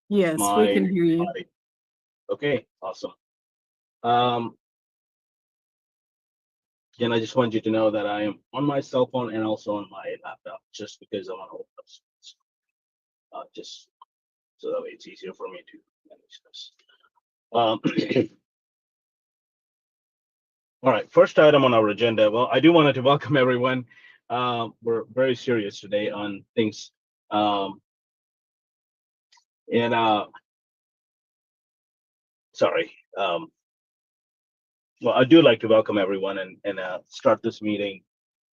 Yes, we My can hear you. okay, awesome. Um, and I just want you to know that I am on my cell phone and also on my laptop, just because I want to open up space. Just so that way it's easier for me to manage this. All right, first item on our agenda. Well, I do wanted to welcome everyone. We're very serious today on things. And sorry. Well, I do like to welcome everyone and start this meeting.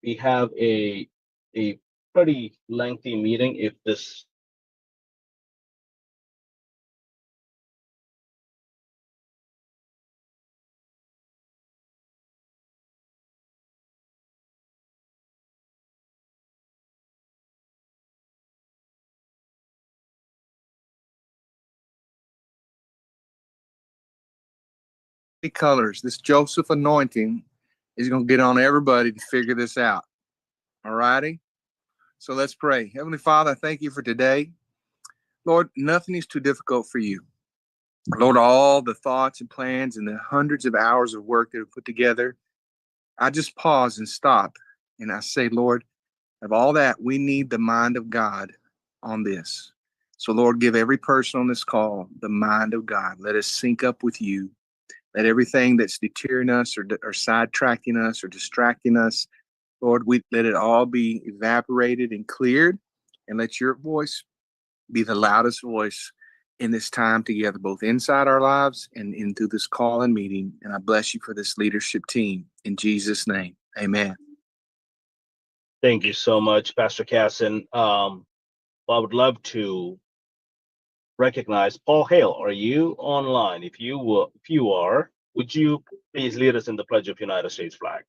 We have a pretty lengthy meeting. If this colors. This Joseph anointing is going to get on everybody to figure this out. All righty? So let's pray. Heavenly Father, I thank you for today. Lord, nothing is too difficult for you. Lord, all the thoughts and plans and the hundreds of hours of work that are put together, I just pause and stop and I say, Lord, of all that, we need the mind of God on this. So, Lord, give every person on this call the mind of God. Let us sync up with you. Let everything that's deterring us or sidetracking us or distracting us, Lord, we let it all be evaporated and cleared, and let your voice be the loudest voice in this time together, both inside our lives and into this call and meeting. And I bless you for this leadership team. In Jesus' name, amen. Thank you so much, Pastor Casson. I would love to recognize Paul Hale. Are you online? If you are, would you please lead us in the Pledge of United States flag?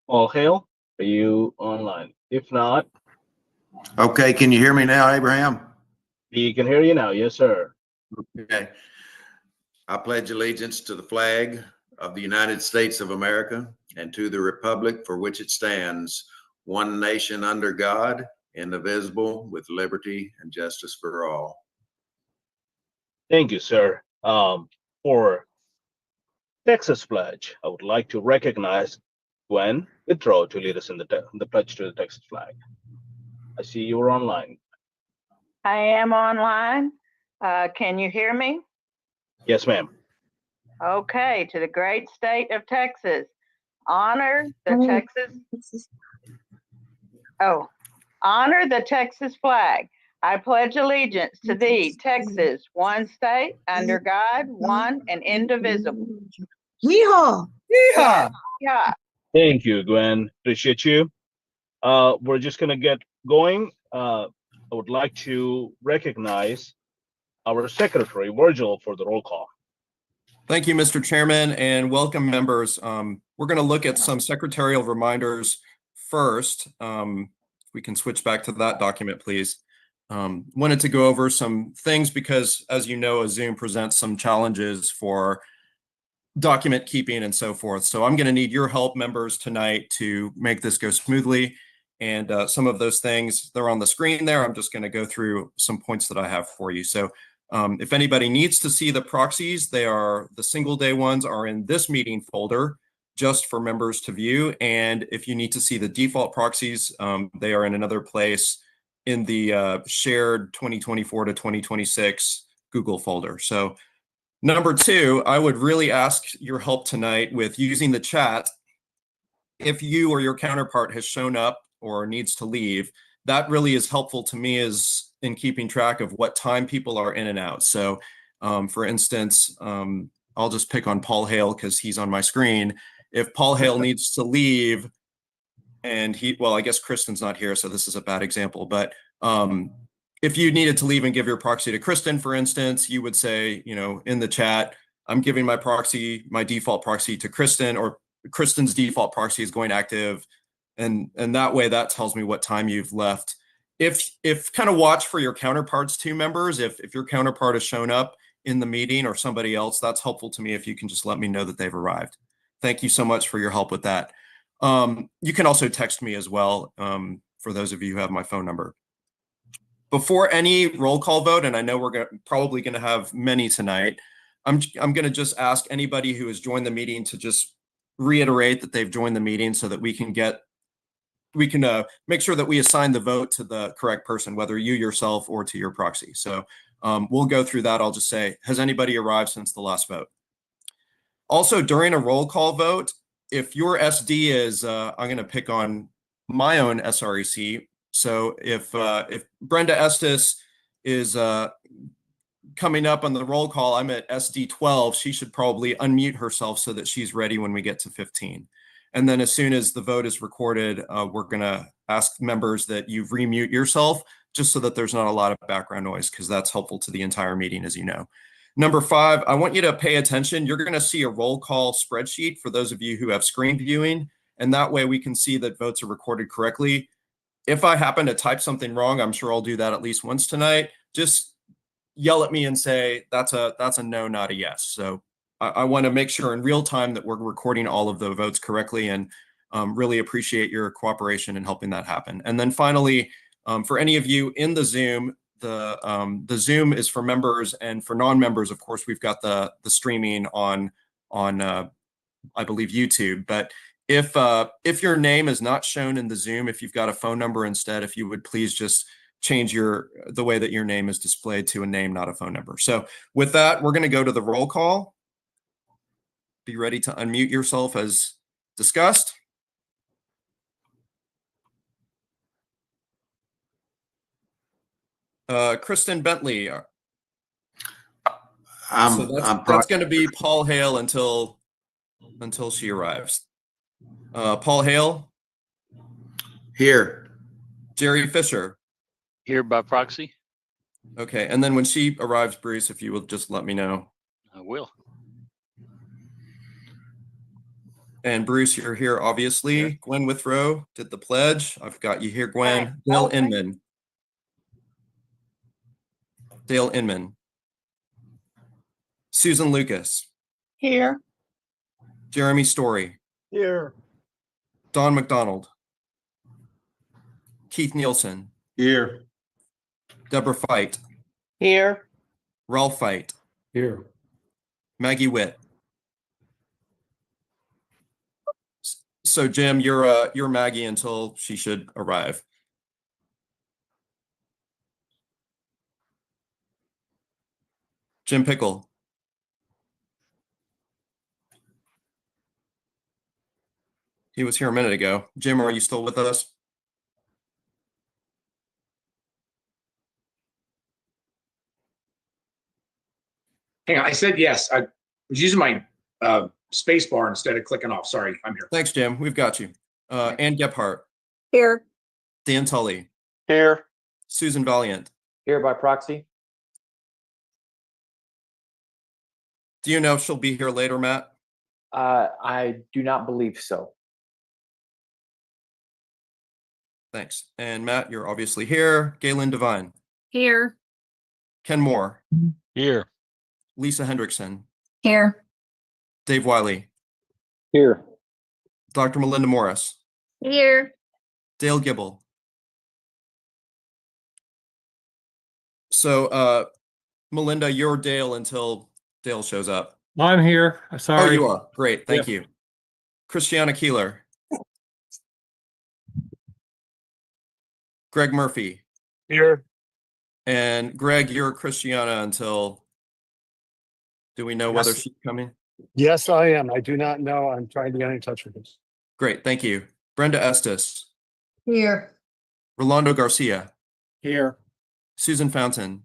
Paul Hale, are you online? If not, okay, can you hear me now, Abraham? we can hear you now. Yes, sir. Okay. I pledge allegiance to the flag of the United States of America and to the republic for which it stands, one nation under God, indivisible, with liberty and justice for all. Thank you, sir. For Texas pledge, I would like to recognize Gwen Withrow to lead us in the pledge to the Texas flag. I see you are online. I am online. Can you hear me? Yes, ma'am. Okay, to the great state of Texas, honor the Texas flag. I pledge allegiance to thee, Texas, one state, under God, one and indivisible. Yeehaw! Yeehaw! Yeah. Thank you, Gwen. Appreciate you. We're just gonna get going. I would like to recognize our secretary, Virgil, for the roll call. Thank you, Mr. Chairman, and welcome members. We're going to look at some secretarial reminders first. We can switch back to that document, please. Wanted to go over some things because, as you know, Zoom presents some challenges for document keeping and so forth. So I'm going to need your help, members, tonight to make this go smoothly. And some of those things, they're on the screen there. I'm just going to go through some points that I have for you. So if anybody needs to see the proxies, the single day ones are in this meeting folder just for members to view. And if you need to see the default proxies, they are in another place in the shared 2024 to 2026 Google folder. So number two, I would really ask your help tonight with using the chat. If you or your counterpart has shown up or needs to leave, that really is helpful to me as in keeping track of what time people are in and out. So for instance, I'll just pick on Paul Hale because he's on my screen. If Paul Hale needs to leave and I guess Kristen's not here, so this is a bad example, but if you needed to leave and give your proxy to Kristen, for instance, you would say, in the chat, I'm giving my default proxy to Kristen, or Kristen's default proxy is going active. And that way that tells me what time you've left. If kind of watch for your counterparts too, members, if your counterpart has shown up in the meeting or somebody else, that's helpful to me if you can just let me know that they've arrived. Thank you so much for your help with that. You can also text me as well, for those of you who have my phone number. Before any roll call vote, and I know we're probably going to have many tonight, I'm going to just ask anybody who has joined the meeting to just reiterate that they've joined the meeting so that we can make sure that we assign the vote to the correct person, whether you yourself or to your proxy. So we'll go through that. I'll just say, has anybody arrived since the last vote? Also, during a roll call vote, if your SD is, I'm going to pick on my own SREC. So if Brenda Estes is coming up on the roll call, I'm at SD 12, she should probably unmute herself so that she's ready when we get to 15. And then as soon as the vote is recorded, we're going to ask members that you remute yourself just so that there's not a lot of background noise, because that's helpful to the entire meeting, as you know. Number 5, I want you to pay attention. You're going to see a roll call spreadsheet for those of you who have screen viewing, and that way we can see that votes are recorded correctly. If I happen to type something wrong, I'm sure I'll do that at least once tonight. Just yell at me and say, that's a no, not a yes. So I want to make sure in real time that we're recording all of the votes correctly, and really appreciate your cooperation in helping that happen. And then finally, for any of you in the Zoom, the Zoom is for members, and for non-members, of course, we've got the streaming on I believe YouTube. But if your name is not shown in the Zoom, if you've got a phone number instead, if you would please just change the way that your name is displayed to a name, not a phone number. So with that, we're going to go to the roll call. Be ready to unmute yourself as discussed. Kristen Bentley. That's going to be Paul Hale until she arrives. Paul Hale. Here. Jerry Fisher. Here by proxy. Okay, and then when she arrives, Bruce, if you will just let me know. I will. And Bruce, you're here, obviously. Yeah. Gwen Withrow did the pledge. I've got you here, Gwen. Dale Inman. Dale Inman. Susan Lucas. Here. Jeremy Story. Here. Don McDonald. Keith Nielsen. Here. Deborah Fite. Here. Ralph Fite. Here. Maggie Witt. So Jim, you're Maggie until she should arrive. Jim Pickle. He was here a minute ago. Jim, are you still with us? Hang on, I said yes. I was using my space bar instead of clicking off. Sorry, I'm here. Thanks, Jim. We've got you. Ann Gephardt. Here. Dan Tully. Here. Susan Valiant. Here by proxy. Do you know if she'll be here later, Matt? I do not believe so. Thanks. And Matt, you're obviously here. Galen Devine. Here. Ken Moore. Here. Lisa Hendrickson. Here. Dave Wiley. Here. Dr. Melinda Morris. Here. Dale Gibble. So, Melinda, you're Dale until Dale shows up. I'm here. Sorry. Oh, you are. Great. Thank you. Christiana Keeler. Greg Murphy. Here. And Greg, you're Christiana until, do we know whether she's coming? Yes, I am. I do not know. I'm trying to get in touch with this. Great. Thank you. Brenda Estes. Here. Rolando Garcia. Here. Susan Fountain.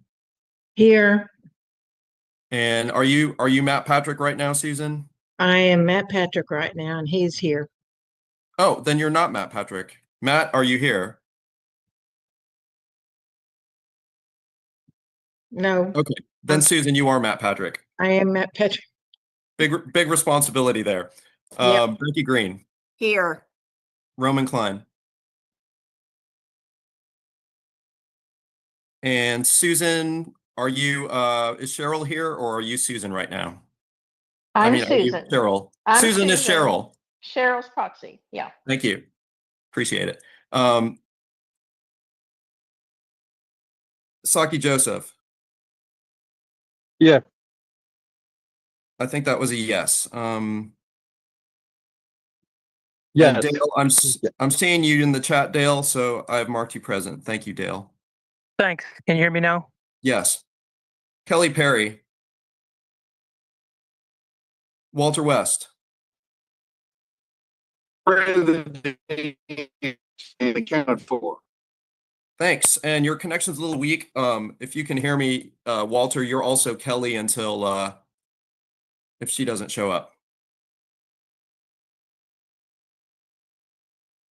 Here. And are you Matt Patrick right now, Susan? I am Matt Patrick right now, and he's here. Oh, then you're not Matt Patrick. Matt, are you here? No. Okay. Then Susan, you are Matt Patrick. I am Matt Patrick. Big responsibility there. Yep. Becky Green. Here. Roman Klein. And Susan, are you is Cheryl here, or are you Susan right now? I'm Are you Susan. Cheryl. I'm Susan is Susan. Cheryl. Cheryl's proxy. Yeah. Thank you. Appreciate it. Saki Joseph. Yeah. I think that was a yes. And Yes. Dale, I'm seeing you in the chat, Dale, so I've marked you present. Thank you, Dale. Thanks. Can you hear me now? Yes. Kelly Perry. Walter West. Accounted for. Thanks. And your connection's a little weak. If you can hear me, Walter, you're also Kelly until if she doesn't show up.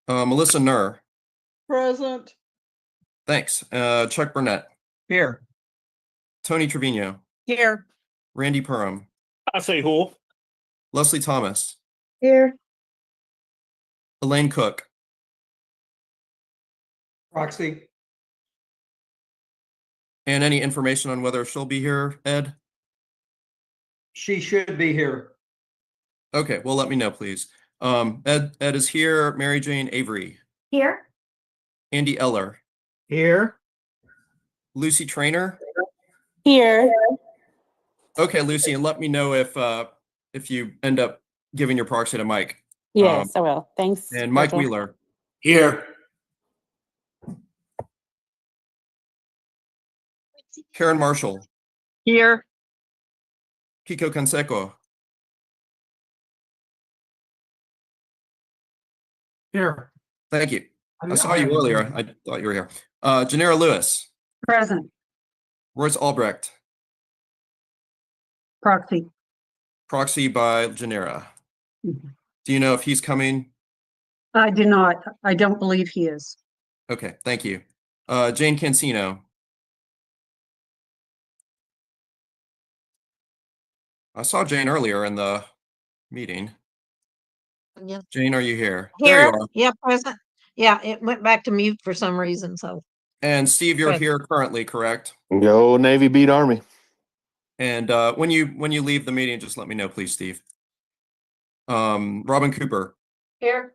Melissa Nur. Present. Thanks. Chuck Burnett. Here. Tony Trevino. Here. Randy Perham. I say who? Leslie Thomas. Here. Elaine Cook. Proxy. And any information on whether she'll be here, Ed? She should be here. Okay, well, let me know, please. Ed is here. Mary Jane Avery. Here. Andy Eller. Here. Lucy Trainer. Here. Okay, Lucy, and let me know if you end up giving your proxy to Mike. Yes, I will. Thanks. And Mike Rachel. Wheeler. Here. Karen Marshall. Here. Kiko Canseco. Here. Thank you. I saw you earlier. I thought you were here. Janera Lewis. Present. Royce Albrecht. Proxy. Proxy by Janera. Do you know if he's coming? I do not. I don't believe he is. Okay, thank you. Jane Cancino. I saw Jane earlier in the meeting. Yeah. Jane, are you here? There Here. you are. Yeah, present. Yeah, it went back to mute for some reason, so. And Steve, you're Present. here currently, correct? Go Navy, beat Army. And when you leave the meeting, just let me know, please, Steve. Robin Cooper. Here.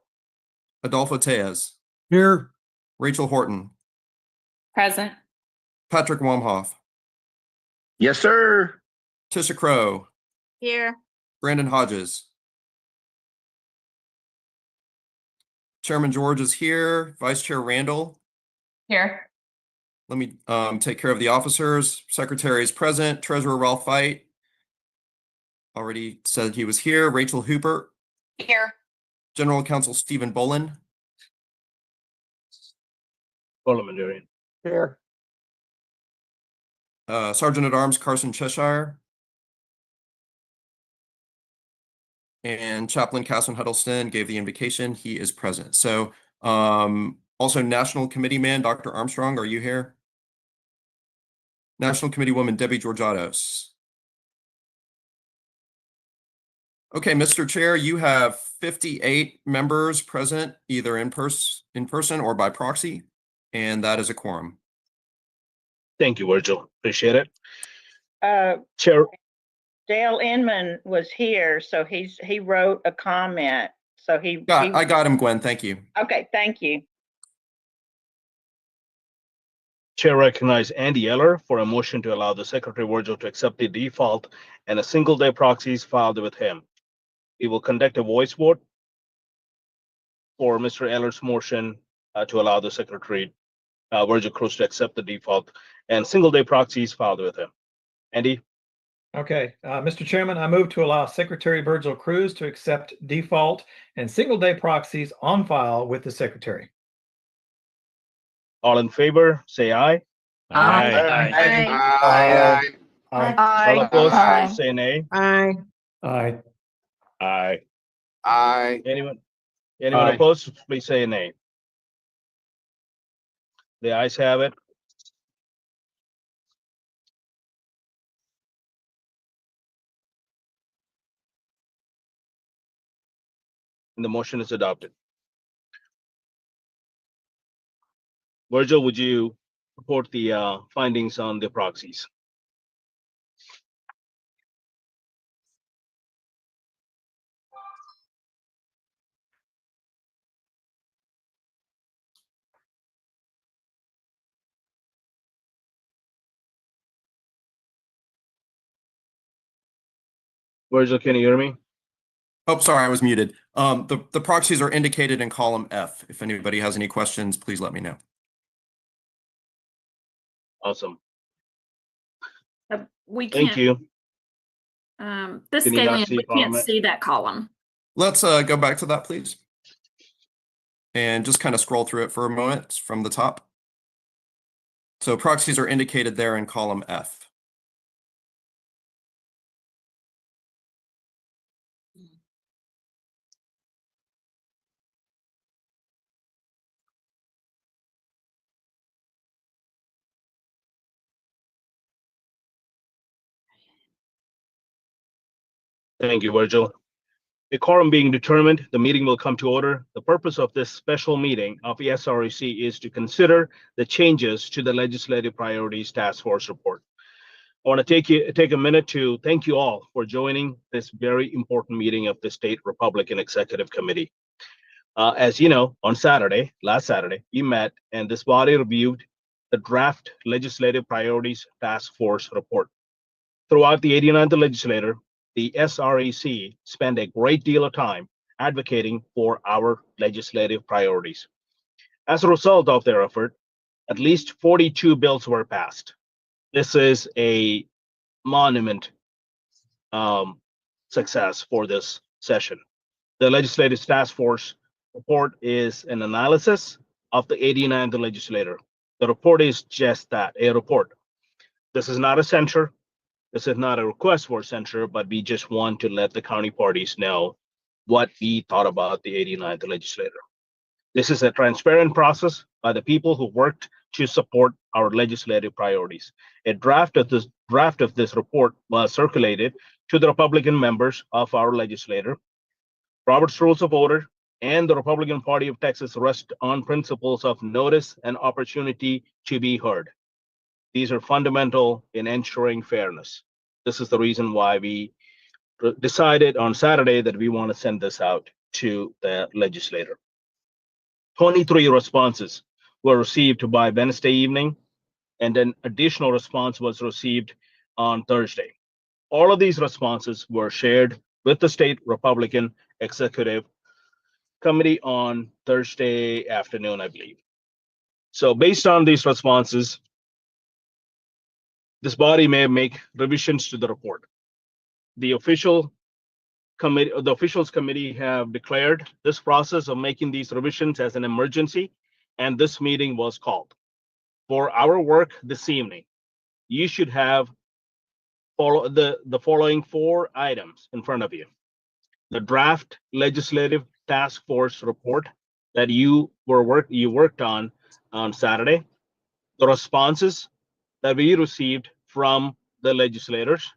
Adolfo Tejas. Here. Rachel Horton. Present. Patrick Wamhoff. Yes, sir. Tisha Crow. Here. Brandon Hodges. Chairman George is here. Vice Chair Randall. Here. Let me take care of the officers. Secretary is present. Treasurer Ralph Veit. Already said he was here. Rachel Hooper. Here. General Counsel Stephen Bolin. Parliamentarian. Here. Sergeant at Arms Carson Cheshire. And Chaplain Casson Huddleston gave the invocation. He is present. So also National Committee Man, Dr. Armstrong, are you here? National Committee Woman, Debbie Georgiados. Okay, Mr. Chair, you have 58 members present, either in person or by proxy, and that is a quorum. Thank you, Virgil. Appreciate it. Uh, Chair, Dale Inman was here, so he wrote a comment. So I got him, Gwen. Thank you. Okay, thank you. Chair recognizes Andy Eller for a motion to allow the Secretary Virgil to accept the default and a single day proxies filed with him. We will conduct a voice vote for Mr. Eller's motion to allow the Secretary Virgil Cruz to accept the default and single day proxies filed with him. Andy? Okay, Mr. Chairman, I move to allow Secretary Virgil Cruz to accept default and single day proxies on file with the Secretary. All in favor, say aye. Aye. All opposed, say nay. Aye. Aye. Aye. Aye. Anyone Aye. opposed, please say nay. The ayes have it. And the motion is adopted. Virgil, would you report the findings on the proxies? Virgil, can you hear me? Oh, sorry, I was muted. The proxies are indicated in column F. If anybody has any questions, please let me know. Awesome. We Thank can't, you. this Can you not scaling, see we column can't F? see that column. Let's go back to that, please. And just kind of scroll through it for a moment from the top. So proxies are indicated there in column F. Thank you, Virgil. A quorum being determined, the meeting will come to order. The purpose of this special meeting of the SREC is to consider the changes to the Legislative Priorities Task Force report. I want to take a minute to thank you all for joining this very important meeting of the State Republican Executive Committee. As you know, on last Saturday, we met and this body reviewed the draft Legislative Priorities Task Force report. Throughout the 89th legislature, the SREC spent a great deal of time advocating for our legislative priorities. As a result of their effort, at least 42 bills were passed. This is a monument success for this session. The Legislative Task Force report is an analysis of the 89th legislature. The report is just that, a report. This is not a censure. This is not a request for censure, but we just want to let the county parties know what we thought about the 89th legislature. This is a transparent process by the people who worked to support our legislative priorities. A draft of this report was circulated to the Republican members of our legislature. Robert's Rules of Order and the Republican Party of Texas rest on principles of notice and opportunity to be heard. These are fundamental in ensuring fairness. This is the reason why we decided on Saturday that we want to send this out to the legislature. 23 responses were received by Wednesday evening, and an additional response was received on Thursday. All of these responses were shared with the State Republican Executive Committee on Thursday afternoon, I believe. So based on these responses, this body may make revisions to the report. The officials committee have declared this process of making these revisions as an emergency, and this meeting was called. For our work this evening, you should have the following 4 items in front of you. The draft legislative task force report that you worked on Saturday, the responses that we received from the legislators,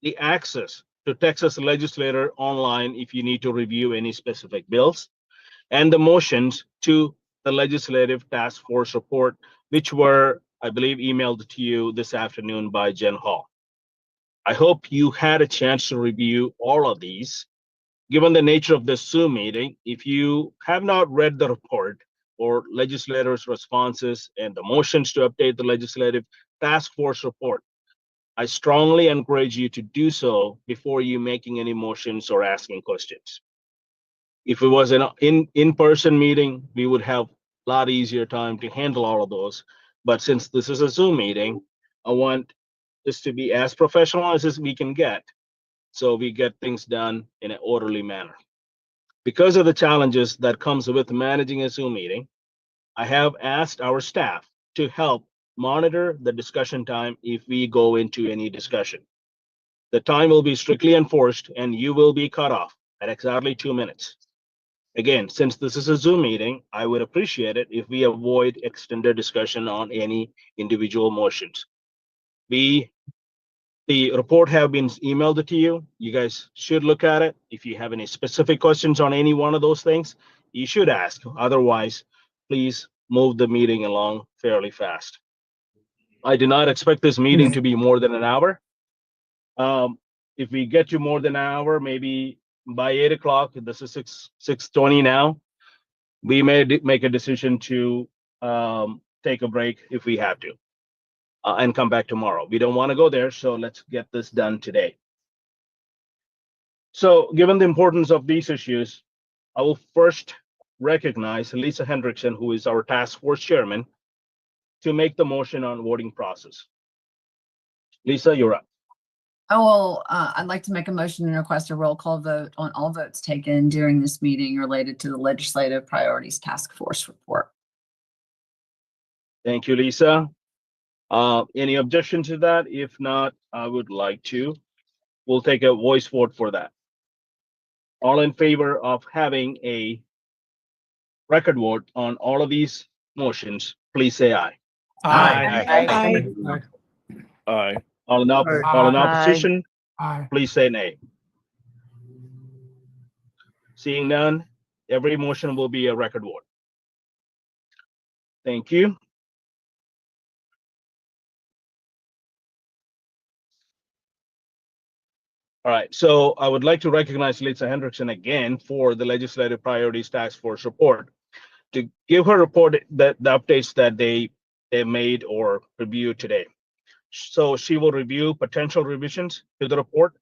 the access to Texas Legislator online if you need to review any specific bills, and the motions to the legislative task force report, which were, I believe, emailed to you this afternoon by Jen Hall. I hope you had a chance to review all of these. Given the nature of this Zoom meeting, if you have not read the report or legislators' responses and the motions to update the legislative task force report, I strongly encourage you to do so before you making any motions or asking questions. If it was an in-person meeting, we would have a lot easier time to handle all of those. But since this is a Zoom meeting, I want this to be as professional as we can get, so we get things done in an orderly manner. Because of the challenges that comes with managing a Zoom meeting, I have asked our staff to help monitor the discussion time if we go into any discussion. The time will be strictly enforced and you will be cut off at exactly 2 minutes. Again, since this is a Zoom meeting, I would appreciate it if we avoid extended discussion on any individual motions. The report have been emailed to you. You guys should look at it. If you have any specific questions on any one of those things, you should ask. Otherwise, please move the meeting along fairly fast. I do not expect this meeting to be more than an hour. If we get to more than an hour, maybe by 8 o'clock, this is 6:20 now, we may make a decision to take a break if we have to and come back tomorrow. We don't want to go there, so let's get this done today. So given the importance of these issues, I will first recognize Lisa Hendrickson, who is our task force chairman, to make the motion on voting process. Lisa, you're up. Oh, well, I'd like to make a motion and request a roll call vote on all votes taken during this meeting related to the Legislative Priorities Task Force report. Thank you, Lisa. Any objection to that? If not, I would like to. We'll take a voice vote for that. All in favor of having a record vote on all of these motions, please say aye. Aye. Aye. All in opposition, Aye. please say nay. Seeing none, every motion will be a record vote. Thank you. All right, so I would like to recognize Lisa Hendrickson again for the Legislative Priorities Task Force report, to give her report that the updates that they made or reviewed today. So she will review potential revisions to the report.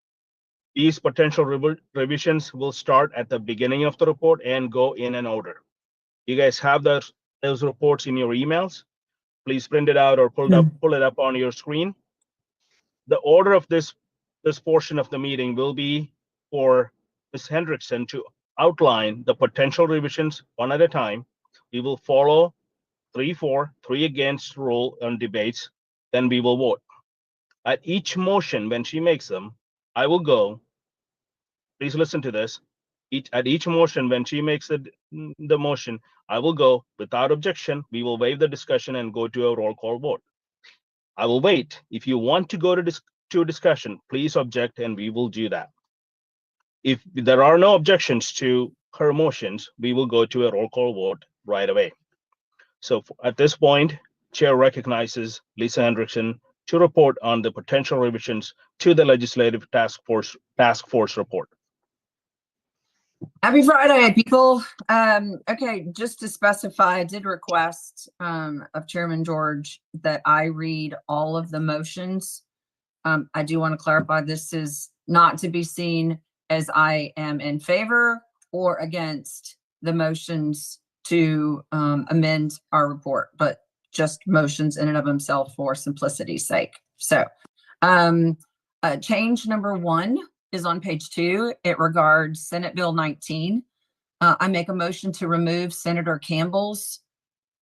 These potential revisions will start at the beginning of the report and go in an order. You guys have those reports in your emails. Please print it out or pull it up on your screen. The order of this portion of the meeting will be for Ms. Hendrickson to outline the potential revisions one at a time. We will follow 3-4, 3 against rule on debates, then we will vote. At each motion, when she makes them, I will go, please listen to this. At each motion, when she makes the motion, I will go without objection. We will waive the discussion and go to a roll call vote. I will wait. If you want to go to discussion, please object and we will do that. If there are no objections to her motions, we will go to a roll call vote right away. So at this point, Chair recognizes Lisa Hendrickson to report on the potential revisions to the Legislative Task Force report. Happy Friday, people. Okay, just to specify, I did request of Chairman George that I read all of the motions. I do want to clarify, this is not to be seen as I am in favor or against the motions to amend our report, but just motions in and of themselves for simplicity's sake. So change number 1 is on page 2. It regards Senate Bill 19. I make a motion to remove Senator Campbell's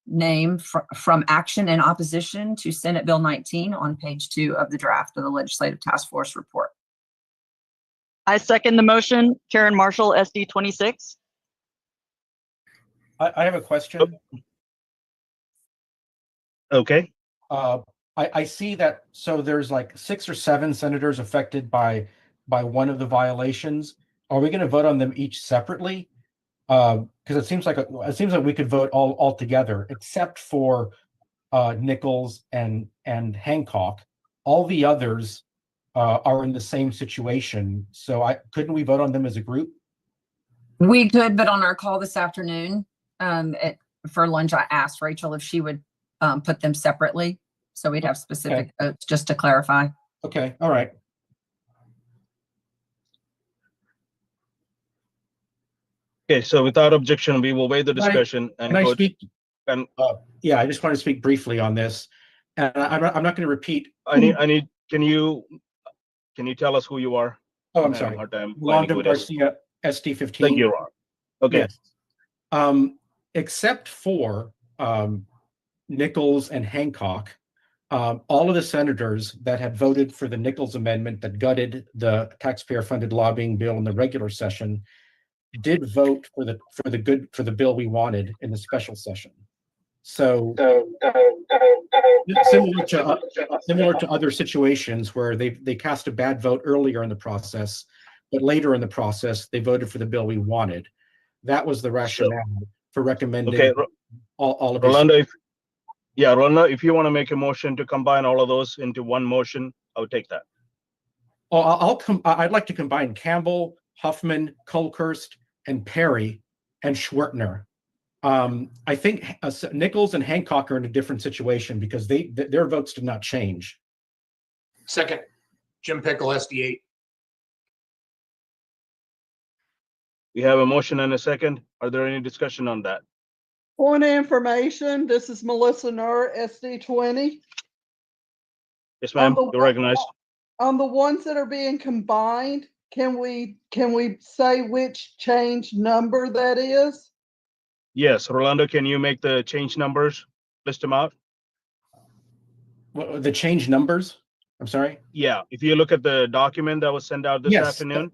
name from action in opposition to Senate Bill 19 on page 2 of the draft of the Legislative Task Force report. I second the motion. Karen Marshall, SD 26. I have a question. Okay. I see that, so there's like 6 or 7 senators affected by one of the violations. Are we going to vote on them each separately? Because it seems like we could vote all together, except for Nichols and Hancock. All the others are in the same situation. So couldn't we vote on them as a group? We could, but on our call this afternoon for lunch, I asked Rachel if she would put them separately, so we'd have specific votes, just to clarify. Okay, all right. Okay, so without objection, we will waive the discussion Can I speak? Yeah, I just want to speak briefly on this, and I'm not going to repeat. Can you tell us who you are? Oh, I'm sorry. Rolando Garcia, SD 15. Thank you, Ron. Okay. Yes. Except for Nichols and Hancock, all of the senators that had voted for the Nichols amendment that gutted the taxpayer-funded lobbying bill in the regular session did vote for the bill we wanted in the special session. So similar to other situations where they cast a bad vote earlier in the process, but later in the process they voted for the bill we wanted. That was the rationale for recommending all of this. Rolando, if you want to make a motion to combine all of those into one motion, I would take that. I'd like to combine Campbell, Huffman, Colkhurst, and Perry and Schwertner. I think Nichols and Hancock are in a different situation because their votes did not change. Second, Jim Pickle, SD8. We have a motion and a second. Are there any discussion on that? Point of information, this is Melissa Nur, SD 20. Yes, ma'am, On the you're recognized. On the ones that are being combined, can we say which change number that is? Yes, Rolando, can you make the change numbers? List them out? The change numbers? I'm sorry? Yeah, if you look at the document that was sent out this Yes. afternoon,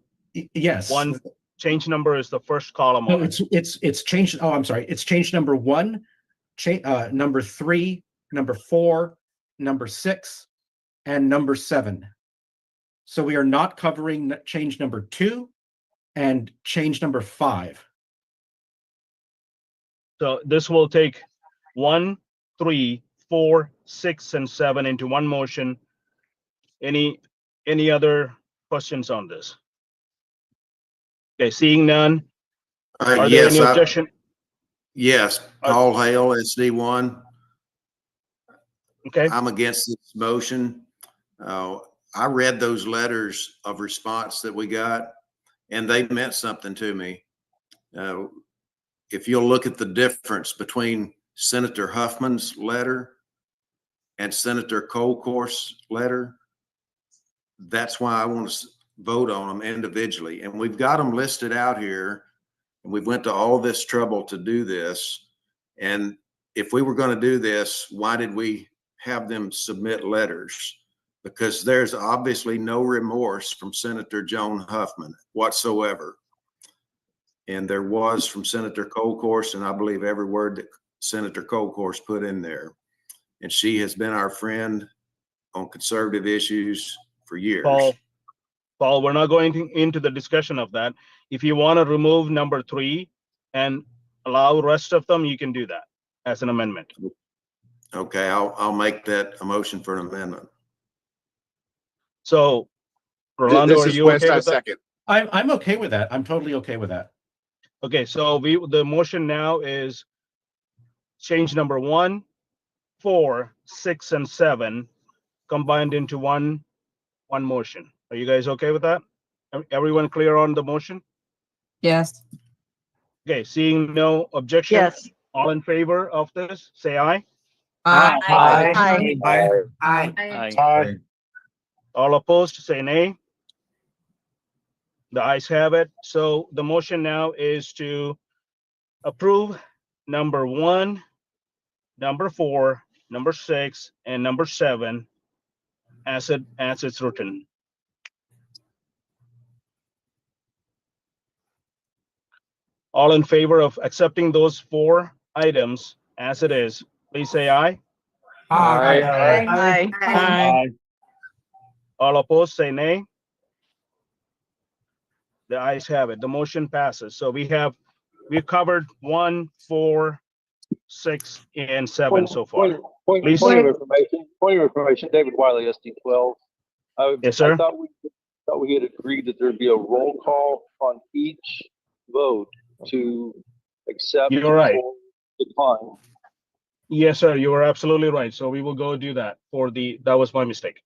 Yes. one change number is the first column No, on it. it's changed. Oh, I'm sorry. It's change number 1, number 3, number 4, number 6, and number 7. So we are not covering change number 2 and change number 5. So this will take 1, 3, 4, 6, and 7 into one motion. Any other questions on this? Okay, seeing none. Are there Yes, any objection? yes, Paul Hale, SD1. Okay. I'm against this motion. I read those letters of response that we got, and they meant something to me. If you'll look at the difference between Senator Huffman's letter and Senator Colcourt's letter, that's why I want to vote on them individually. And we've got them listed out here, and we've went to all this trouble to do this. And if we were going to do this, why did we have them submit letters? Because there's obviously no remorse from Senator Joan Huffman whatsoever. And there was from Senator Colcourt, and I believe every word that Senator Colcourt put in there. And she has been our friend on conservative issues for years. Paul, we're not going into the discussion of that. If you want to remove number 3 and allow the rest of them, you can do that as an amendment. Okay, I'll make that a motion for an amendment. So, Rolando, are you okay with that? I'm okay with that. I'm totally okay with that. Okay, so the motion now is change number 1, 4, 6, and 7 combined into one motion. Are you guys okay with that? Everyone clear on the motion? Yes. Okay, seeing no objection. Yes. All in favor of this, say aye. Aye. Aye. Aye. Aye. All opposed, say nay. The ayes have it. So the motion now is to approve number 1, number 4, number 6, and number 7 as it's written. All in favor of accepting those 4 items as it is, please say aye. Aye. Aye. All opposed, say nay. The ayes have it. The motion passes. So we've covered 1, 4, 6, and 7 so far. Point of information, David Wiley, SD12. Yes, sir. I thought we had agreed that there'd be a roll call on each vote to accept. You're right. or decline. Yes, sir. You are absolutely right. So we will go do that that was my mistake.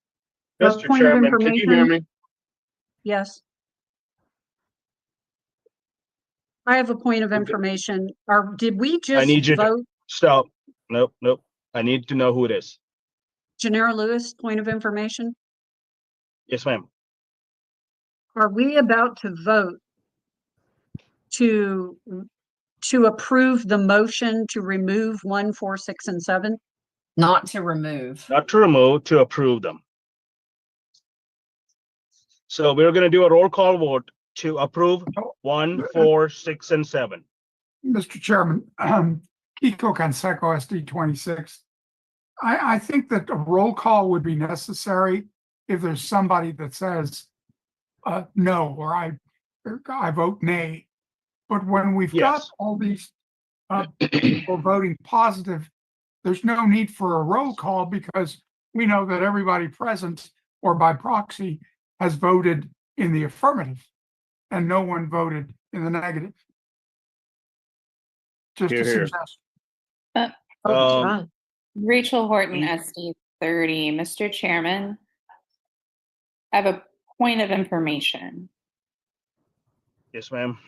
Mr. Mr. Chairman, can you hear me? Yes. I have a point of information. Did we I just need you to vote stop. Nope. I need to know who it is. Janera Lewis, point of information? Yes, ma'am. Are we about to vote to approve the motion to remove 1, 4, 6, and 7? Not to remove. Not to remove, to approve them. So we're going to do a roll call vote to approve 1, 4, 6, and 7. Mr. Chairman, Kiko Canseco, SD 26. I think that a roll call would be necessary if there's somebody that says no, or I vote nay. But when we've got all these people voting positive, there's no need for a roll call because we know that everybody present or by proxy has voted in the affirmative and no one voted in the negative. Just a suggestion. Rachel Horton, SD 30. Mr. Chairman, I have a point of information. Yes, ma'am.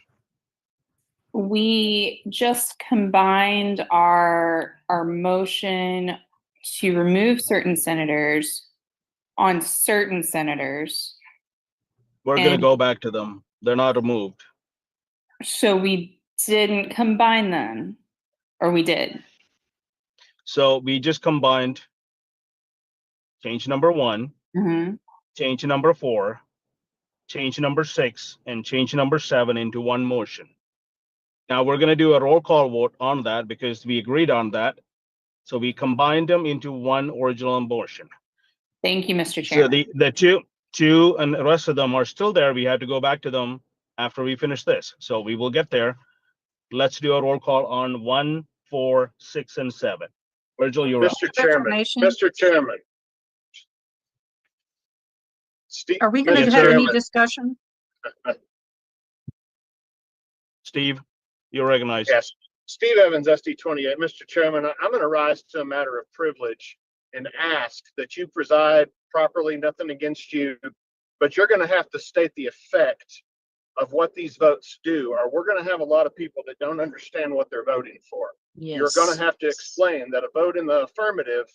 We just combined our motion to remove certain senators on certain senators. We're going to And- go back to them. They're not removed. So we didn't combine them, or we did? So we just combined change number 1, change number 4, change number 6, and change number 7 into one motion. Now we're going to do a roll call vote on that because we agreed on that. So we combined them into one original motion. Thank you, Mr. So Chairman. the two and the rest of them are still there. We have to go back to them after we finish this. So we will get there. Let's do a roll call on 1, 4, 6, and 7. Virgil, you're up. Mr. Chairman, Mr. Chairman. Are we going to have any discussion? Steve, you're recognized. Yes. Steve Evans, SD 28. Mr. Chairman, I'm going to rise to a matter of privilege and ask that you preside properly, nothing against you, but you're going to have to state the effect of what these votes do, or we're going to have a lot of people that don't understand what they're voting for. Yes. You're going to have to explain that a vote in the affirmative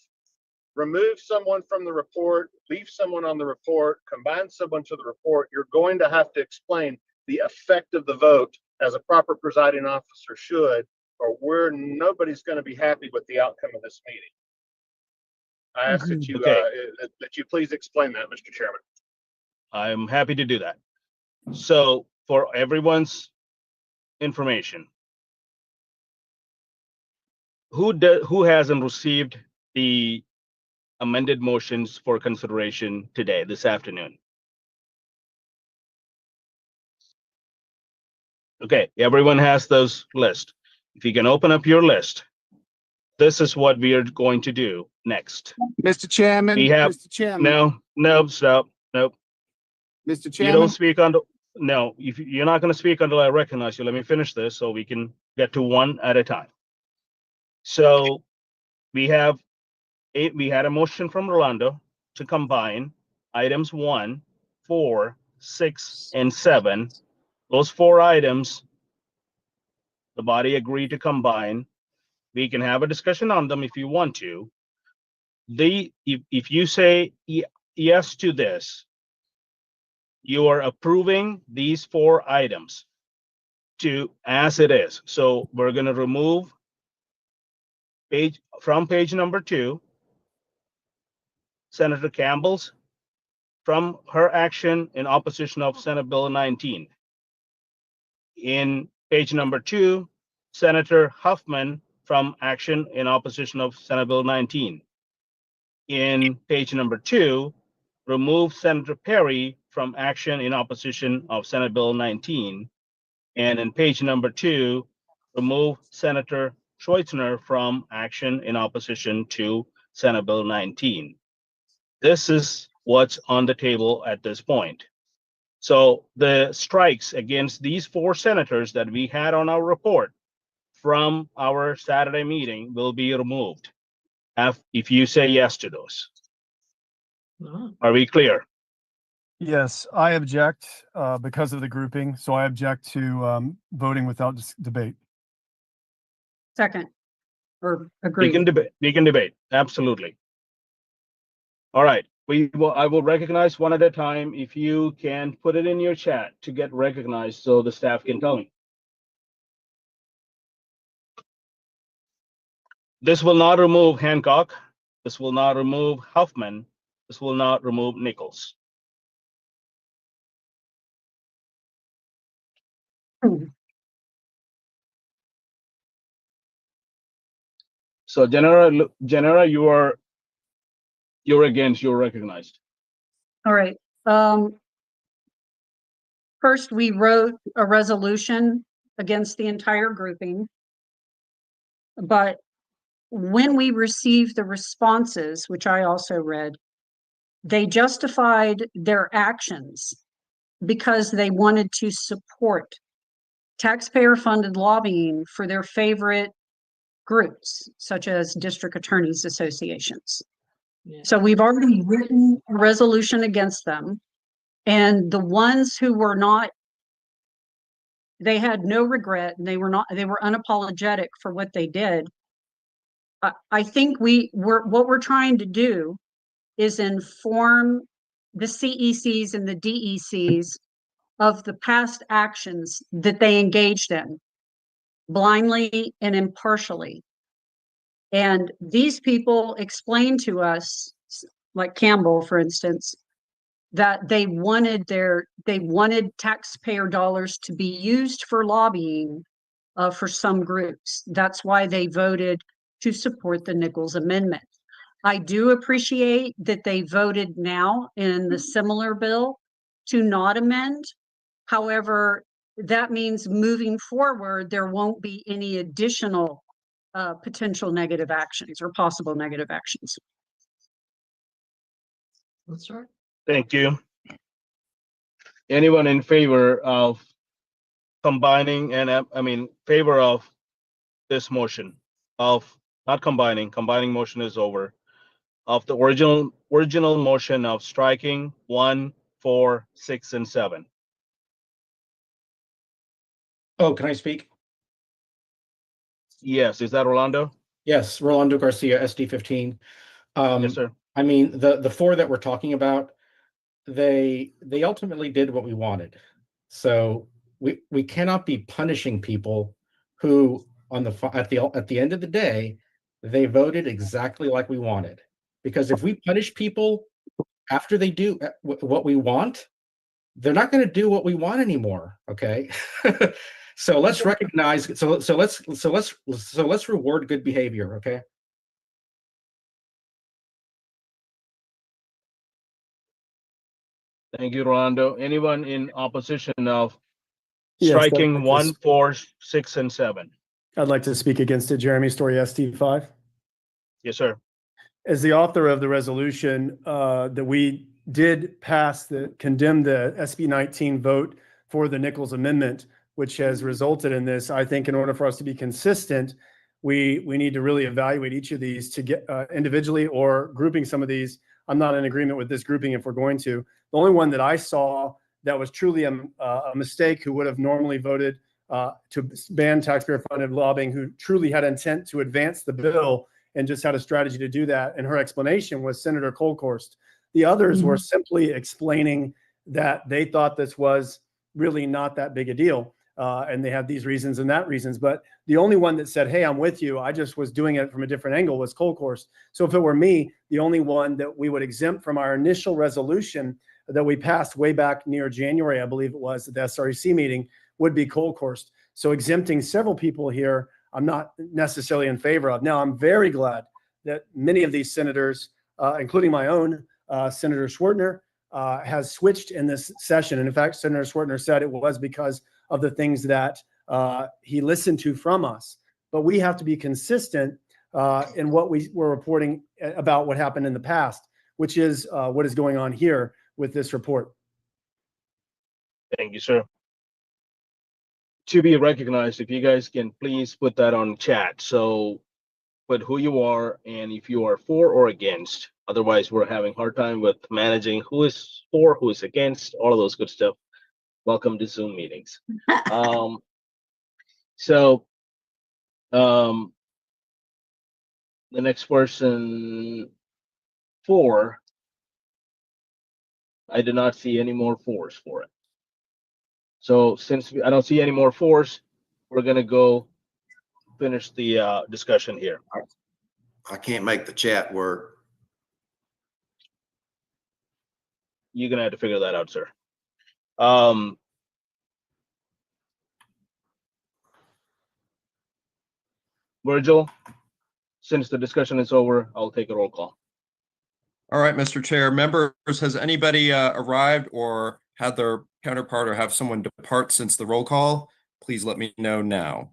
removes someone from the report, leaves someone on the report, combines someone to the report. You're going to have to explain the effect of the vote as a proper presiding officer should, or nobody's going to be happy with the outcome of this meeting. I ask that you please explain that, Mr. Chairman. I'm happy to do that. So for everyone's information, who hasn't received the amended motions for consideration today, this afternoon? Okay, everyone has those lists. If you can open up your list, this is what we are going to do next. Mr. Chairman, Mr. Chairman. No, stop, nope. Mr. You Chairman. don't speak until, no, you're not going to speak until I recognize you. Let me finish this so we can get to one at a time. So we had a motion from Rolando to combine items 1, 4, 6, and 7. Those 4 items, the body agreed to combine. We can have a discussion on them if you want to. If you say yes to this, you are approving these 4 items as it is. So we're going to remove from page number 2, Senator Campbell's from her action in opposition of Senate Bill 19. In page number 2, Senator Huffman from action in opposition of Senate Bill 19. In page number 2, remove Senator Perry from action in opposition of Senate Bill 19. And in page number 2, remove Senator Schweitzer from action in opposition to Senate Bill 19. This is what's on the table at this point. So the strikes against these 4 senators that we had on our report from our Saturday meeting will be removed if you say yes to those. Are we clear? Yes, I object because of the grouping. So I object to voting without debate. Second, or agree. We can debate. Absolutely. All right. I will recognize one at a time. If you can put it in your chat to get recognized so the staff can tell me. This will not remove Hancock. This will not remove Huffman. This will not remove Nichols. So Genera, you're against, you're recognized. All right. First, we wrote a resolution against the entire grouping. But when we received the responses, which I also read, they justified their actions because they wanted to support taxpayer-funded lobbying for their favorite groups, such as district attorneys associations. So we've already written a resolution against them. And the ones who were not They had no regret, and they were unapologetic for what they did. I think what we're trying to do is inform the CECs and the DECs of the past actions that they engaged in blindly and impartially. And these people explained to us, like Campbell, for instance, that they wanted taxpayer dollars to be used for lobbying for some groups. That's why they voted to support the Nichols Amendment. I do appreciate that they voted now in the similar bill to not amend. However, that means moving forward, there won't be any additional potential negative actions or possible negative actions. That's right. Thank you. Anyone in favor of combining favor of this motion of not combining motion is over, of the original motion of striking 1, 4, 6, and 7? Oh, can I speak? Yes, is that Rolando? Yes, Rolando Garcia, SD 15. Yes, sir. I mean, the four that we're talking about, they ultimately did what we wanted. So we cannot be punishing people who at the end of the day, they voted exactly like we wanted. Because if we punish people after they do what we want, they're not going to do what we want anymore. Okay. So let's recognize, so let's reward good behavior. Okay. Thank you, Rolando. Anyone in opposition of Yes, striking 1, 4, 6, and 7? I'd like to speak against it. Jeremy Story, SD5. Yes, sir. As the author of the resolution that we did condemn the SB 19 vote for the Nichols Amendment, which has resulted in this, I think in order for us to be consistent, we need to really evaluate each of these to get individually or grouping some of these. I'm not in agreement with this grouping if we're going to. The only one that I saw that was truly a mistake, who would have normally voted to ban taxpayer-funded lobbying, who truly had intent to advance the bill and just had a strategy to do that, and her explanation was Senator Kolkhorst. The others were simply explaining that they thought this was really not that big a deal, and they had these reasons and that reasons. But the only one that said, hey, I'm with you, I just was doing it from a different angle, was Kolkhorst. So if it were me, the only one that we would exempt from our initial resolution that we passed way back near January, I believe it was, at the SREC meeting, would be Kolkhorst. So exempting several people here, I'm not necessarily in favor of. Now, I'm very glad that many of these senators, including my own, Senator Schwertner, has switched in this session. And in fact, Senator Schwertner said it was because of the things that he listened to from us. But we have to be consistent in what we were reporting about what happened in the past, which is what is going on here with this report. Thank you, sir. To be recognized, if you guys can please put that on chat. So put who you are and if you are for or against. Otherwise, we're having a hard time with managing who is for, who is against, all of those good stuff. Welcome to Zoom meetings. The next person, 4. I did not see any more 4s for it. So since I don't see any more 4s, we're gonna go finish the discussion here. I can't make the chat work. You're gonna have to figure that out, sir. Virgil, since the discussion is over, I'll take a roll call. All right, Mr. Chair. Members, has anybody arrived or had their counterpart or have someone depart since the roll call? Please let me know now.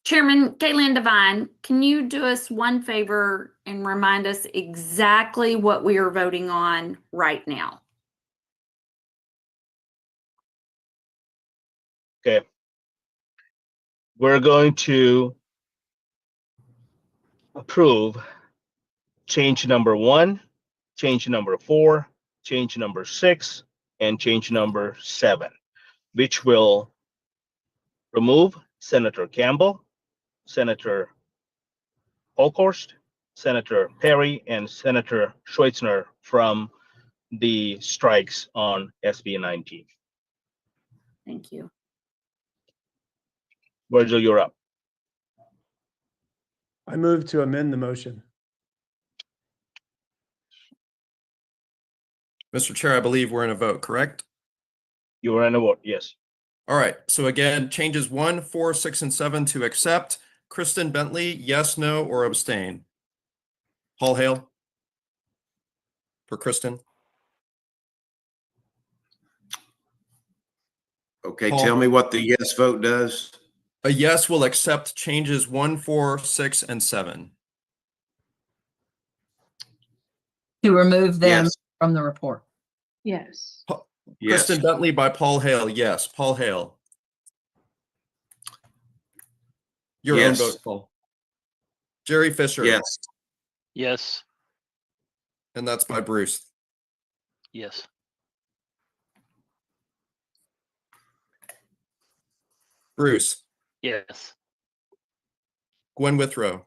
Chairman Caitlin Devine, can you do us one favor and remind us exactly what we are voting on right now? Okay. We're going to approve change number 1, change number 4, change number 6, and change number 7, which will remove Senator Campbell, Senator Holkhorst, Senator Perry, and Senator Schweitzner from the strikes on SB 19. Thank you. Virgil, you're up. I move to amend the motion. Mr. Chair, I believe we're in a vote, correct? You are in a vote, yes. All right, so again, changes 1, 4, 6, and 7 to accept. Kristen Bentley, yes, no, or abstain? Paul Hale? For Kristen? Okay, Paul? tell me what the yes vote does. A yes will accept changes 1, 4, 6, and 7. To remove them Yes. from the report. Yes. Yes. Kristen Bentley by Paul Hale, yes. Paul Hale? Your Yes. own vote, Paul. Jerry Fisher? Yes. Yes. And that's by Bruce. Yes. Bruce? Yes. Gwen Withrow?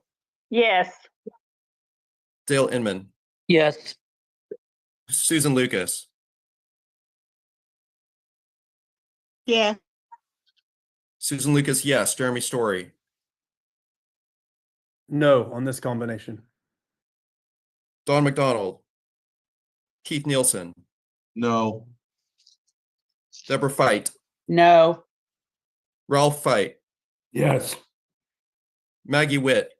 Yes. Dale Inman? Yes. Susan Lucas? Yeah. Susan Lucas, yes. Jeremy Story? No on this combination. Don McDonald? Keith Nielsen? No. Deborah Fight? No. Ralph Fight? Yes. Maggie Witt?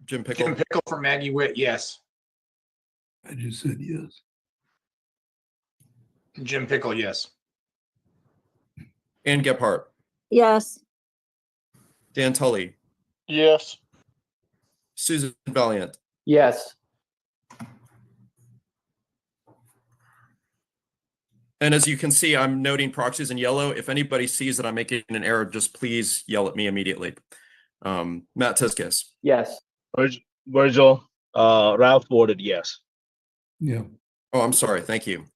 Jim Pickle? Jim Pickle for Maggie Witt, yes. I just said yes. Jim Pickle, yes. Ann Gephardt? Yes. Dan Tully? Yes. Susan Valiant? Yes. And as you can see, I'm noting proxies in yellow. If anybody sees that I'm making an error, just please yell at me immediately. Matt Tiskus? Yes. Virgil, Ralph voted yes. Yeah. Oh, I'm sorry. Thank you.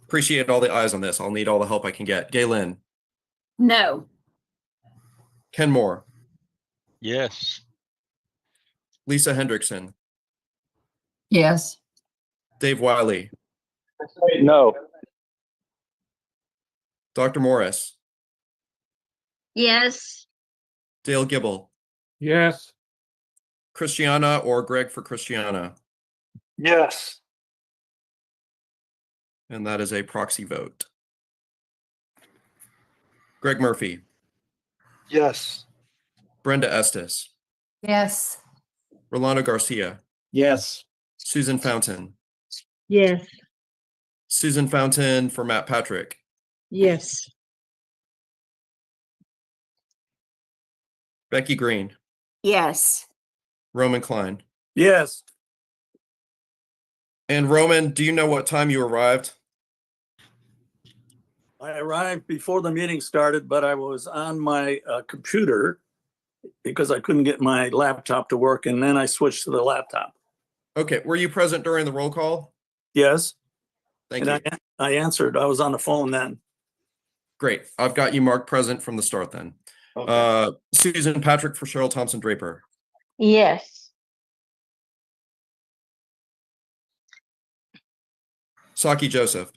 Appreciate all the eyes on this. I'll need all the help I can get. Galen? No. Ken Moore? Yes. Lisa Hendrickson? Yes. Dave Wiley? No. Dr. Morris? Yes. Dale Gibble? Yes. Christiana or Greg for Christiana? Yes. And that is a proxy vote. Greg Murphy? Yes. Brenda Estes? Yes. Rolando Garcia? Yes. Susan Fountain? Yes. Susan Fountain for Matt Patrick? Yes. Becky Green? Yes. Roman Klein? Yes. And Roman, do you know what time you arrived? I arrived before the meeting started, but I was on my computer because I couldn't get my laptop to work, and then I switched to the laptop. Okay, were you present during the roll call? Yes. Thank and you. I answered. I was on the phone then. Great. I've got you marked present from the start then. Okay. Susan Patrick for Cheryl Thompson Draper. Yes. Saki Joseph.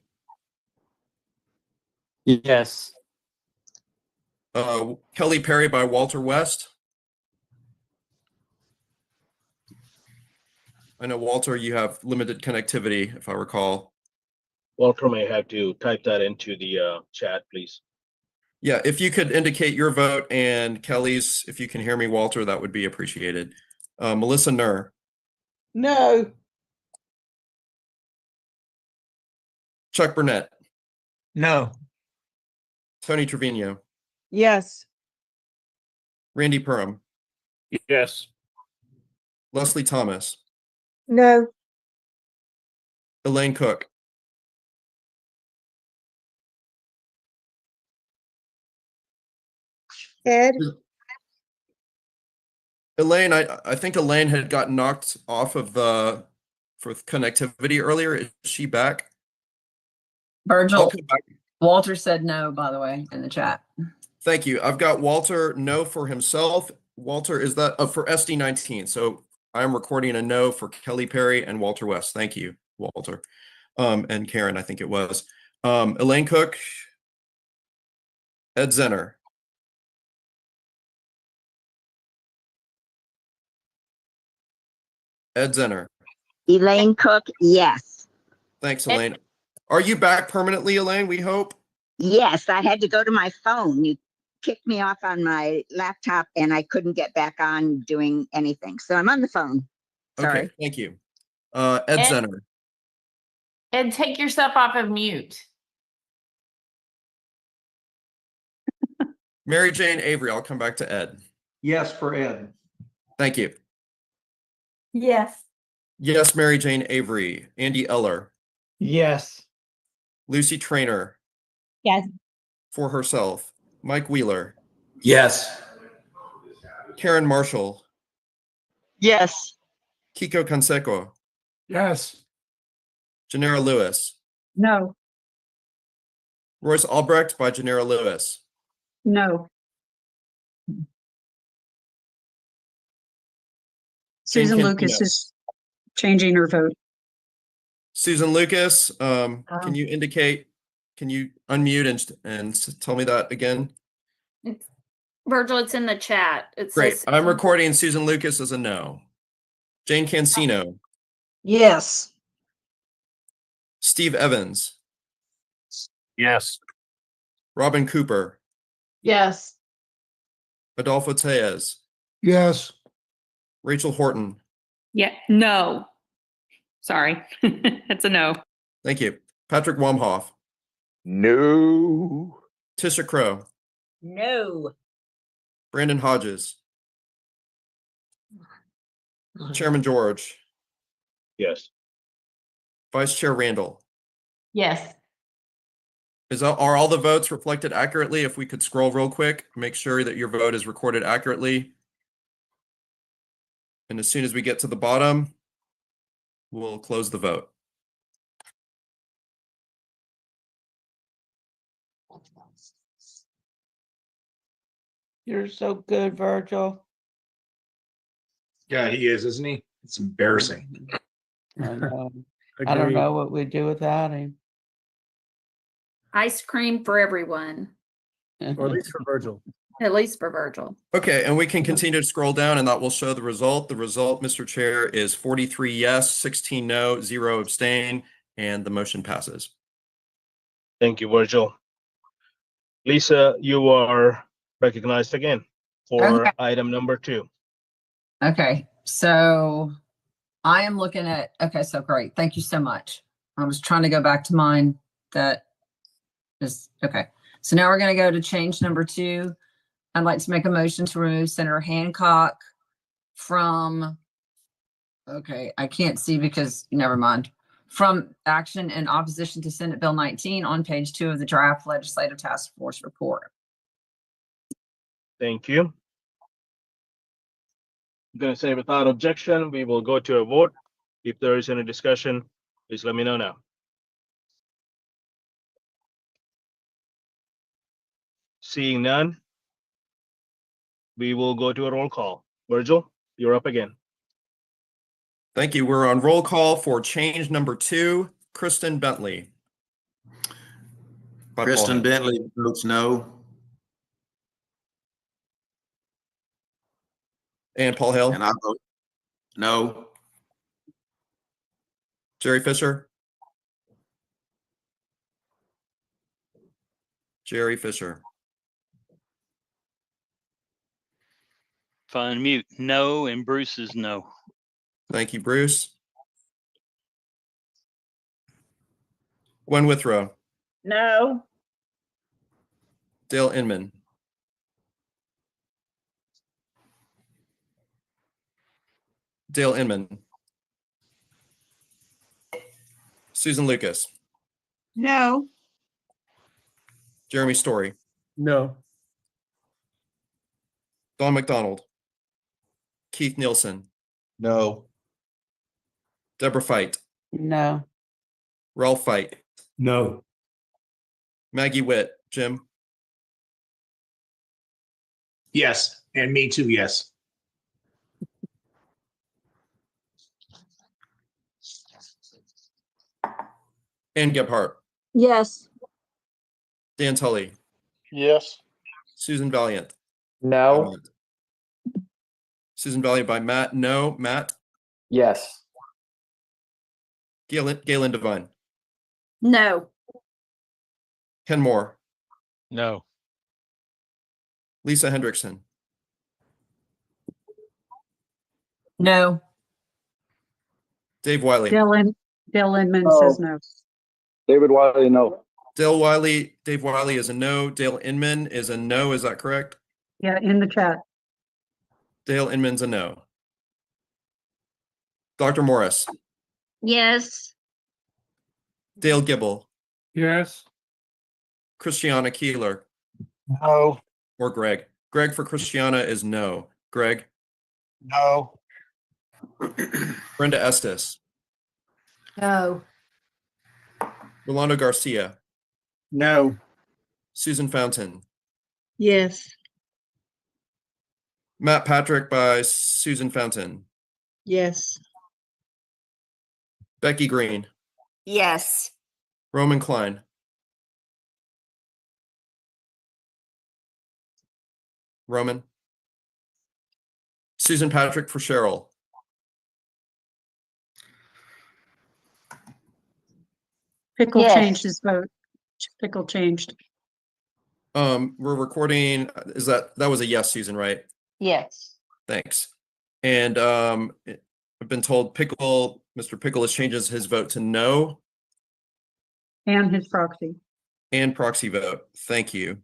Yes. Kelly Perry by Walter West. I know, Walter, you have limited connectivity, if I recall. Walter may have to type that into the chat, please. Yeah, if you could indicate your vote and Kelly's, if you can hear me, Walter, that would be appreciated. Melissa Nurr. No. Chuck Burnett. No. Tony Trevino. Yes. Randy Perham. Yes. Leslie Thomas. No. Elaine Cook. Ed? Elaine, I think Elaine had gotten knocked off of the for connectivity earlier. Is she back? I'll Virgil, come back. Walter said no, by the way, in the chat. Thank you. I've got Walter no for himself. Walter, is that for SD19? So I'm recording a no for Kelly Perry and Walter West. Thank you, Walter. And Karen, I think it was. Elaine Cook, Ed Zenner. Ed Zenner. Elaine Cook, yes. Thanks, Elaine. Are you back permanently, Elaine? We hope. Yes, I had to go to my phone. You kicked me off on my laptop and I couldn't get back on doing anything. So I'm on the phone. Sorry. Okay, thank you. Ed Zenner. And take yourself off of mute. Mary Jane Avery, I'll come back to Ed. Yes, for Ed. Thank you. Yes. Yes, Mary Jane Avery. Andy Eller. Yes. Lucy Trainer. Yes. For herself. Mike Wheeler. Yes. Karen Marshall. Yes. Kiko Canseco. Yes. Janera Lewis. No, Royce Albrecht by Janera Lewis. no. Jane Susan Cancino. Lucas is changing her vote. Susan Lucas, can you indicate, can you unmute and tell me that again? Virgil, it's in the chat. It Great. says I'm recording Susan Lucas as a no. Jane Cancino. Yes. Steve Evans. Yes. Robin Cooper. Yes. Adolfo Tejas. Yes. Rachel Horton. Yeah, no. Sorry. It's a no. Thank you. Patrick Wamhoff. No. Tisha Crow. No. Brandon Hodges. Chairman George. Yes. Vice Chair Randall. yes. Are all the votes reflected accurately? If we could scroll real quick, make sure that your vote is recorded accurately. And as soon as we get to the bottom, we'll close the vote. You're so good, Virgil. Yeah, he is, isn't he? It's embarrassing. I know. I Agreed. don't know what we'd do without him. Ice cream for everyone, Or at least for Virgil. at least for Virgil. Okay, and we can continue to scroll down and that will show the result. The result, Mr. Chair, is 43 yes, 16 no, 0 abstain, and the motion passes. Thank you, Virgil. Lisa, you are recognized again for Okay. item number 2. Okay, so I am looking at, okay, so great. Thank you so much. I was trying to go back to mine that is, okay. So now we're going to go to change number 2. I'd like to make a motion to remove Senator Hancock from, okay, I can't see because, never mind, from action in opposition to Senate Bill 19 on page 2 of the draft legislative task force report. Thank you. I'm going to say without objection, we will go to a vote. If there is any discussion, please let me know now. Seeing none, we will go to a roll call. Virgil, you're up again. Thank you. We're on roll call for change number 2, Kristen Bentley. By Paul Kristen Hill. Bentley votes no. And Paul Hill. And I vote no. Jerry Fisher. Jerry Fisher. Fine, mute. No, and Bruce is no. Thank you, Bruce. Gwen Withrow. No. Dale Inman. Dale Inman. Susan Lucas. No. Jeremy Story. No. Don McDonald. Keith Nielsen. No. Deborah Fight, No. Ralph Fight, No. Maggie Witt, Jim, Yes, and me too, yes. Ann Gebhardt, Yes. Dan Tully, Yes. Susan Valiant. No. Susan Valiant by Matt. No. Matt. Yes. Galen Devine. No. Ken Moore. No. Lisa Hendrickson. No. Dave Wiley. Dale Inman No. says no. David Wiley, no. Dave Wiley is a no. Dale Inman is a no. Is that correct? Yeah, in the chat. Dale Inman's a no. Dr. Morris. Yes. Dale Gibble. Yes. Christiana Keeler. No. Or Greg. Greg for Christiana is no. Greg. No. Brenda Estes. No. Rolando Garcia. No. Susan Fountain. Yes. Matt Patrick by Susan Fountain. Yes. Becky Green. Yes. Roman Klein. Roman. Susan Patrick for Cheryl. Pickle Yes. changed his vote. Pickle changed. We're recording. That was a yes, Susan, right? Yes. Thanks. And I've been told Mr. Pickle has changes his vote to no. And his proxy. And proxy vote. Thank you.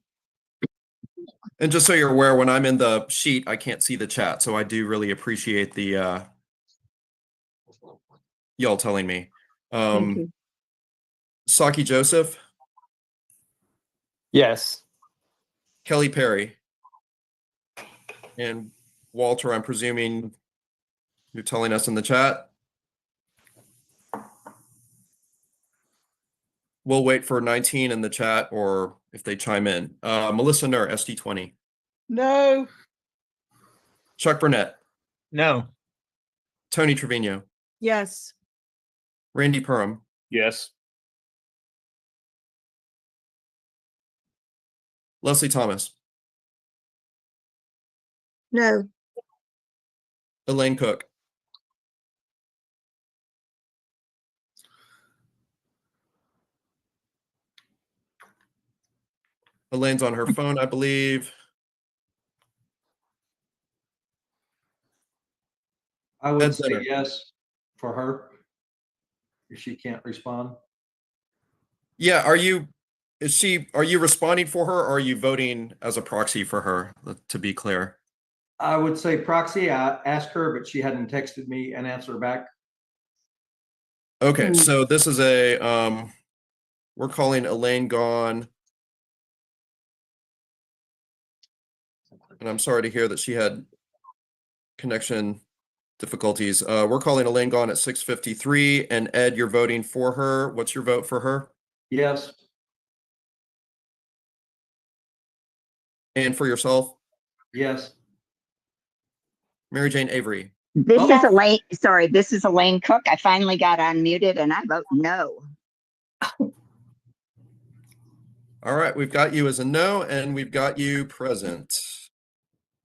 And just so you're aware, when I'm in the sheet, I can't see the chat. So I do really appreciate the y'all telling me. Thank you. Saki Joseph. Yes. Kelly Perry. And Walter, I'm presuming you're telling us in the chat. We'll wait for 19 in the chat or if they chime in. Melissa Nur, SD20. No. Chuck Burnett. No. Tony Trevino. Yes. Randy Perham. Yes. Leslie Thomas. No. Elaine Cook. Elaine's on her phone, I believe. I would Ed say Zinner. yes for her if she can't respond. Yeah, are you responding for her or are you voting as a proxy for her, to be clear? I would say proxy. I asked her, but she hadn't texted me an answer back. Okay, so this is we're calling Elaine gone. And I'm sorry to hear that she had connection difficulties. We're calling Elaine gone at 6:53, and Ed, you're voting for her. What's your vote for her? Yes. And for yourself? Yes. Mary Jane Avery. This is Elaine. Sorry, this is Elaine Cook. I finally got unmuted and I vote no. All right, we've got you as a no, and we've got you present.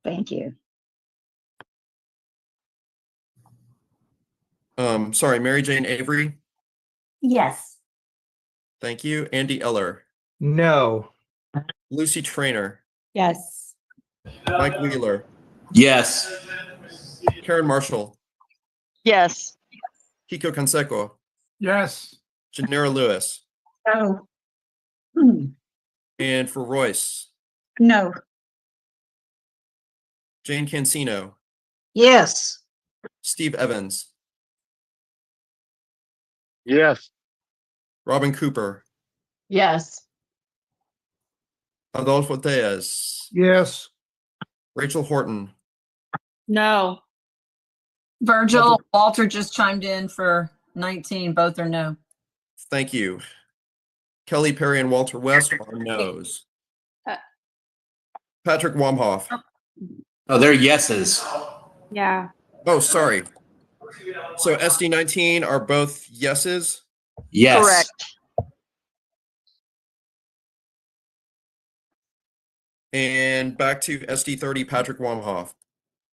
Thank you. Sorry, Mary Jane Avery. Yes. Thank you. Andy Eller. No. Lucy Trainer. Yes. Mike Wheeler. Yes. Karen Marshall. Yes. Kiko Canseco. Yes. Janera Lewis. No. And for Royce. No. Jane Cancino. Yes. Steve Evans. Yes. Robin Cooper. Yes. Adolfo Diaz. Yes. Rachel Horton. No. Virgil, Walter just chimed in for 19, both are no. Thank you. Kelly Perry and Walter West are no's. Patrick Wamhoff. Oh, they're yeses. Yeah. Oh, sorry. So SD 19 are both yeses? Yes. Correct. And back to SD 30, Patrick Wamhoff.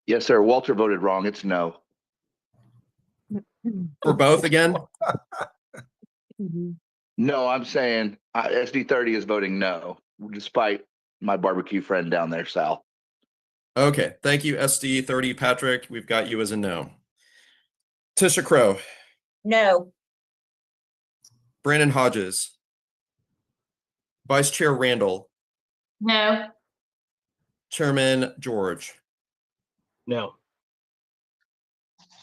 Yes, sir. Walter voted wrong. It's no. For both again? No, I'm saying SD 30 is voting no, despite my barbecue friend down there, Sal. Okay, thank you, SD 30, Patrick. We've got you as a no. Tisha Crow. No. Brandon Hodges. Vice Chair Randall. No. Chairman George. No.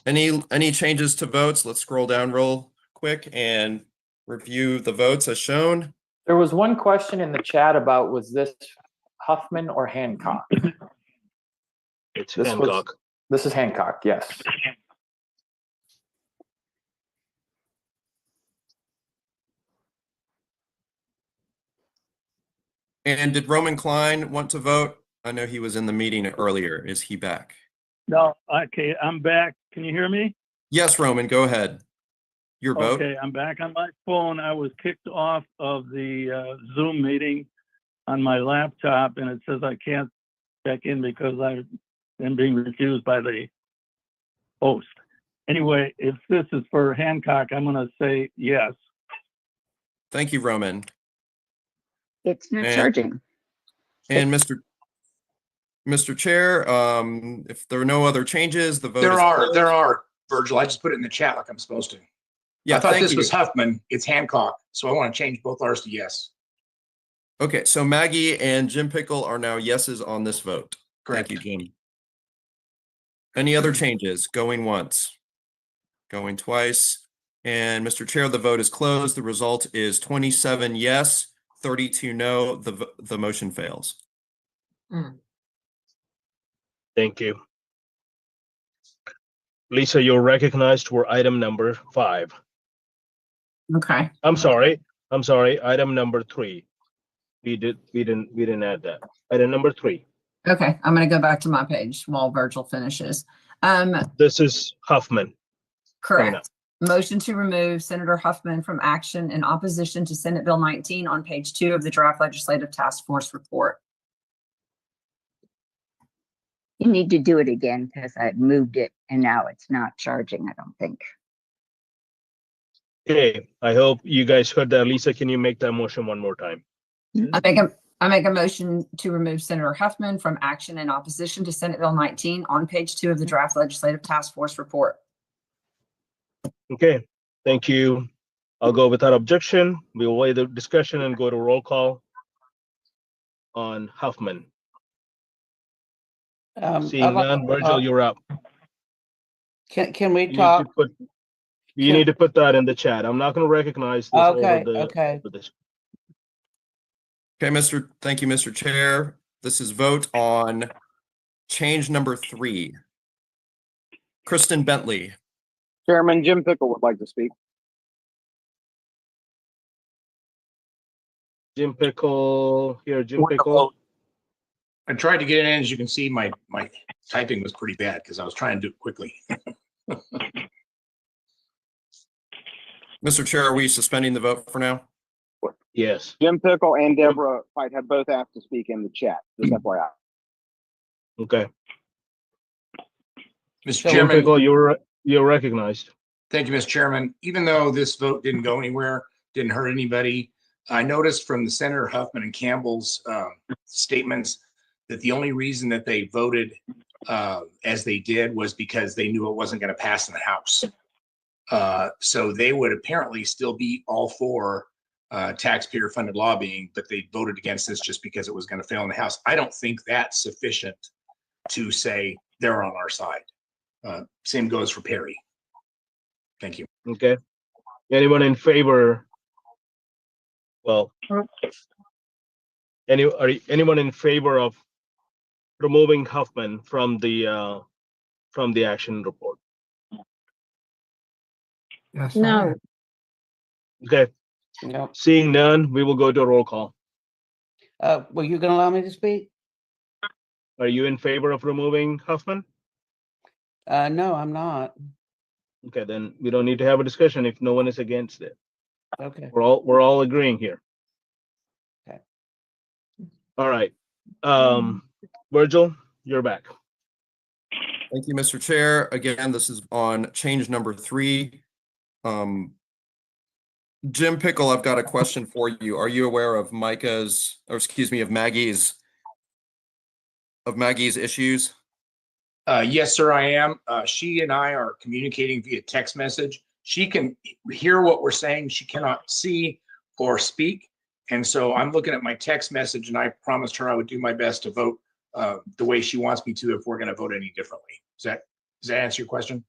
Any changes to votes? Let's scroll down real quick and review the votes as shown. There was one question in the chat about, was this Huffman or Hancock? It's Hancock. This is Hancock, yes. And did Roman Klein want to vote? I know he was in the meeting earlier. Is he back? No, okay, I'm back. Can you hear me? Yes, Roman, go ahead. Your vote. Okay, I'm back on my phone. I was kicked off of the Zoom meeting on my laptop, and it says I can't check in because I am being refused by the host. Anyway, if this is for Hancock, I'm going to say yes. Thank you, Roman. It's not charging. And Mr. Chair, if there are no other changes, the vote There is are, closed. Virgil. I just put it in the chat like I'm supposed to. Yeah, I thought thank this you. was Huffman. It's Hancock. So I want to change both ours to yes. Okay, so Maggie and Jim Pickle are now yeses on this vote. Correct. Thank you, Jim. Any other changes? Going once, going twice. And Mr. Chair, the vote is closed. The result is 27 yes, 32 no. The motion fails. Thank you. Lisa, you're recognized for item number 5. Okay. I'm sorry. Item number 3. We didn't add that. Item number 3. Okay, I'm going to go back to my page while Virgil finishes. This is Huffman. Correct. Motion to remove Senator Huffman from action in opposition to Senate Bill 19 on page 2 of the draft legislative task force report. You need to do it again because I moved it and now it's not charging, I don't think. Okay, I hope you guys heard that. Lisa, can you make that motion one more time? I make a motion to remove Senator Huffman from action in opposition to Senate Bill 19 on page 2 of the draft legislative task force report. Okay, thank you. I'll go without objection. We'll waive the discussion and go to roll call on Huffman. Seeing none, Virgil, you're up. Can we talk? You need to put that in the chat. I'm not going to recognize this Okay, over the. okay. Over this. Okay, thank you, Mr. Chair. This is vote on change number 3. Kristen Bentley. Chairman Jim Pickle would like to speak. Jim Pickle, here, Jim Pickle. I tried to get in. As you can see, my typing was pretty bad because I was trying to do it quickly. Mr. Chair, are we suspending the vote for now? Yes. Jim Pickle and Deborah White have both asked to speak in the chat, just FYI. Okay. Mr. Jim Chairman, Pickle, you're recognized. thank you, Mr. Chairman. Even though this vote didn't go anywhere, didn't hurt anybody, I noticed from the Senator Huffman and Campbell's statements that the only reason that they voted as they did was because they knew it wasn't going to pass in the House. So they would apparently still be all for taxpayer-funded lobbying, but they voted against this just because it was going to fail in the House. I don't think that's sufficient to say they're on our side. Same goes for Perry. Thank you. Okay. Anyone in favor? Well, anyone in favor of removing Huffman from the action report? Yes. I No. am. Okay, No. seeing none, we will go to a roll call. Were you gonna allow me to speak? Are you in favor of removing Huffman? No, I'm not. Okay, then we don't need to have a discussion if no one is against it. Okay. We're all agreeing here. Okay. All right. Virgil, you're back. Thank you, Mr. Chair. Again, this is on change number 3. Jim Pickle, I've got a question for you. Are you aware of Maggie's issues? Yes, sir, I am. She and I are communicating via text message. She can hear what we're saying. She cannot see or speak. And so I'm looking at my text message, and I promised her I would do my best to vote the way she wants me to if we're going to vote any differently. Does that answer your question?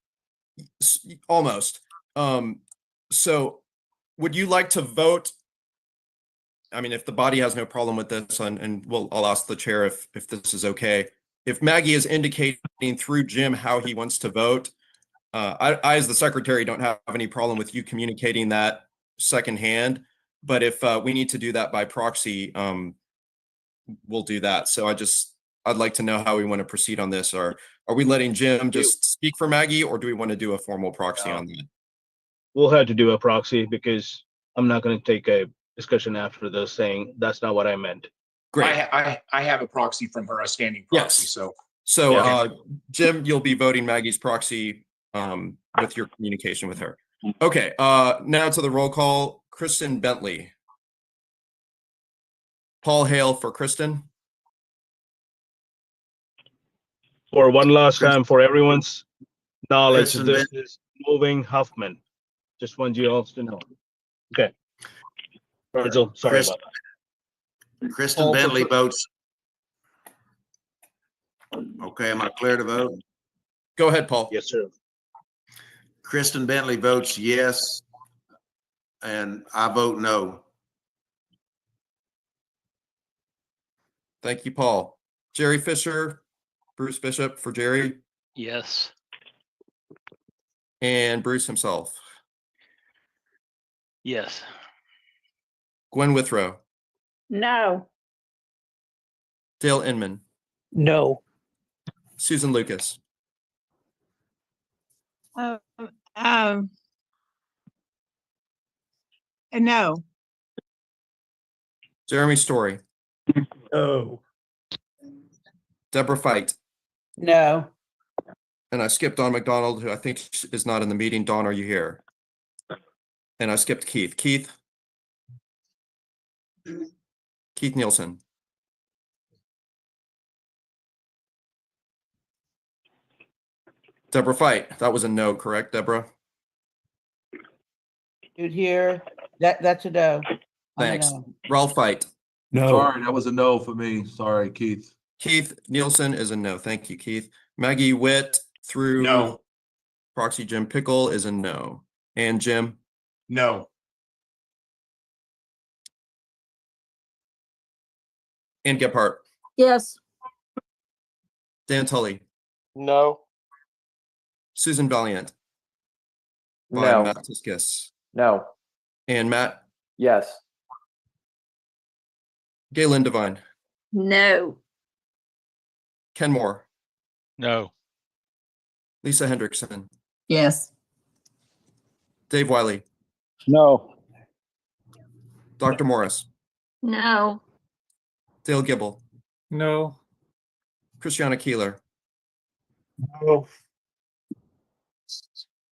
Almost. So would you like to vote? I mean, if the body has no problem with this, and I'll ask the chair if this is okay. If Maggie is indicating through Jim how he wants to vote, I as the secretary don't have any problem with you communicating that secondhand. But if we need to do that by proxy, we'll do that. So I'd like to know how we want to proceed on this. Or are we letting Jim just speak for Maggie, or do we want to do a formal proxy on that? We'll have to do a proxy because I'm not going to take a discussion after this saying that's not what I meant. Great. I have a proxy from her, a standing proxy. Yes. So Yeah. Jim, you'll be voting Maggie's proxy with your communication with her. Okay. Now to the roll call. Kristen Bentley. Paul Hale for Kristen. For one last time, for everyone's knowledge, Kristen this is moving Huffman. Just want you all to know. Okay. Virgil, sorry about that. Kristen Paul, Bentley votes. Okay, am I clear to vote? Go ahead, Paul. Yes, sir. Kristen Bentley votes yes, and I vote no. Thank you, Paul. Jerry Fisher, Bruce Bishop for Jerry, Yes. and Bruce himself. Yes. Gwen Withrow, No. Dale Inman, No. Susan Lucas, No. Jeremy Story, No. Deborah Fight, No. and I skipped Don McDonald, who I think is not in the meeting. Don, are you here? And I skipped Keith. Keith Nielsen. Deborah Fight. That was a no, correct, Deborah? Dude here, that's a no. Thanks. Ralph Fight. No. Sorry, that was a no for me. Sorry, Keith. Keith Nielsen is a no. Thank you, Keith. Maggie Witt through No. proxy Jim Pickle is a no. And Jim? No. And Gephardt. Yes. Dan Tully. No. Susan Valiant. By No. Matt Tiskis. No. And Matt? Yes. Galen Devine. No. Ken Moore. No. Lisa Hendrickson. Yes. Dave Wiley. No. Dr. Morris. No. Dale Gibble. No. Christiana Keeler. No.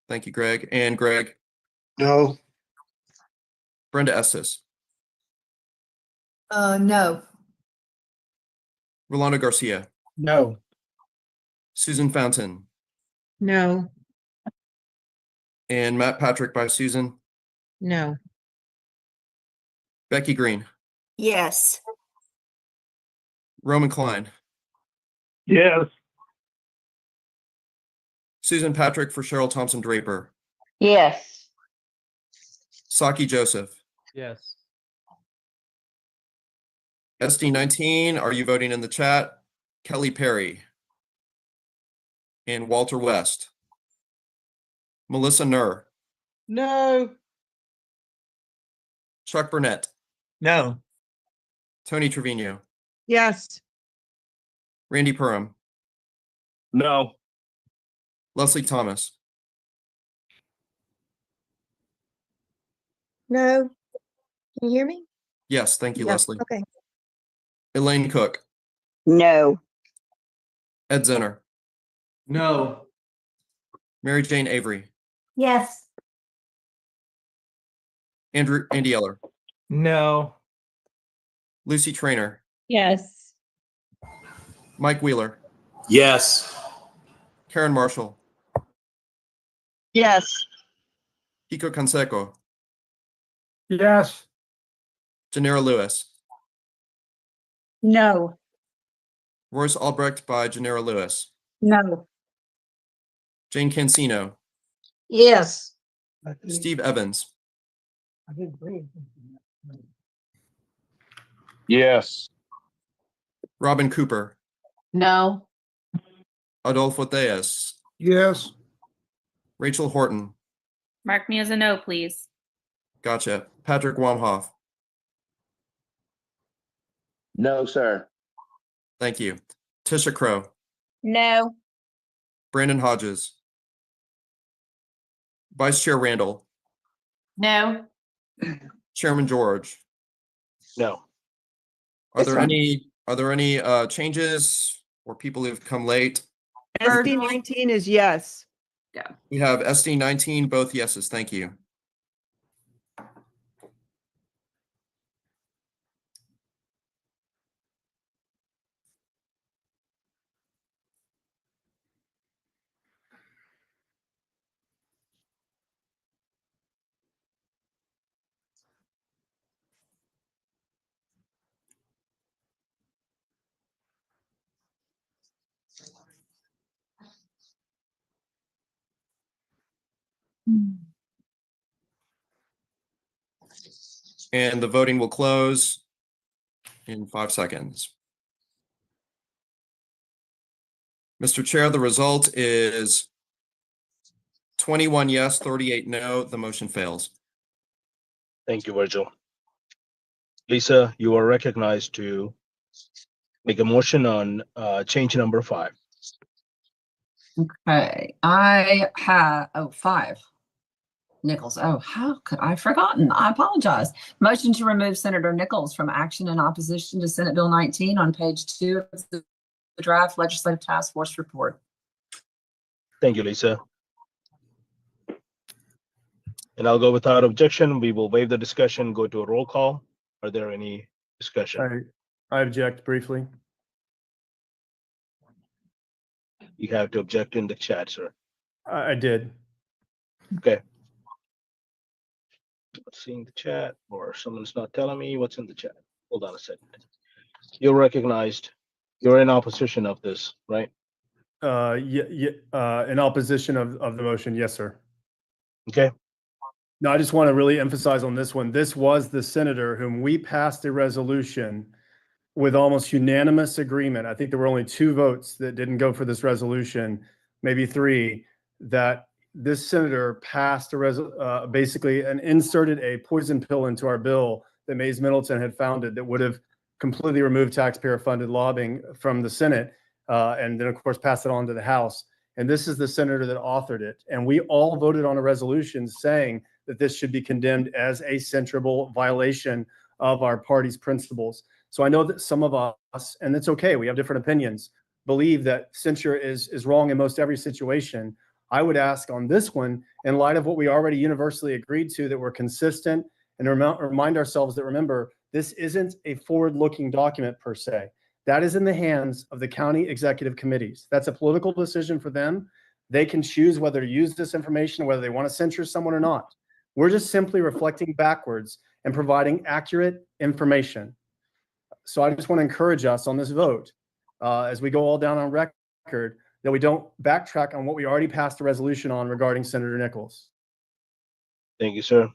Thank you, Greg. And Greg. No. Brenda Estes. No. Rolando Garcia. No. Susan Fountain. No. And Matt Patrick by Susan. No. Becky Green. Yes. Roman Klein. Yes. Susan Patrick for Cheryl Thompson Draper. Yes. Saki Joseph. Yes. SD19, are you voting in the chat? Kelly Perry. And Walter West. Melissa Nur. No. Chuck Burnett, No. Tony Trevino, Yes. Randy Perham, No. Leslie Thomas, No. Can you hear me? yes, thank you, Yeah, Leslie. okay. Elaine Cook, No. Ed Zenner, No. Mary Jane Avery, Yes. Andy Eller, No. Lucy Trainer, Yes. Mike Wheeler, Yes. Karen Marshall, Yes. Kiko Canseco, Yes. Janera Lewis, No. Royce Albrecht by Janera Lewis, No. Jane Cancino, Yes. Steve Evans, Yes. Robin Cooper, No. Adolfo Theus, Yes. Rachel Horton, Mark me as a no, please. gotcha, Patrick Wamhoff, No, sir. thank you, Tisha Crow, No. Brandon Hodges, Vice Chair Randall, No. Chairman George. No. Are there any changes or people who've come late? SD 19 is yes. We have SD 19, both yeses. Thank you. And the voting will close in 5 seconds. Mr. Chair, the result is 21 yes, 38 no. The motion fails. Thank you, Virgil. Lisa, you are recognized to make a motion on change number 5. Okay, I have, 5. Nichols. Oh, how could I have forgotten? I apologize. Motion to remove Senator Nichols from action in opposition to Senate Bill 19 on page 2 of the draft legislative task force report. Thank you, Lisa. And I'll go without objection. We will waive the discussion, go to a roll call. Are there any discussion? I object briefly. You have to object in the chat, sir. I did. Okay. Not seeing the chat, or someone's not telling me what's in the chat. Hold on a second. You're recognized. You're in opposition of this, right? In opposition of the motion, yes, sir. Okay. No, I just want to really emphasize on this one. This was the senator whom we passed a resolution with almost unanimous agreement. I think there were only 2 votes that didn't go for this resolution, maybe 3, that this senator passed basically and inserted a poison pill into our bill that Mays Middleton had founded that would have completely removed taxpayer-funded lobbying from the Senate, and then of course passed it on to the House. And this is the senator that authored it. And we all voted on a resolution saying that this should be condemned as a censurable violation of our party's principles. So I know that some of us, and it's okay, we have different opinions, believe that censure is wrong in most every situation. I would ask on this one, in light of what we already universally agreed to, that we're consistent and remind ourselves that, remember, this isn't a forward-looking document per se. That is in the hands of the county executive committees. That's a political decision for them. They can choose whether to use this information, whether they want to censure someone or not. We're just simply reflecting backwards and providing accurate information. So I just want to encourage us on this vote, as we go all down on record, that we don't backtrack on what we already passed a resolution on regarding Senator Nichols. Thank you, sir.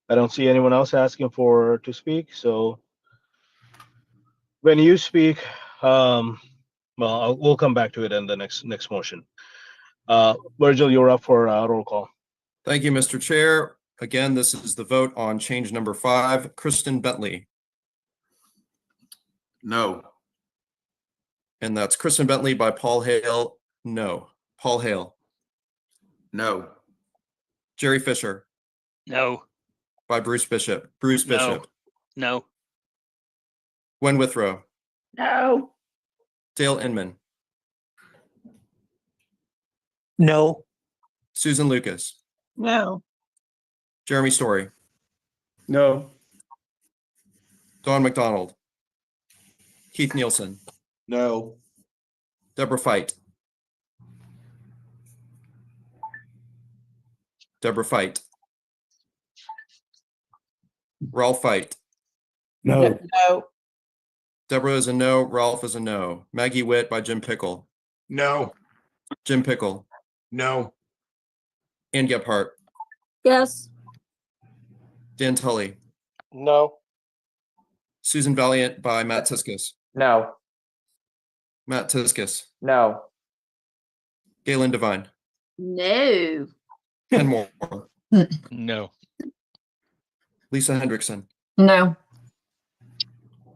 I don't see anyone else asking to speak. So when you speak, we'll come back to it in the next motion. Virgil, you're up for roll call. Thank you, Mr. Chair. Again, this is the vote on change number 5. Kristen Bentley. No. And that's Kristen Bentley by Paul Hale. No. Paul Hale. No. Jerry Fisher No. by Bruce Bishop. Bruce No. Bishop. No. Gwen Withrow. No. Dale Inman. No. Susan Lucas. No. Jeremy Story. No. Don McDonald. Keith Nielsen. No. Deborah Fight. Deborah Fight. Ralph Fight. No. No. Deborah is a no. Ralph is a no. Maggie Witt by Jim Pickle. No. Jim Pickle. No. Ann Gephardt. Yes. Dan Tully. No. Susan Valiant by Matt Tiskus. No. Matt Tiskus. No. Galen Devine. No. Ken Moore. No. Lisa Hendrickson. No.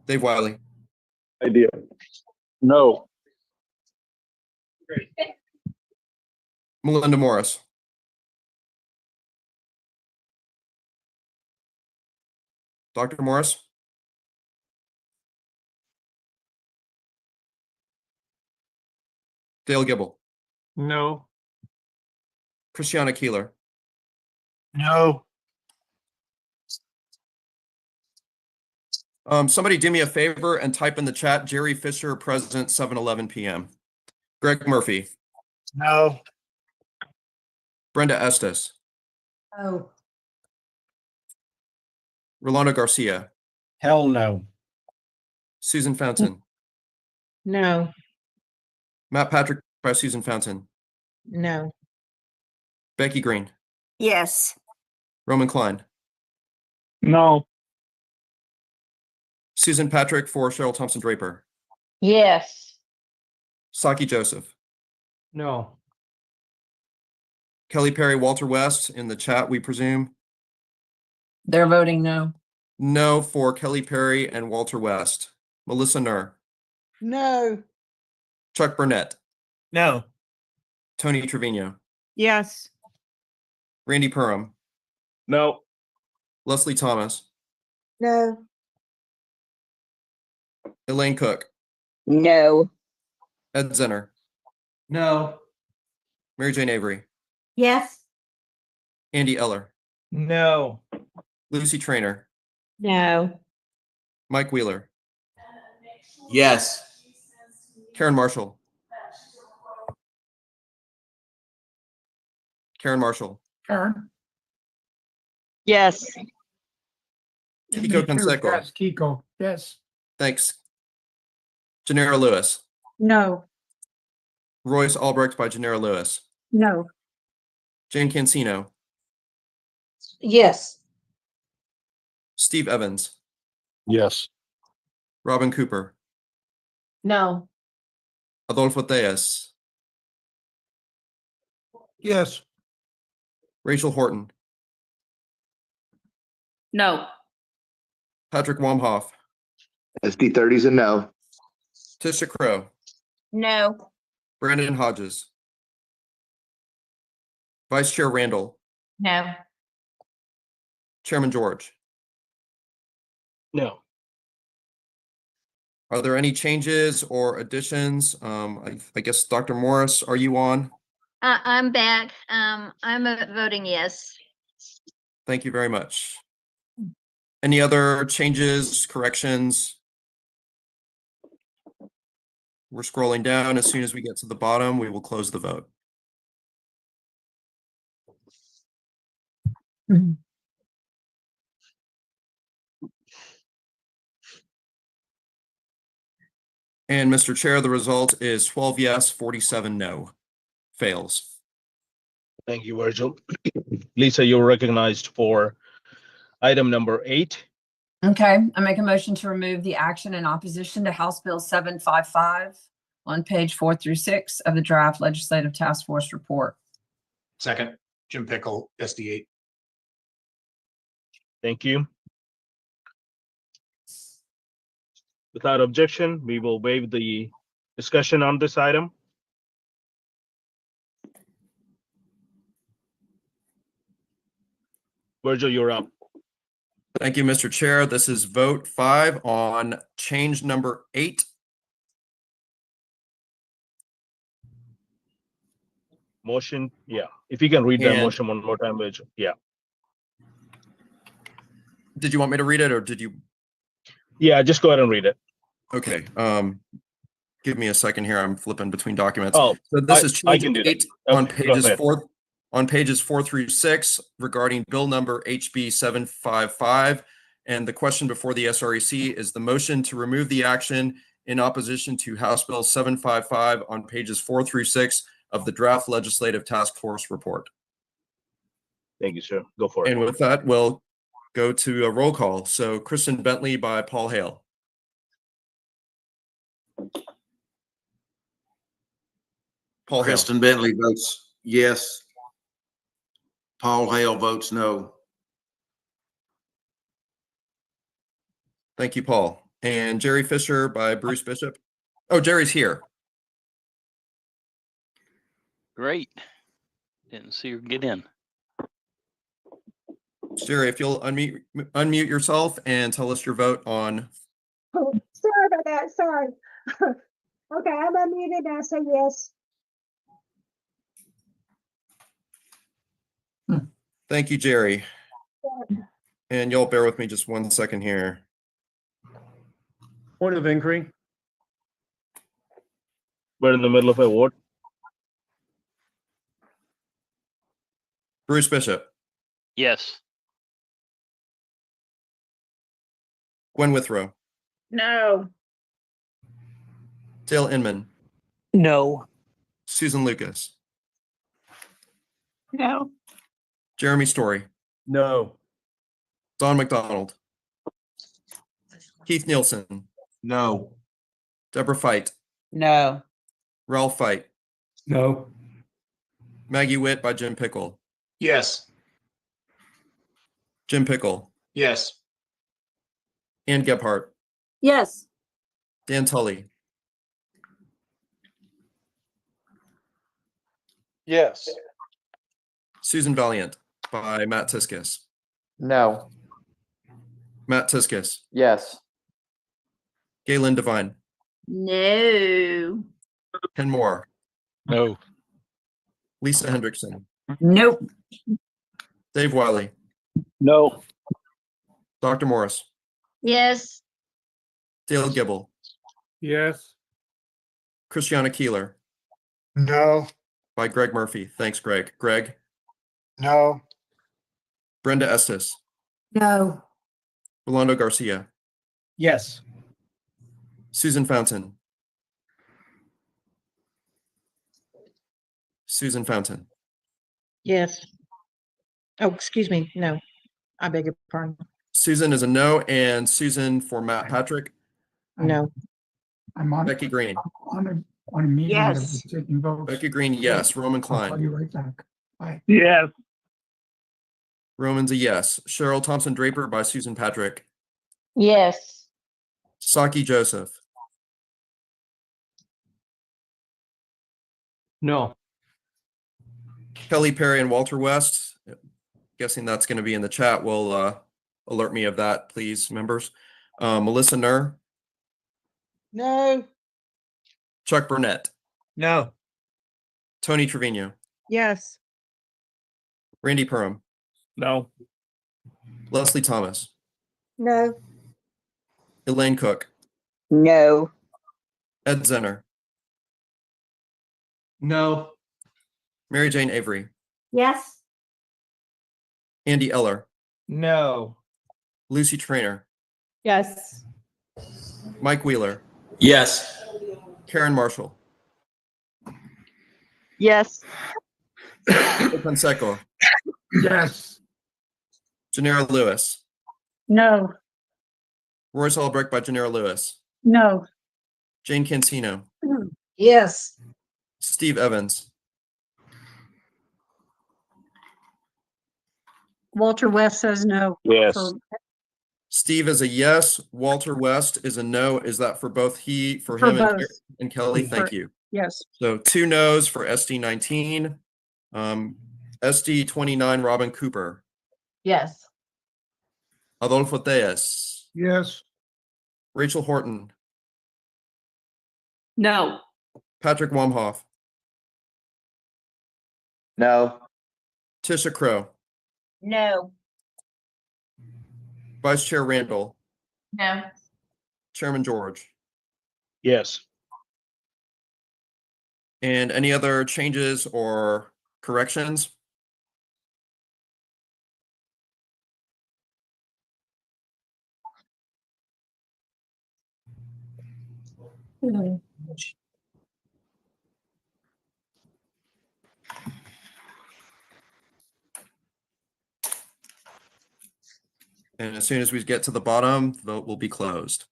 Dave Wiley. Idea. No. Melinda Morris. Dr. Morris. Dale Gibble. No. Christiana Keeler. No. Somebody do me a favor and type in the chat, Jerry Fisher, present, 7:11 p.m. Greg Murphy. No. Brenda Estes. Oh. Rolando Garcia. Hell no. Susan Fountain. No. Matt Patrick by Susan Fountain. No. Becky Green. Yes. Roman Klein. No. Susan Patrick for Cheryl Thompson Draper. Yes. Saki Joseph. No. Kelly Perry, Walter West in the chat, we presume. They're voting no. No for Kelly Perry and Walter West. Melissa Nur. No. Chuck Burnett. No. Tony Trevino. Yes. Randy Perham. No. Leslie Thomas. No. Elaine Cook. No. Ed Zenner. No. Mary Jane Avery. Yes. Andy Eller. No. Lucy Trainer. No. Mike Wheeler. Yes. Karen Marshall. Karen Marshall. Karen? Yes. Kiko Me too. Canseco. Yes, Kiko, yes. Thanks. Janera Lewis. No. Royce Albrecht by Janera Lewis. No. Jane Cancino. Yes. Steve Evans. Yes. Robin Cooper. No. Adolfo Theus. Yes. Rachel Horton. No. Patrick Wamhoff. SD30 is a no. Tisha Crow. No. Brandon Hodges. Vice Chair Randall. No. Chairman George. No. Are there any changes or additions? I guess Dr. Morris, are you on? I'm back. I'm voting yes. Thank you very much. Any other changes, corrections? We're scrolling down. As soon as we get to the bottom, we will close the vote. And Mr. Chair, the result is 12 yes, 47 no. Fails. Thank you, Virgil. Lisa, you're recognized for item number 8. Okay, I make a motion to remove the action in opposition to House Bill 755 on page 4 through 6 of the draft legislative task force report. Second. Jim Pickle, SD8. Thank you. Without objection, we will waive the discussion on this item. Virgil, you're up. Thank you, Mr. Chair. This is vote 5 on change number 8. Motion, yeah. If you can read that And- motion one more time, Virgil. Yeah. Did you want me to read it or did you? Yeah, just go ahead and read it. Okay. Give me a second here. I'm flipping between documents. Oh, So this is I change can do that. 8 on Okay, go pages ahead. 4 through 6 regarding bill number HB 755. And the question before the SREC is the motion to remove the action in opposition to House Bill 755 on pages 4 through 6 of the draft legislative task force report. Thank you, sir. Go for it. And with that, we'll go to a roll call. So Kristen Bentley by Paul Hale. Paul Hale. Kristen Bentley votes yes. Paul Hale votes no. Thank you, Paul. And Jerry Fisher by Bruce Bishop. Oh, Jerry's here. Great. Didn't see her get in. Jerry, if you'll unmute yourself and tell us your vote on. Oh, sorry about that. Sorry. Okay, I'm unmuted. I say yes. Thank you, Jerry. And you'll bear with me just 1 second here. Point of inquiry. We're in the middle of a vote. Bruce Bishop, Yes. Gwen Withrow, No. Dale Inman, No. Susan Lucas, No. Jeremy Story, No. Don McDonald, Keith Nielsen, No. Deborah Fite, No. Ralph Fite, No. Maggie Witt by Jim Pickle, Yes. Jim Pickle, Yes. Ann Gebhardt, Yes. Dan Tully, Yes. Susan Valiant by Matt Tiskus, No. Matt Tiskus, Yes. Galen Devine, No. Ken Moore, No. Lisa Hendrickson, Nope. Dave Wiley, No. Dr. Morris, Yes. Dale Gibble, Yes. Christiana Keeler No. by Greg Murphy. Thanks, Greg. Greg, No. Brenda Estes, No. Rolando Garcia, Yes. Susan Fountain, Susan Fountain, Yes. Oh, excuse me. No. I beg your pardon. Susan is a no, and Susan for Matt Patrick, No. I'm on, Becky Green, on a meeting that Yes. was taking votes. Becky Green, yes, Roman I'll call Klein, you right back. Bye. Yes. Roman's a yes, Cheryl Thompson Draper by Susan Patrick, Yes. Saki Joseph, No. Kelly Perry and Walter West. Guessing that's going to be in the chat. Will alert me of that, please, members. Melissa Nur, No. Chuck Burnett, No. Tony Trevino, Yes. Randy Perham, No. Leslie Thomas, No. Elaine Cook, No. Ed Zenner, No. Mary Jane Avery, Yes. Andy Eller, No. Lucy Trainer, Yes. Mike Wheeler, Yes. Karen Marshall, Yes. Fonseca, Yes. Janera Lewis, No. Royce Albrecht by Janera Lewis, No. Jane Cancino, Yes. Steve Evans, Walter West says no. Yes. for- Steve is a yes. Walter West is a no. Is that for both for For him both. and Kelly? Thank For- you. Yes. So 2 no's for SD 19. SD 29, Robin Cooper. Yes. Adolfo Tejas. Yes. Rachel Horton. No. Patrick Wamhoff. No. Tisha Crow. No. Vice Chair Randall. No. Chairman George. Yes. And any other changes or corrections? And as soon as we get to the bottom, the vote will be closed.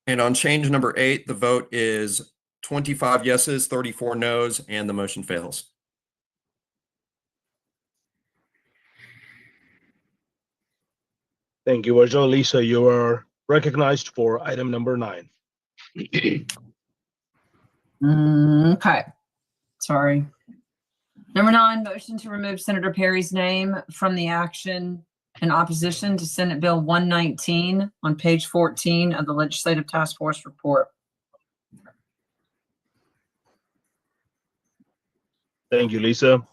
And on change number 8, the vote is 25 yeses, 34 noes, and the motion fails. Thank you, Virgil. Lisa, you are recognized for item number 9. Okay. Sorry. Number 9, motion to remove Senator Perry's name from the action in opposition to Senate Bill 119 on page 14 of the Legislative Task Force report. Thank you, Lisa.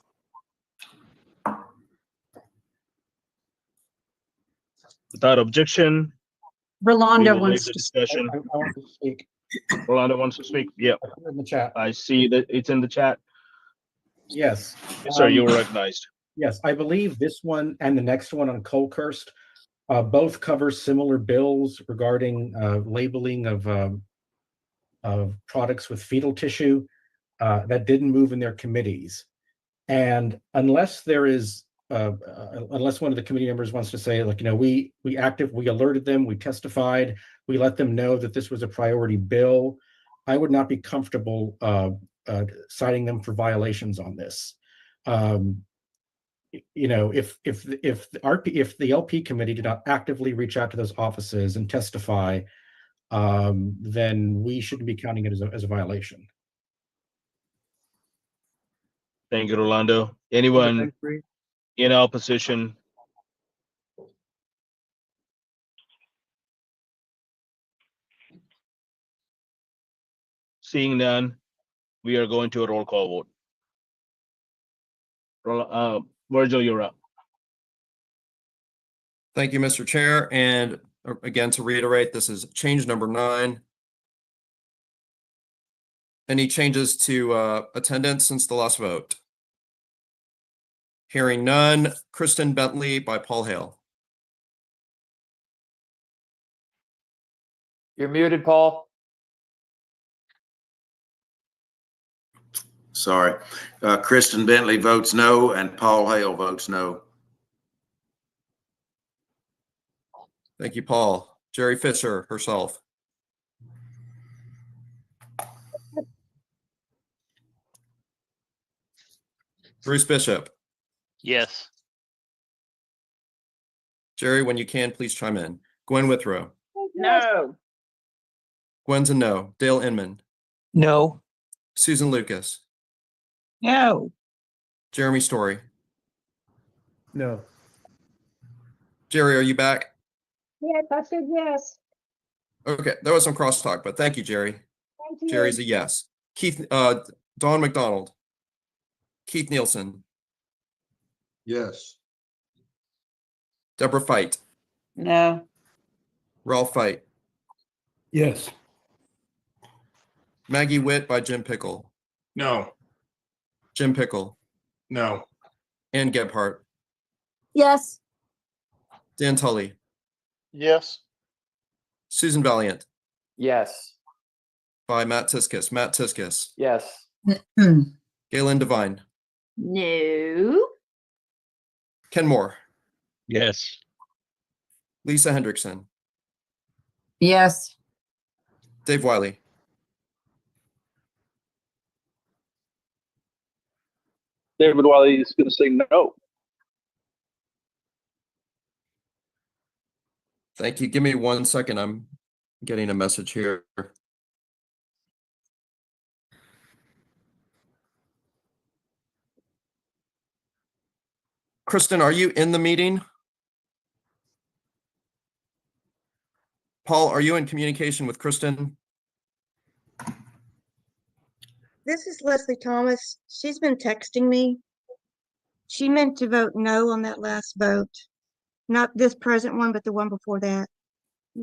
Without objection, we Rolando will leave wants the to. discussion. I want to speak. Rolando wants to speak. Yeah, I put it in the chat. I see that it's in the chat. Yes. Yes, sir, you were recognized. Yes, I believe this one and the next one on Colkhurst both cover similar bills regarding labeling of products with fetal tissue that didn't move in their committees. And unless there is, unless one of the committee members wants to say, like, we alerted them, we testified, we let them know that this was a priority bill, I would not be comfortable citing them for violations on this. If the LP committee did not actively reach out to those offices and testify, then we shouldn't be counting it as a violation. Thank you, Rolando. Anyone in opposition? Seeing none, we are going to a roll call vote. Virgil, you're up. Thank you, Mr. Chair. And again, to reiterate, this is change number 9. Any changes to attendance since the last vote? Hearing none. Kristen Bentley by Paul Hale. You're muted, Paul. Sorry. Kristen Bentley votes no, and Paul Hale votes no. Thank you, Paul. Jerry Fisher herself. Bruce Bishop. Yes. Jerry, when you can, please chime in. Gwen Withrow. No. Gwen's a no. Dale Inman. No. Susan Lucas. No. Jeremy Story. No. Jerry, are you back? Yes, I said yes. Okay, there was some crosstalk, but thank you, Jerry. Thank you. Jerry's a yes. Dawn McDonald. Keith Nielsen. Yes. Deborah Fite. No. Ralph Fite. Yes. Maggie Witt by Jim Pickle. No. Jim Pickle. No. Ann Gebhardt. Yes. Dan Tully. Yes. Susan Valiant Yes. by Matt Tiskis. Matt Tiskis. Yes. Galen Devine. No. Ken Moore. Yes. Lisa Hendrickson, Yes. Dave Wiley, David Wiley is going to say no. thank you. Give me 1 second. I'm getting a message here. Kristen, are you in the meeting? Paul, are you in communication with Kristen? This is Leslie Thomas. She's been texting me. She meant to vote no on that last vote. Not this present one, but the one before that.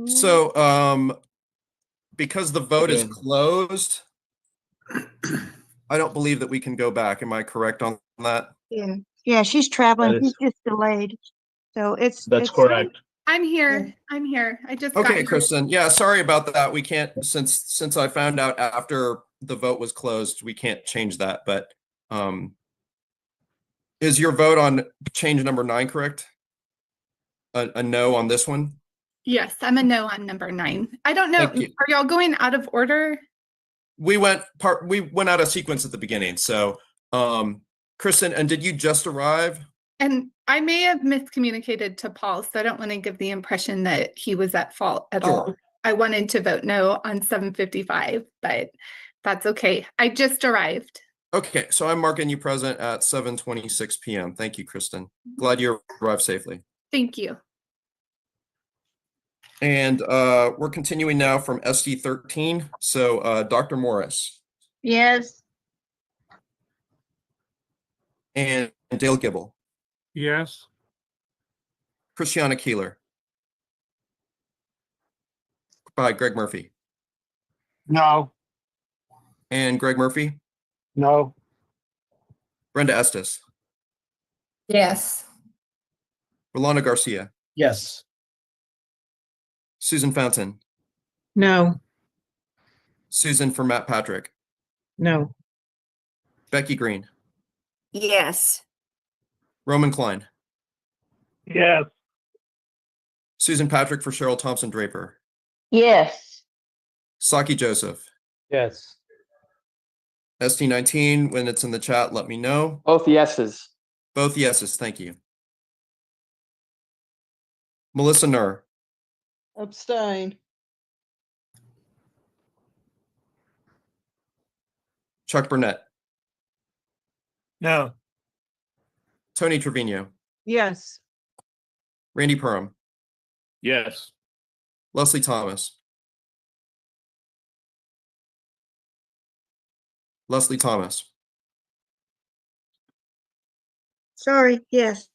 So, because the vote is closed, I don't believe that we can go back. Am I correct on that? Yeah, yeah, she's traveling. That is- She's just delayed. So That's it's correct. I'm here. I'm here. I just got Okay, here. Kristen. Yeah, sorry about that. We can't, since I found out after the vote was closed, we can't change that. But is your vote on change number 9 correct? A no on this one? Yes, I'm a no on number 9. I don't know. Thank you. Are y'all going out of order? We went out of sequence at the beginning. So, Kristen, and did you just arrive? And I may have miscommunicated to Paul, so I don't want to give the impression that he was at fault at all. I wanted to vote no on 7:55, but that's okay. I just arrived. Okay, so I'm marking you present at 7:26 p.m. Thank you, Kristen. Glad you arrived safely. Thank you. And we're continuing now from SD 13. So Dr. Morris Yes. and Dale Gibble, Yes. Christiana Keeler, by Greg Murphy, No. and Greg Murphy, No. Brenda Estes, Yes. Rolanda Garcia, Yes. Susan Fountain, No. Susan for Matt Patrick, No. Becky Green, Yes. Roman Klein, Yes. Susan Patrick for Cheryl Thompson Draper, Yes. Saki Joseph, Yes. ST19, when it's in the chat, let me know. Both yeses. Both yeses, thank you. Melissa Nur, Abstain. Chuck Burnett, No. Tony Trevino, Yes. Randy Perham, Yes. Leslie Thomas, Leslie Thomas, sorry. Yes.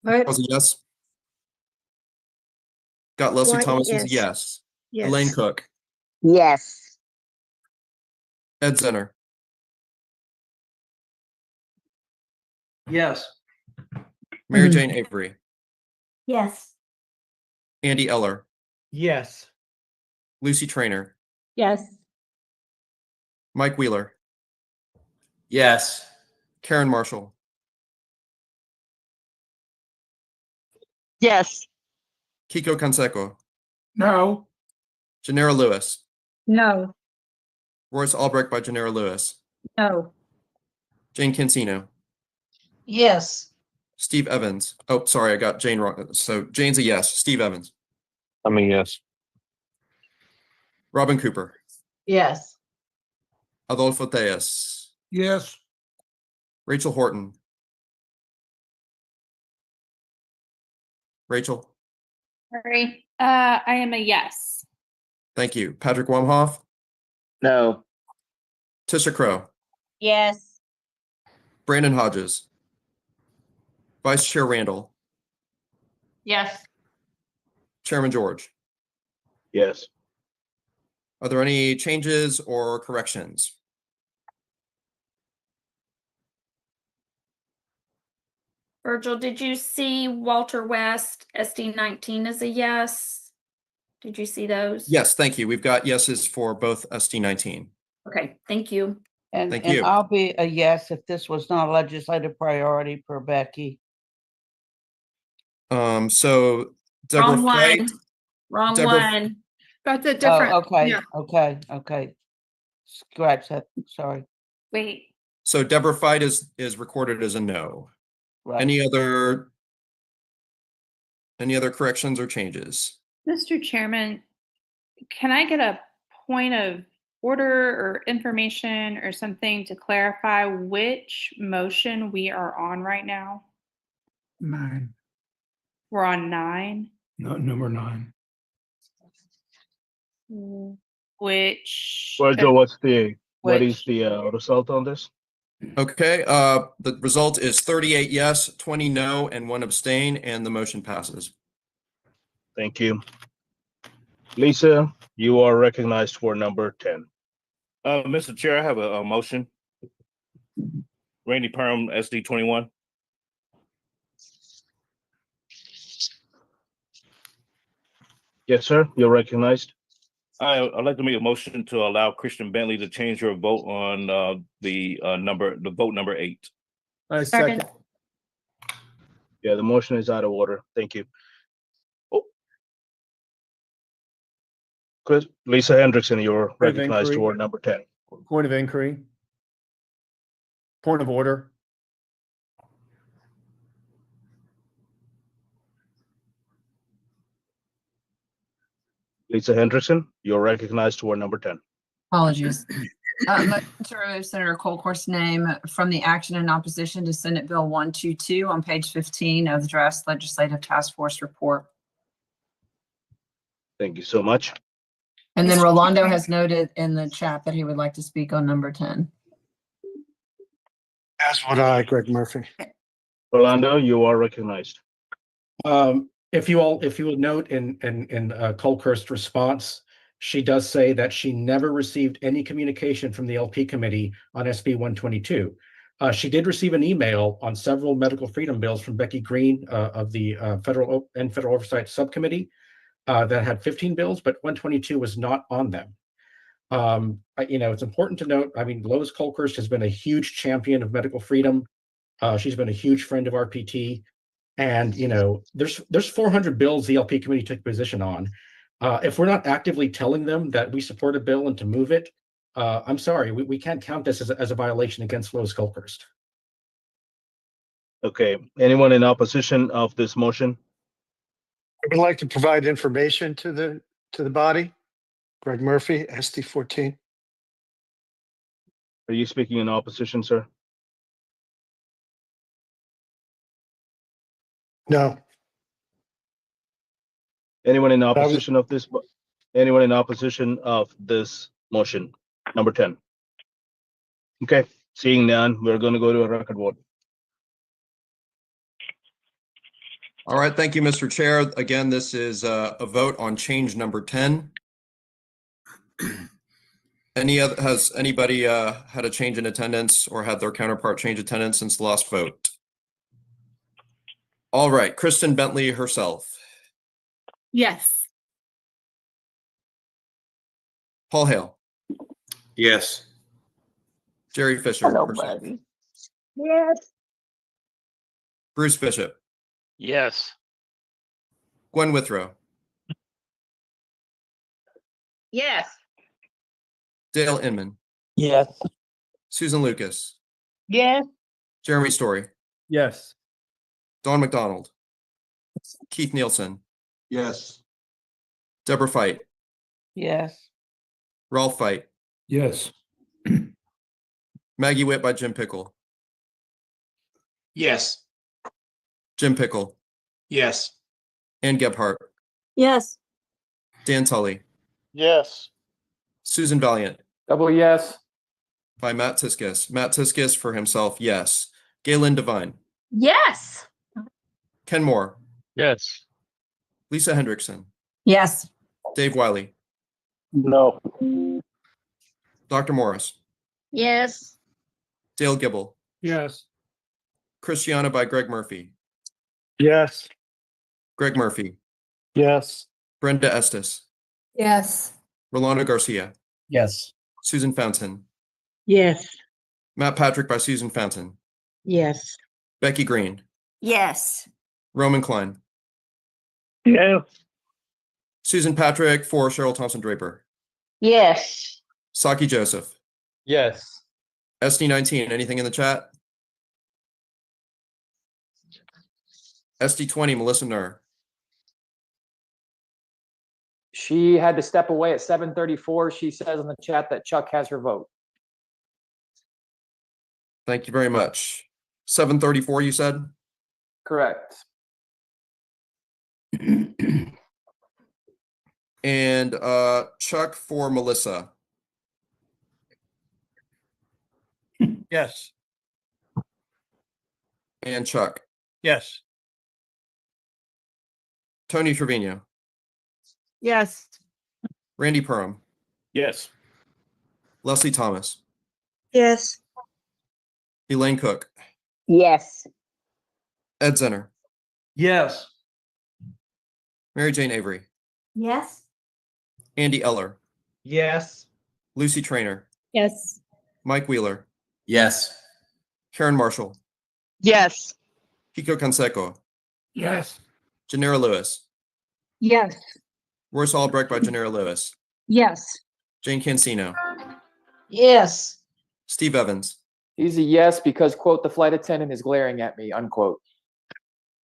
What? was a yes. Got Leslie Why, Thomas as a yes. yes. Yes. Elaine Cook, Yes. Ed Zenner, Yes. Mary Jane Avery, Yes. Andy Eller, Yes. Lucy Trainer, Yes. Mike Wheeler, Yes. Karen Marshall, Yes. Kiko Canseco, No. Janera Lewis, No. Royce Albrecht by Janera Lewis, No. Jane Cancino, Yes. Steve Evans. Oh, sorry, I got Jane wrong. So Jane's a yes. Steve Evans, I'm a yes. Robin Cooper, Yes. Adolfo Tejas, Yes. Rachel Horton, Rachel, Sorry. I am a yes. thank you. Patrick Wamhoff, No. Tisha Crow, Yes. Brandon Hodges, Vice Chair Randall, Yes. Chairman George. Yes. Are there any changes or corrections? Virgil, did you see Walter West, SD19 as a yes? Did you see those? Yes, thank you. We've got yeses for both ST19. Okay, thank you. Thank you. I'll be a yes if this was not a legislative priority for Becky. So Deborah Wrong Fight. one. Wrong Deborah- one. That's a Oh, different, okay, yeah. okay. Scratch that, sorry. Wait. So Deborah Fight is recorded as a no. Right. Any other corrections or changes? Mr. Chairman, can I get a point of order or information or something to clarify which motion we are on right now? 9, We're on 9, no, number 9. which. Virgil, what Which- is the result on this? Okay, the result is 38 yes, 20 no, and 1 abstain, and the motion passes. Thank you. Lisa, you are recognized for number 10. Mr. Chair, I have a motion. Randy Perham, SD 21. Yes, sir, you're recognized. I'd like to make a motion to allow Christian Bentley to change her vote on the vote number 8. I second. Yeah, the motion is out of order. Thank you. Lisa Hendrickson, you're of recognized inquiry. for number 10. Point of inquiry. Point of order. Lisa Hendrickson, you're recognized for number 10. Apologies. Motion to remove Senator Colcourt's name from the action in opposition to Senate Bill 122 on page 15 of the draft legislative task force report. Thank you so much. And then Rolando has noted in the chat that he would like to speak on number 10. As would I, Greg Murphy. Orlando, you are recognized. If you will note in Colkhurst's response, she does say that she never received any communication from the LP committee on SB 122. She did receive an email on several medical freedom bills from Becky Green of the Federal Oversight Subcommittee that had 15 bills, but 122 was not on them. It's important to note, Lois Colkhurst has been a huge champion of medical freedom. She's been a huge friend of RPT. And, there's 400 bills the LP committee took position on. If we're not actively telling them that we support a bill and to move it, I'm sorry, we can't count this as a violation against Lois Colkhurst. Okay, anyone in opposition of this motion? I would like to provide information to the body. Greg Murphy, SD 14. Are you speaking in opposition, sir? No. Anyone in opposition of this? Anyone in opposition of this motion, number 10? Okay, seeing none, we're going to go to a record vote. All right, thank you, Mr. Chair. Again, this is a vote on change number 10. Has anybody had a change in attendance or had their counterpart change attendance since the last vote? All right, Kristen Bentley herself. Yes. Paul Hale. Yes. Jerry Fisher. herself. Yes. Bruce Bishop. Yes. Gwen Withrow. Yes. Dale Inman. Yes. Susan Lucas. Yes. Jeremy Story. Yes. Don McDonald. Keith Nielsen. Yes. Deborah Fight. Yes. Ralph Fight. Yes. Maggie Witt by Jim Pickle. Yes. Jim Pickle. Yes. Ann Gebhardt. Yes. Dan Tully. Yes. Susan Valiant. Double yes. By Matt Tiskis. Matt Tiskis for himself, yes. Galen Devine. Yes. Ken Moore. Yes. Lisa Hendrickson. Yes. Dave Wiley. No. Dr. Morris. Yes. Dale Gibble. Yes. Christiana by Greg Murphy. Yes. Greg Murphy. Yes. Brenda Estes. Yes. Rolando Garcia. Yes. Susan Fountain. Yes. Matt Patrick by Susan Fountain. Yes. Becky Green. Yes. Roman Klein. Yes. Susan Patrick for Cheryl Thompson Draper. Yes. Saki Joseph. Yes. SD19, anything in the chat? SD20, Melissa Nur. She had to step away at 7:34. She says in the chat that Chuck has her vote. Thank you very much. 7:34, you said? Correct. And Chuck for Melissa. Yes. And Chuck. Yes. Tony Trevino. Yes. Randy Perham. Yes. Leslie Thomas. Yes. Elaine Cook. Yes. Ed Zenner. Yes. Mary Jane Avery. Yes. Andy Eller. Yes. Lucy Trainer. Yes. Mike Wheeler. Yes. Karen Marshall. Yes. Kiko Canseco. Yes. Janera Lewis. Yes. Royce Albrecht by Janera Lewis. Yes. Jane Cancino. Yes. Steve Evans. He's a yes because, quote, the flight attendant is glaring at me, unquote.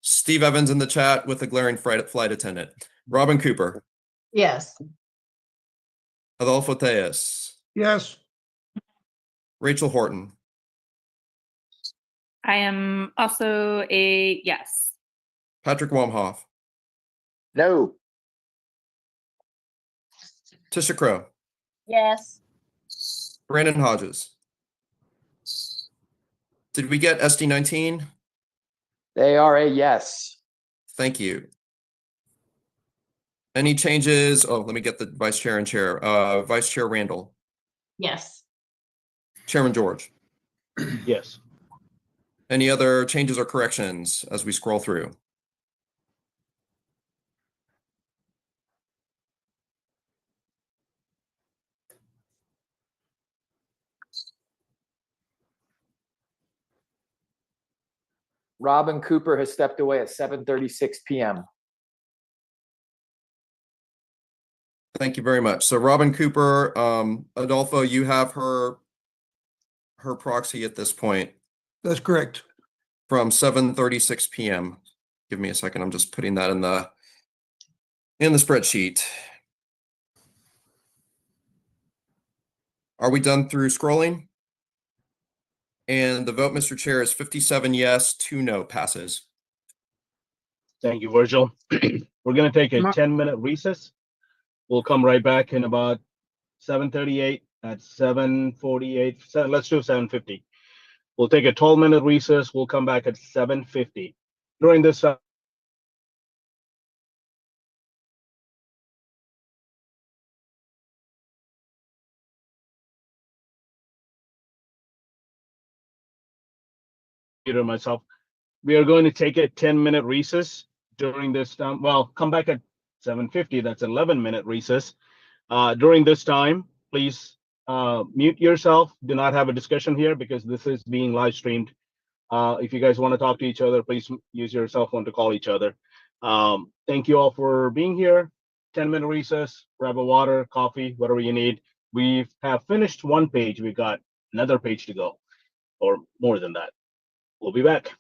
Steve Evans in the chat with a glaring flight attendant. Robin Cooper. Yes. Adolfo Tejas. Yes. Rachel Horton. I am also a yes. Patrick Wamhoff. No. Tisha Crow. Yes. Brandon Hodges. Did we get SD19? They are a yes. Thank you. Any changes? Oh, let me get the vice chair and chair. Vice Chair Randall. Yes. Chairman George. Yes. Any other changes or corrections as we scroll through? Robin Cooper has stepped away at 7:36 p.m. Thank you very much. So Robin Cooper, Adolfo, you have her proxy at this point That's correct. from 7:36 p.m. Give me a second. I'm just putting that in the spreadsheet. Are we done through scrolling? And the vote, Mr. Chair, is 57 yes, 2 no passes. Thank you, Virgil. We're going to take a 10-minute recess. We'll come right back in about 7:38 at 7:48. Let's do 7:50. We'll take a 12-minute recess. We'll come back at 7:50. During this time, Peter and myself, we are going to take a 10-minute recess during this time. Well, come back at 7:50. That's an 11-minute recess. During this time, please mute yourself. Do not have a discussion here because this is being live streamed. If you guys want to talk to each other, please use your cell phone to call each other. Thank you all for being here. 10-minute recess, grab a water, coffee, whatever you need. We have finished one page. We've got another page to go, or more than that. We'll be back.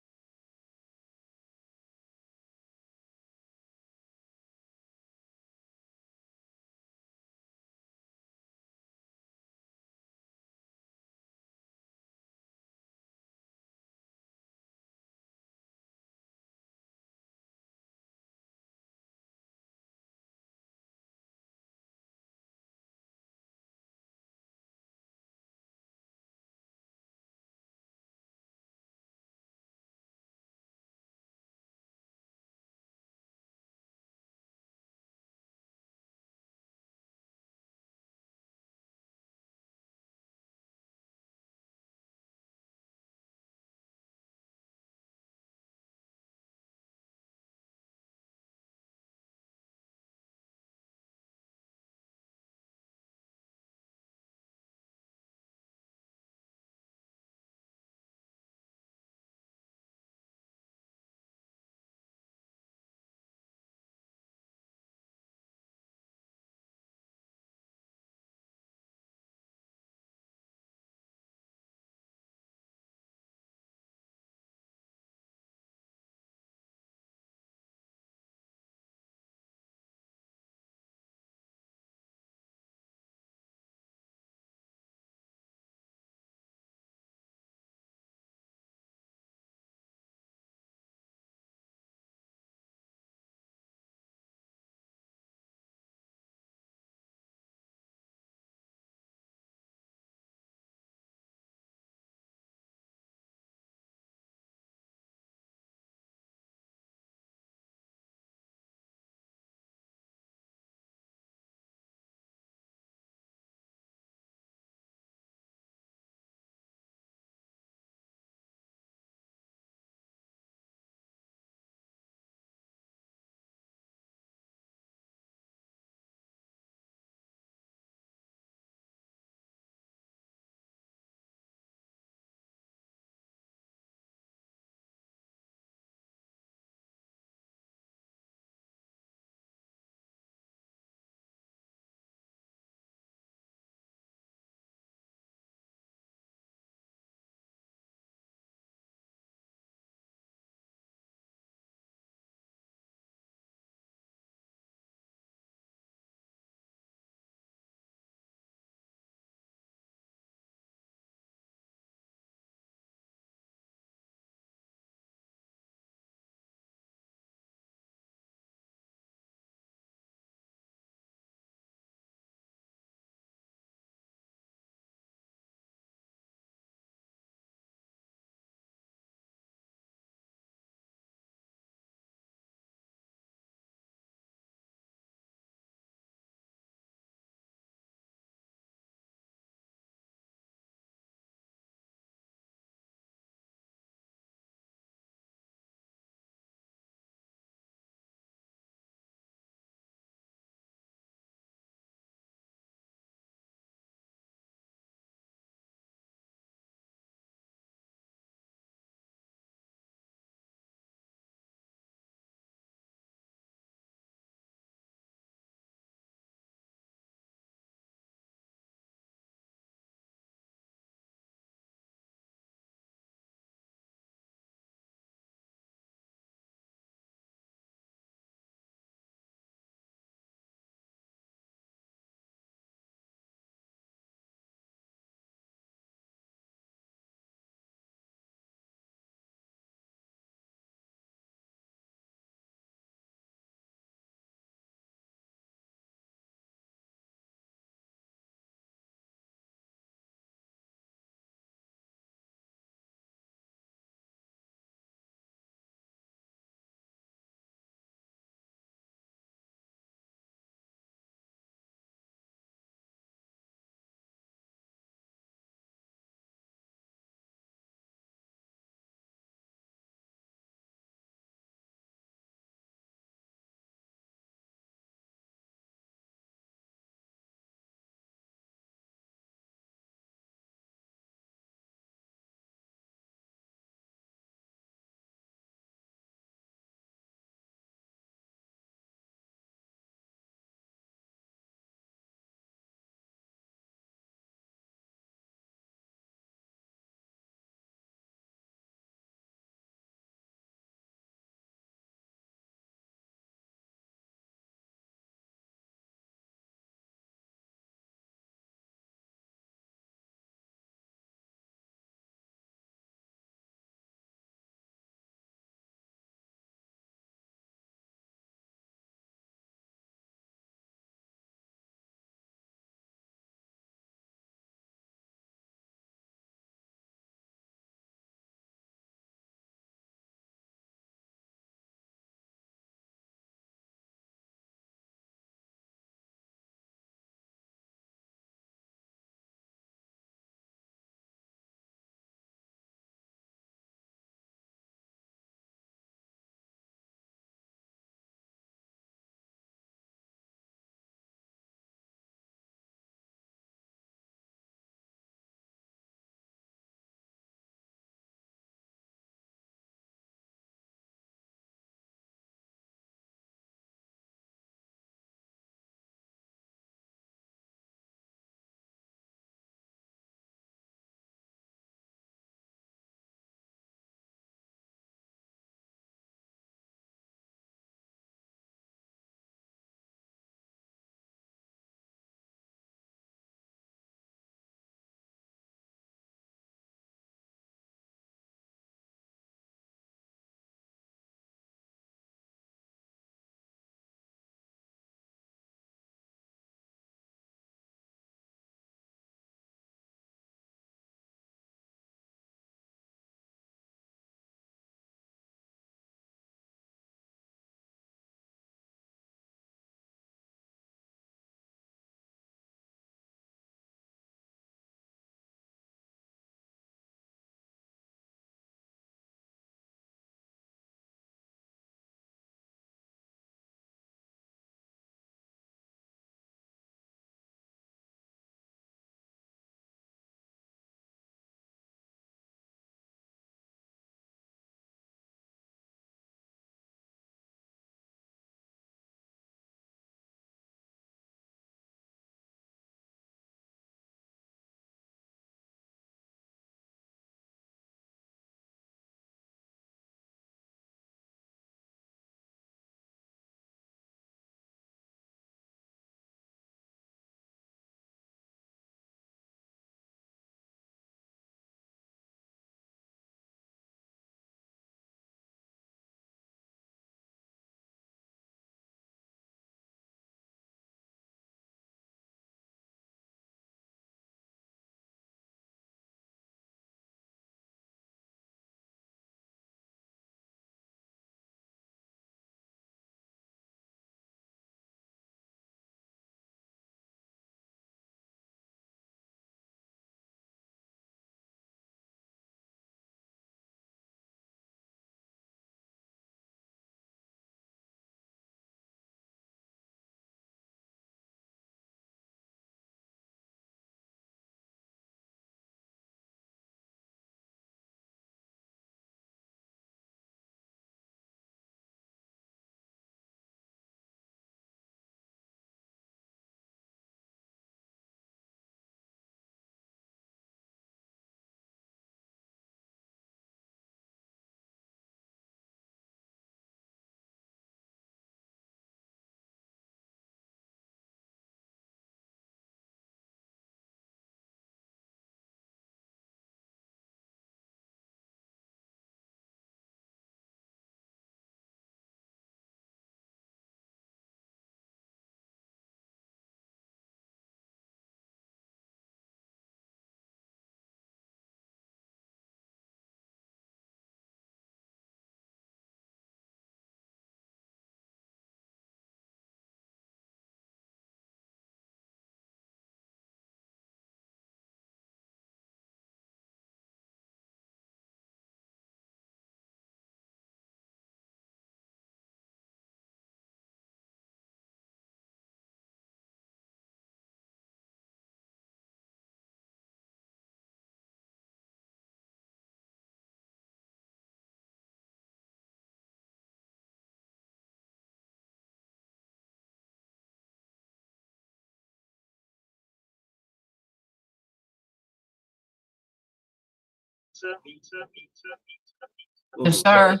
Yes, sir.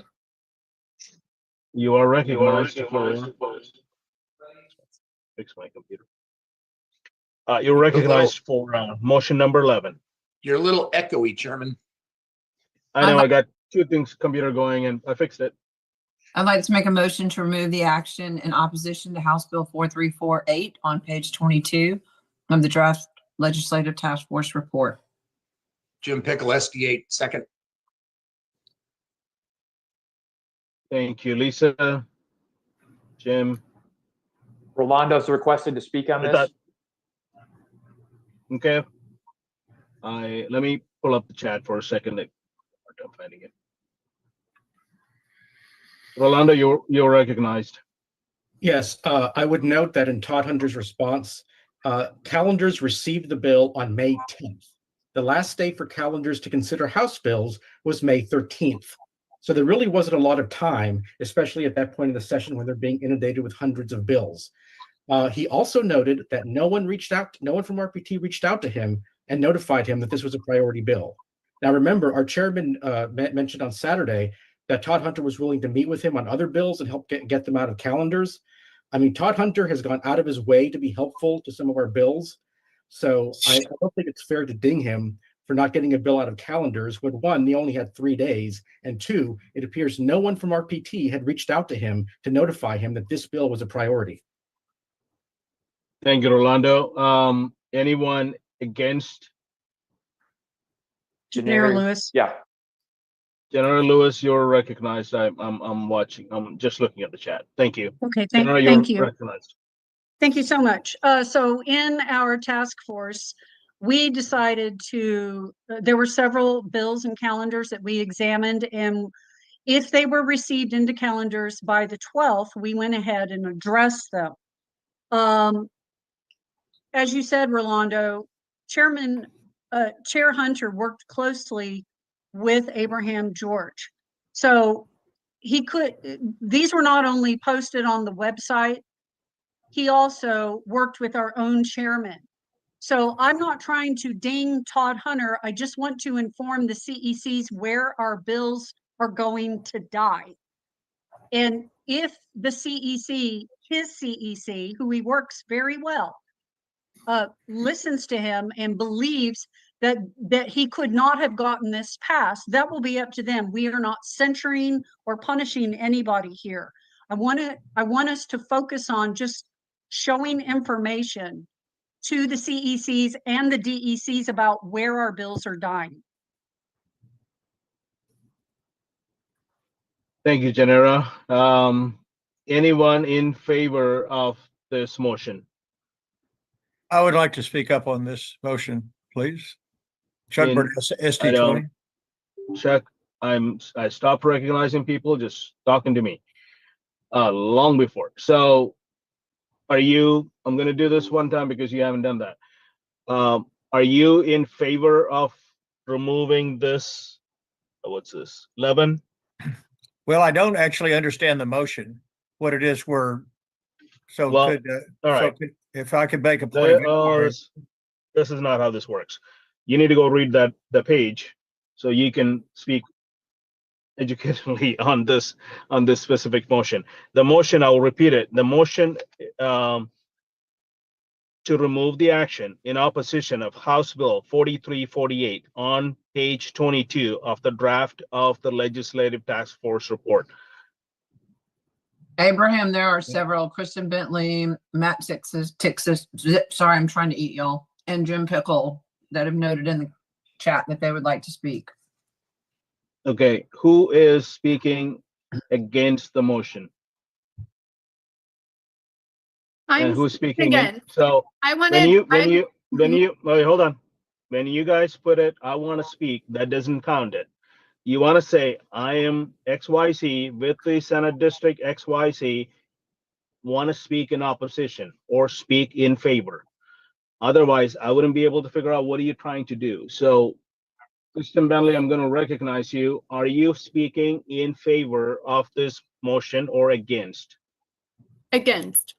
You are recognized for. Fix my computer. You're recognized for motion number 11. You're a little echoey, Chairman. I know I got two things computer going and I fixed it. I'd like to make a motion to remove the action in opposition to House Bill 4348 on page 22 of the draft legislative task force report. Jim Pickle, SD8, second. Thank you, Lisa. Jim. Rolando's requested to speak on this. Okay. Let me pull up the chat for a second. I'm finding it. Rolando, you're recognized. Yes, I would note that in Todd Hunter's response, calendars received the bill on May 10th. The last day for calendars to consider House bills was May 13th. So there really wasn't a lot of time, especially at that point in the session when they're being inundated with hundreds of bills. He also noted that no one from RPT reached out to him and notified him that this was a priority bill. Now, remember, our chairman mentioned on Saturday that Todd Hunter was willing to meet with him on other bills and help get them out of calendars. I mean, Todd Hunter has gone out of his way to be helpful to some of our bills. So I don't think it's fair to ding him for not getting a bill out of calendars when, one, he only had 3 days, and two, it appears no one from RPT had reached out to him to notify him that this bill was a priority. Thank you, Rolando. Anyone against? Janera Lewis. Yeah. General Lewis, you're recognized. I'm watching. I'm just looking at the chat. Thank you. Okay, General, thank you're you. recognized. Thank you so much. So in our task force, we decided there were several bills and calendars that we examined, and if they were received into calendars by the 12th, we went ahead and addressed them. As you said, Rolando, Chair Hunter worked closely with Abraham George. So these were not only posted on the website, he also worked with our own chairman. So I'm not trying to ding Todd Hunter. I just want to inform the CECs where our bills are going to die. And if the CEC, his CEC, who he works very well, listens to him and believes that he could not have gotten this passed, that will be up to them. We are not censuring or punishing anybody here. I want us to focus on just showing information to the CECs and the DECs about where our bills are dying. Thank you, Janera. Anyone in favor of this motion? I would like to speak up on this motion, please. Chuck In- Burnett, I ST20. don't- Chuck, I stopped recognizing people, just talking to me long before. So I'm going to do this one time because you haven't done that. Are you in favor of removing this? What's this? 11? Well, I don't actually understand the motion, what it is we're, so Well, could, all right. if I could make a point. This is not how this works. You need to go read the page so you can speak educationally on this specific motion. The motion, I'll repeat it. The motion to remove the action in opposition of House Bill 4348 on page 22 of the draft of the Legislative Task Force report. Abraham, there are several, Kristen Bentley, Matt Tixis, sorry, I'm trying to eat y'all, and Jim Pickle that have noted in the chat that they would like to speak. Okay, who is speaking against the motion? And who's speaking again. So I wanted, when you wait, hold on. When you guys put it, I want to speak, that doesn't count it. You want to say, I am XYZ with the Senate District XYZ, want to speak in opposition or speak in favor. Otherwise, I wouldn't be able to figure out what are you trying to do. So, Kristen Bentley, I'm going to recognize you. Are you speaking in favor of this motion or against? Against.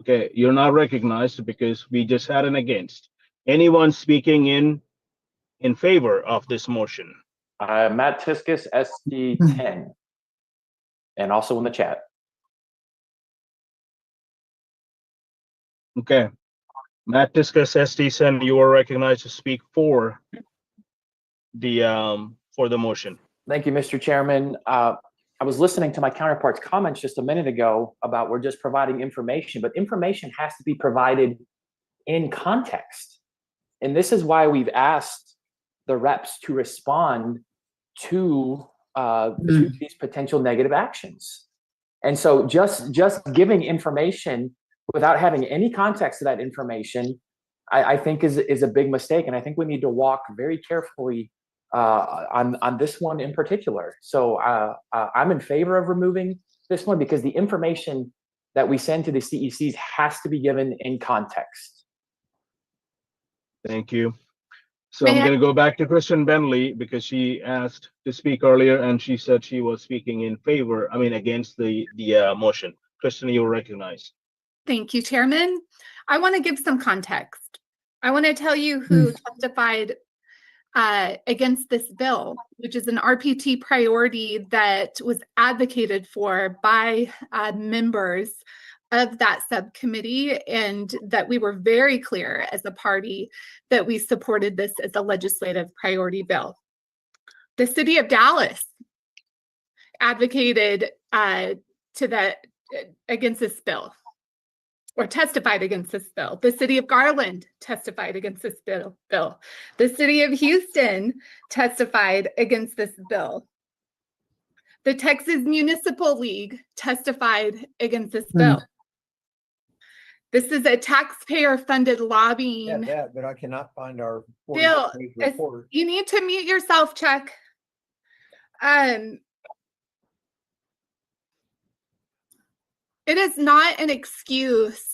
Okay, you're not recognized because we just had an against. Anyone speaking in in favor of this motion? Matt Tiskus, SD10, and also in the chat. Okay. Matt Tiskus, SD10, you are recognized to speak for the motion. Thank you, Mr. Chairman. I was listening to my counterpart's comments just a minute ago about we're just providing information, but information has to be provided in context. And this is why we've asked the reps to respond to these potential negative actions. And so just giving information without having any context to that information, I think is a big mistake. And I think we need to walk very carefully on this one in particular. So I'm in favor of removing this one because the information that we send to the CECs has to be given in context. Thank you. So I'm going to go back to Kristen Bentley because she asked to speak earlier and she said she was speaking in favor, against the motion. Kristen, you are recognized. Thank you, Chairman. I want to give some context. I want to tell you who testified against this bill, which is an RPT priority that was advocated for by members of that subcommittee, and that we were very clear as a party that we supported this as a legislative priority bill. The city of Dallas advocated against this bill, or testified against this bill. The city of Garland testified against this bill. The city of Houston testified against this bill. The Texas Municipal League testified against this bill. This is a taxpayer-funded lobbying but I cannot find our bill. 40-page report. You need to mute yourself, Chuck. It is not an excuse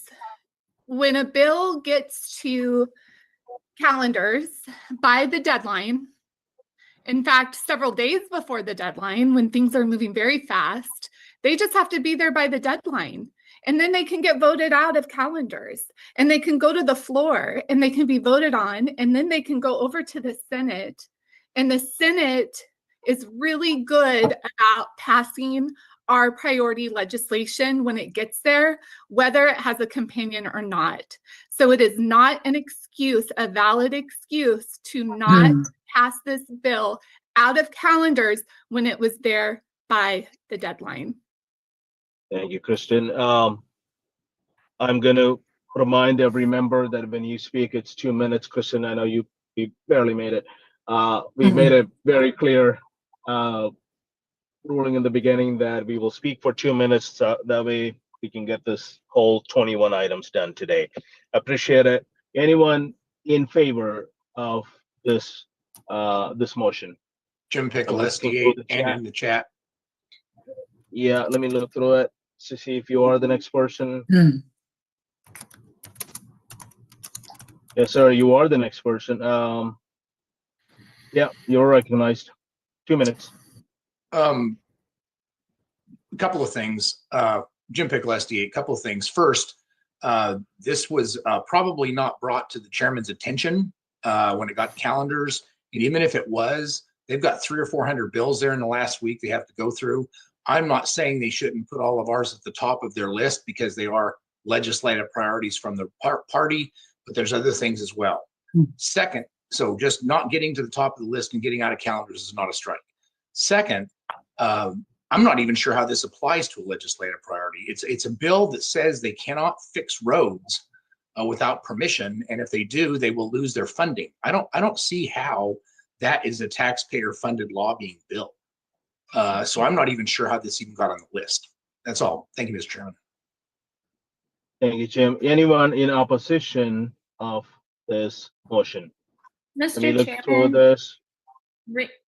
when a bill gets to calendars by the deadline. In fact, several days before the deadline, when things are moving very fast, they just have to be there by the deadline. And then they can get voted out of calendars and they can go to the floor and they can be voted on. And then they can go over to the Senate. And the Senate is really good about passing our priority legislation when it gets there, whether it has a companion or not. So it is not an excuse, a valid excuse to not pass this bill out of calendars when it was there by the deadline. Thank you, Kristen. I'm going to remind every member that when you speak, it's 2 minutes. Kristen, I know you barely made it. We made a very clear ruling in the beginning that we will speak for 2 minutes. So that way we can get this whole 21 items done today. Appreciate it. Anyone in favor of this motion? Jim Pickle, SD8, and in the chat. Yeah, let me look through it to see if you are the next person. Yes, sir, you are the next person. Yeah, you're recognized. 2 minutes. A couple of things. Jim Pickle, SD8, couple of things. First, this was probably not brought to the chairman's attention when it got calendars. And even if it was, they've got 300 or 400 bills there in the last week they have to go through. I'm not saying they shouldn't put all of ours at the top of their list because they are legislative priorities from the party, but there's other things as well. Second, so just not getting to the top of the list and getting out of calendars is not a strike. Second, I'm not even sure how this applies to a legislative priority. It's a bill that says they cannot fix roads without permission, and if they do, they will lose their funding. I don't see how that is a taxpayer-funded lobbying bill. So I'm not even sure how this even got on the list. That's all. Thank you, Mr. Chairman. Thank you, Jim. Anyone in opposition of this motion? Let me Mr. look through Chairman, this.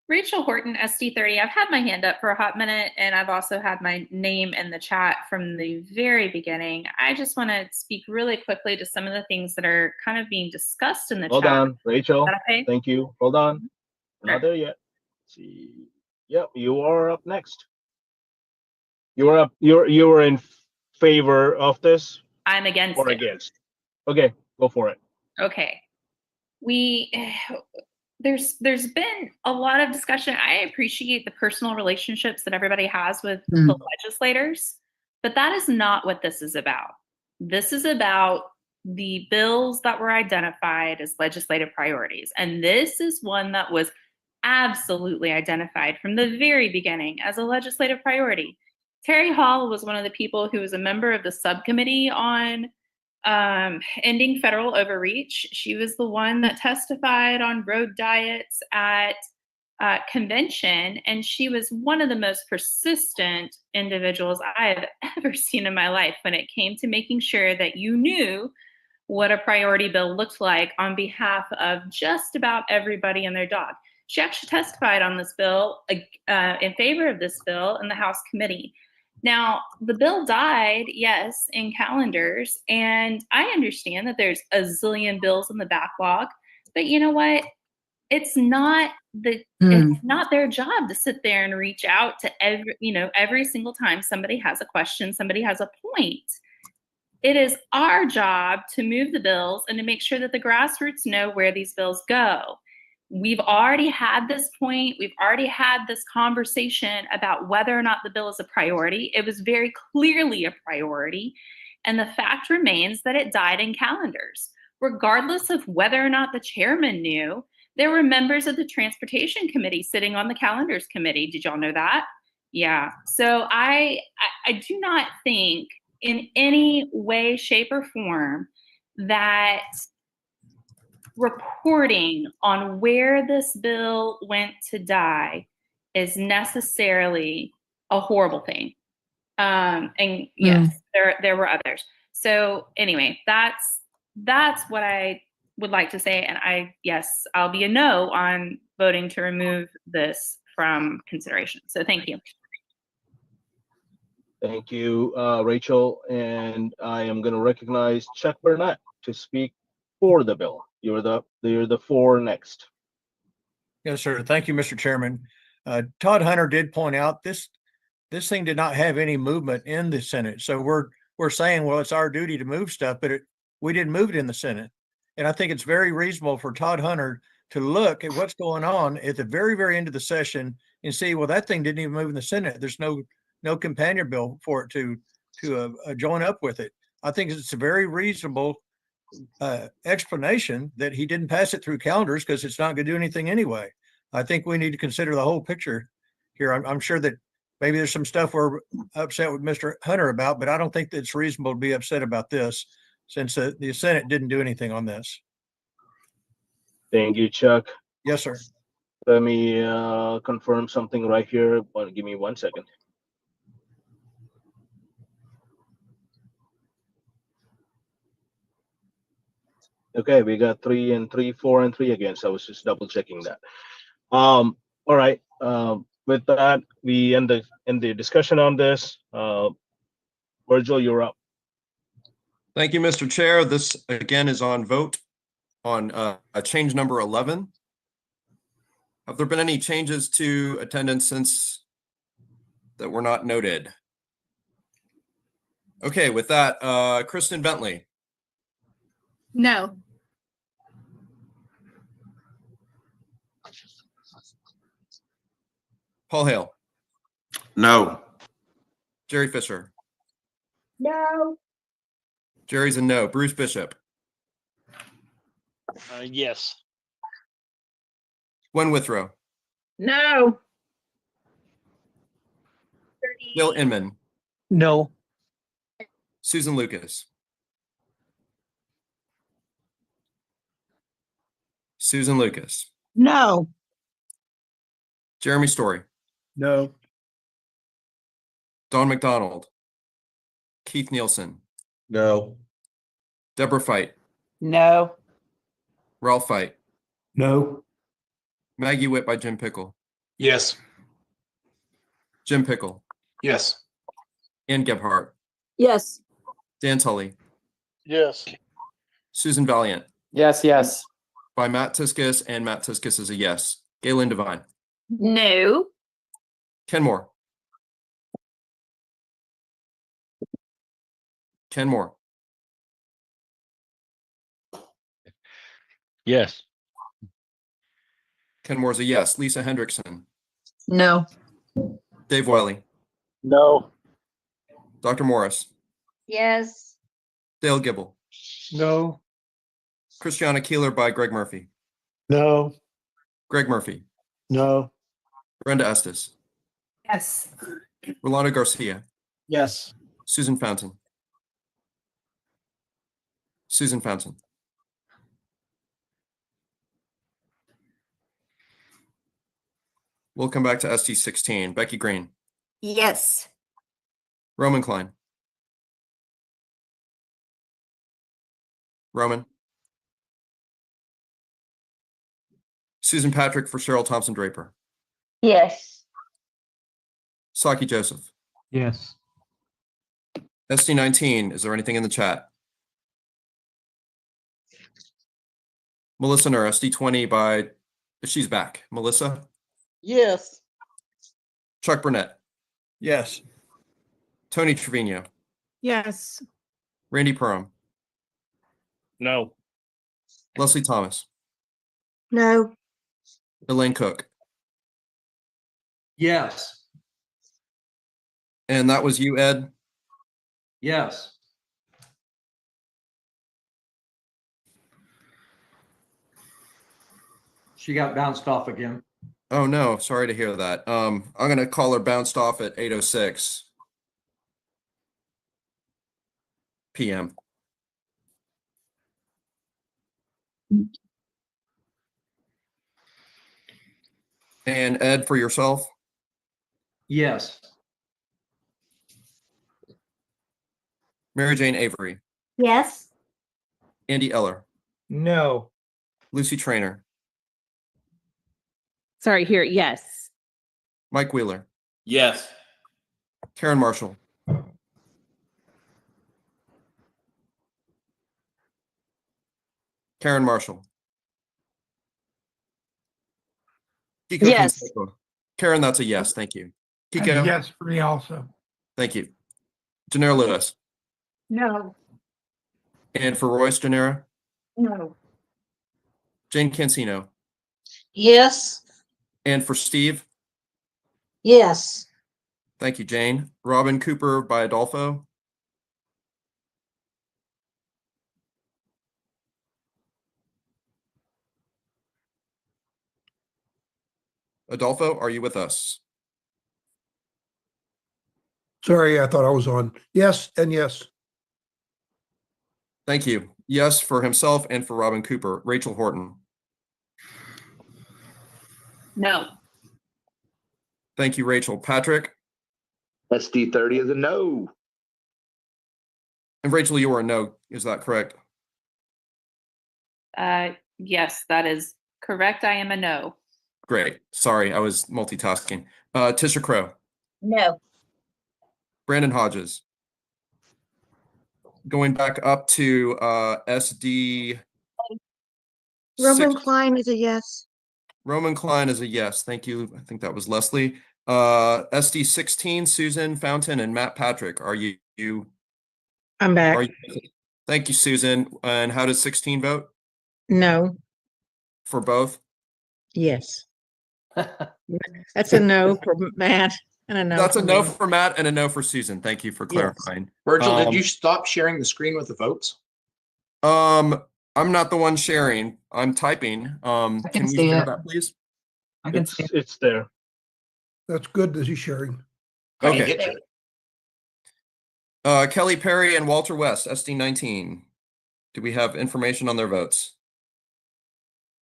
Rachel Horton, SD30. I've had my hand up for a hot minute, and I've also had my name in the chat from the very beginning. I just want to speak really quickly to some of the things that are kind of being discussed in the Hold chat. on, Rachel. Is that okay? Thank you. Hold on. We're not Sure. there yet. Let's see. Yep, you are up next. You are up. You are in favor of this I'm against or it. against? Okay, go for it. Okay. there's been a lot of discussion. I appreciate the personal relationships that everybody has with Mm. the legislators, but that is not what this is about. This is about the bills that were identified as legislative priorities. And this is one that was absolutely identified from the very beginning as a legislative priority. Terry Hall was one of the people who was a member of the subcommittee on ending federal overreach. She was the one that testified on road diets at convention, and she was one of the most persistent individuals I have ever seen in my life when it came to making sure that you knew what a priority bill looked like on behalf of just about everybody and their dog. She actually testified on this bill in favor of this bill in the House committee. Now, the bill died, yes, in calendars, and I understand that there's a zillion bills in the backlog, but you know what? It's not it's not their job to sit there and reach out to every single time somebody has a question, somebody has a point. It is our job to move the bills and to make sure that the grassroots know where these bills go. We've already had this point. We've already had this conversation about whether or not the bill is a priority. It was very clearly a priority. And the fact remains that it died in calendars. Regardless of whether or not the chairman knew, there were members of the Transportation Committee sitting on the Calendars Committee. Did y'all know that? Yeah. So I do not think in any way, shape, or form that reporting on where this bill went to die is necessarily a horrible thing. And yes, there were others. So anyway, that's what I would like to say. And yes, I'll be a no on voting to remove this from consideration. So thank you. Thank you, Rachel. And I am going to recognize Chuck Burnett to speak for the bill. You're the four next. Yes, sir. Thank you, Mr. Chairman. Todd Hunter did point out this thing did not have any movement in the Senate. So we're saying, well, it's our duty to move stuff, but we didn't move it in the Senate. And I think it's very reasonable for Todd Hunter to look at what's going on at the very, very end of the session and see, well, that thing didn't even move in the Senate. There's no companion bill for it to join up with it. I think it's a very reasonable explanation that he didn't pass it through calendars because it's not going to do anything anyway. I think we need to consider the whole picture here. I'm sure that maybe there's some stuff we're upset with Mr. Hunter about, but I don't think that it's reasonable to be upset about this since the Senate didn't do anything on this. Thank you, Chuck. Yes, sir. Let me confirm something right here. Give me 1 second. Okay, we got 3 and 3, 4 and 3 again. So I was just double checking that. All right. With that, we end the discussion on this. Virgil, you're up. Thank you, Mr. Chair. This again is on vote on change number 11. Have there been any changes to attendance since that were not noted? Okay, with that, Kristen Bentley, No. Paul Hale, No. Jerry Fisher, No. Jerry's a no. Bruce Bishop, Yes. Gwen Withrow, No. Bill Inman, No. Susan Lucas, Susan Lucas, No. Jeremy Story, No. Don McDonald, Keith Nielsen, No. Deborah Fight, No. Ralph Fight, No. Maggie Witt by Jim Pickle, Yes. Jim Pickle, Yes. Ann Gebhardt, Yes. Dan Tully, Yes. Susan Valiant, Yes. by Matt Tiskus, and Matt Tiskus is a yes. Galen Devine, No. Ken Moore, Ken Moore, Yes. Ken Moore's a yes. Lisa Hendrickson. No. Dave Wiley. No. Dr. Morris. Yes. Dale Gibble. No. Christiana Keeler by Greg Murphy. No. Greg Murphy. No. Brenda Estes. Yes. Rolando Garcia. Yes. Susan Fountain. Susan Fountain. We'll come back to ST 16. Becky Green. Yes. Roman Klein. Roman. Susan Patrick for Cheryl Thompson Draper. Yes. Saki Joseph. Yes. ST 19. Is there anything in the chat? Melissa Nur, ST 20 by, she's back. Melissa. Yes. Chuck Burnett. Yes. Tony Trevino. Yes. Randy Perham. No. Leslie Thomas. No. Elaine Cook. Yes. And that was you, Ed? Yes. She got bounced off again. Oh no, sorry to hear that. I'm gonna call her bounced off at 8:06 p.m. And Ed, for yourself? Yes. Mary Jane Avery. Yes. Andy Eller. No. Lucy Trainer. Sorry, here, yes. Mike Wheeler. Yes. Karen Marshall. Karen Marshall. Kiko Yes. Fonseca. Karen, that's a yes. Thank you. And Kiko. yes for me also. Thank you. Janera Lewis. No. And for Royce, Janera. No. Jane Cancino. Yes. And for Steve. Yes. Thank you, Jane. Robin Cooper by Adolfo. Adolfo, are you with us? Sorry, I thought I was on. Yes and yes. Thank you. Yes for himself and for Robin Cooper. Rachel Horton. No. Thank you, Rachel. Patrick. SD 30 is a no. And Rachel, you are a no. Is that correct? Yes, that is correct. I am a no. Great. Sorry, I was multitasking. Tisha Crow. No. Brandon Hodges. Going back up to SD. Roman 6. Klein is a yes. Roman Klein is a yes. Thank you. I think that was Leslie. SD 16, Susan Fountain and Matt Patrick. Are you? I'm back. Are you? Thank you, Susan. And how does 16 vote? No. For both? Yes. That's a no for Matt and a no. That's a for no me. for Matt and a no for Susan. Thank you for clarifying. Virgil, did you stop sharing the screen with the votes? I'm not the one sharing. I'm typing. Can we see share it. that, please? I can see it. It's there. That's good that he's sharing. I didn't Okay. get to it. Kelly Perry and Walter West, SD 19. Do we have information on their votes?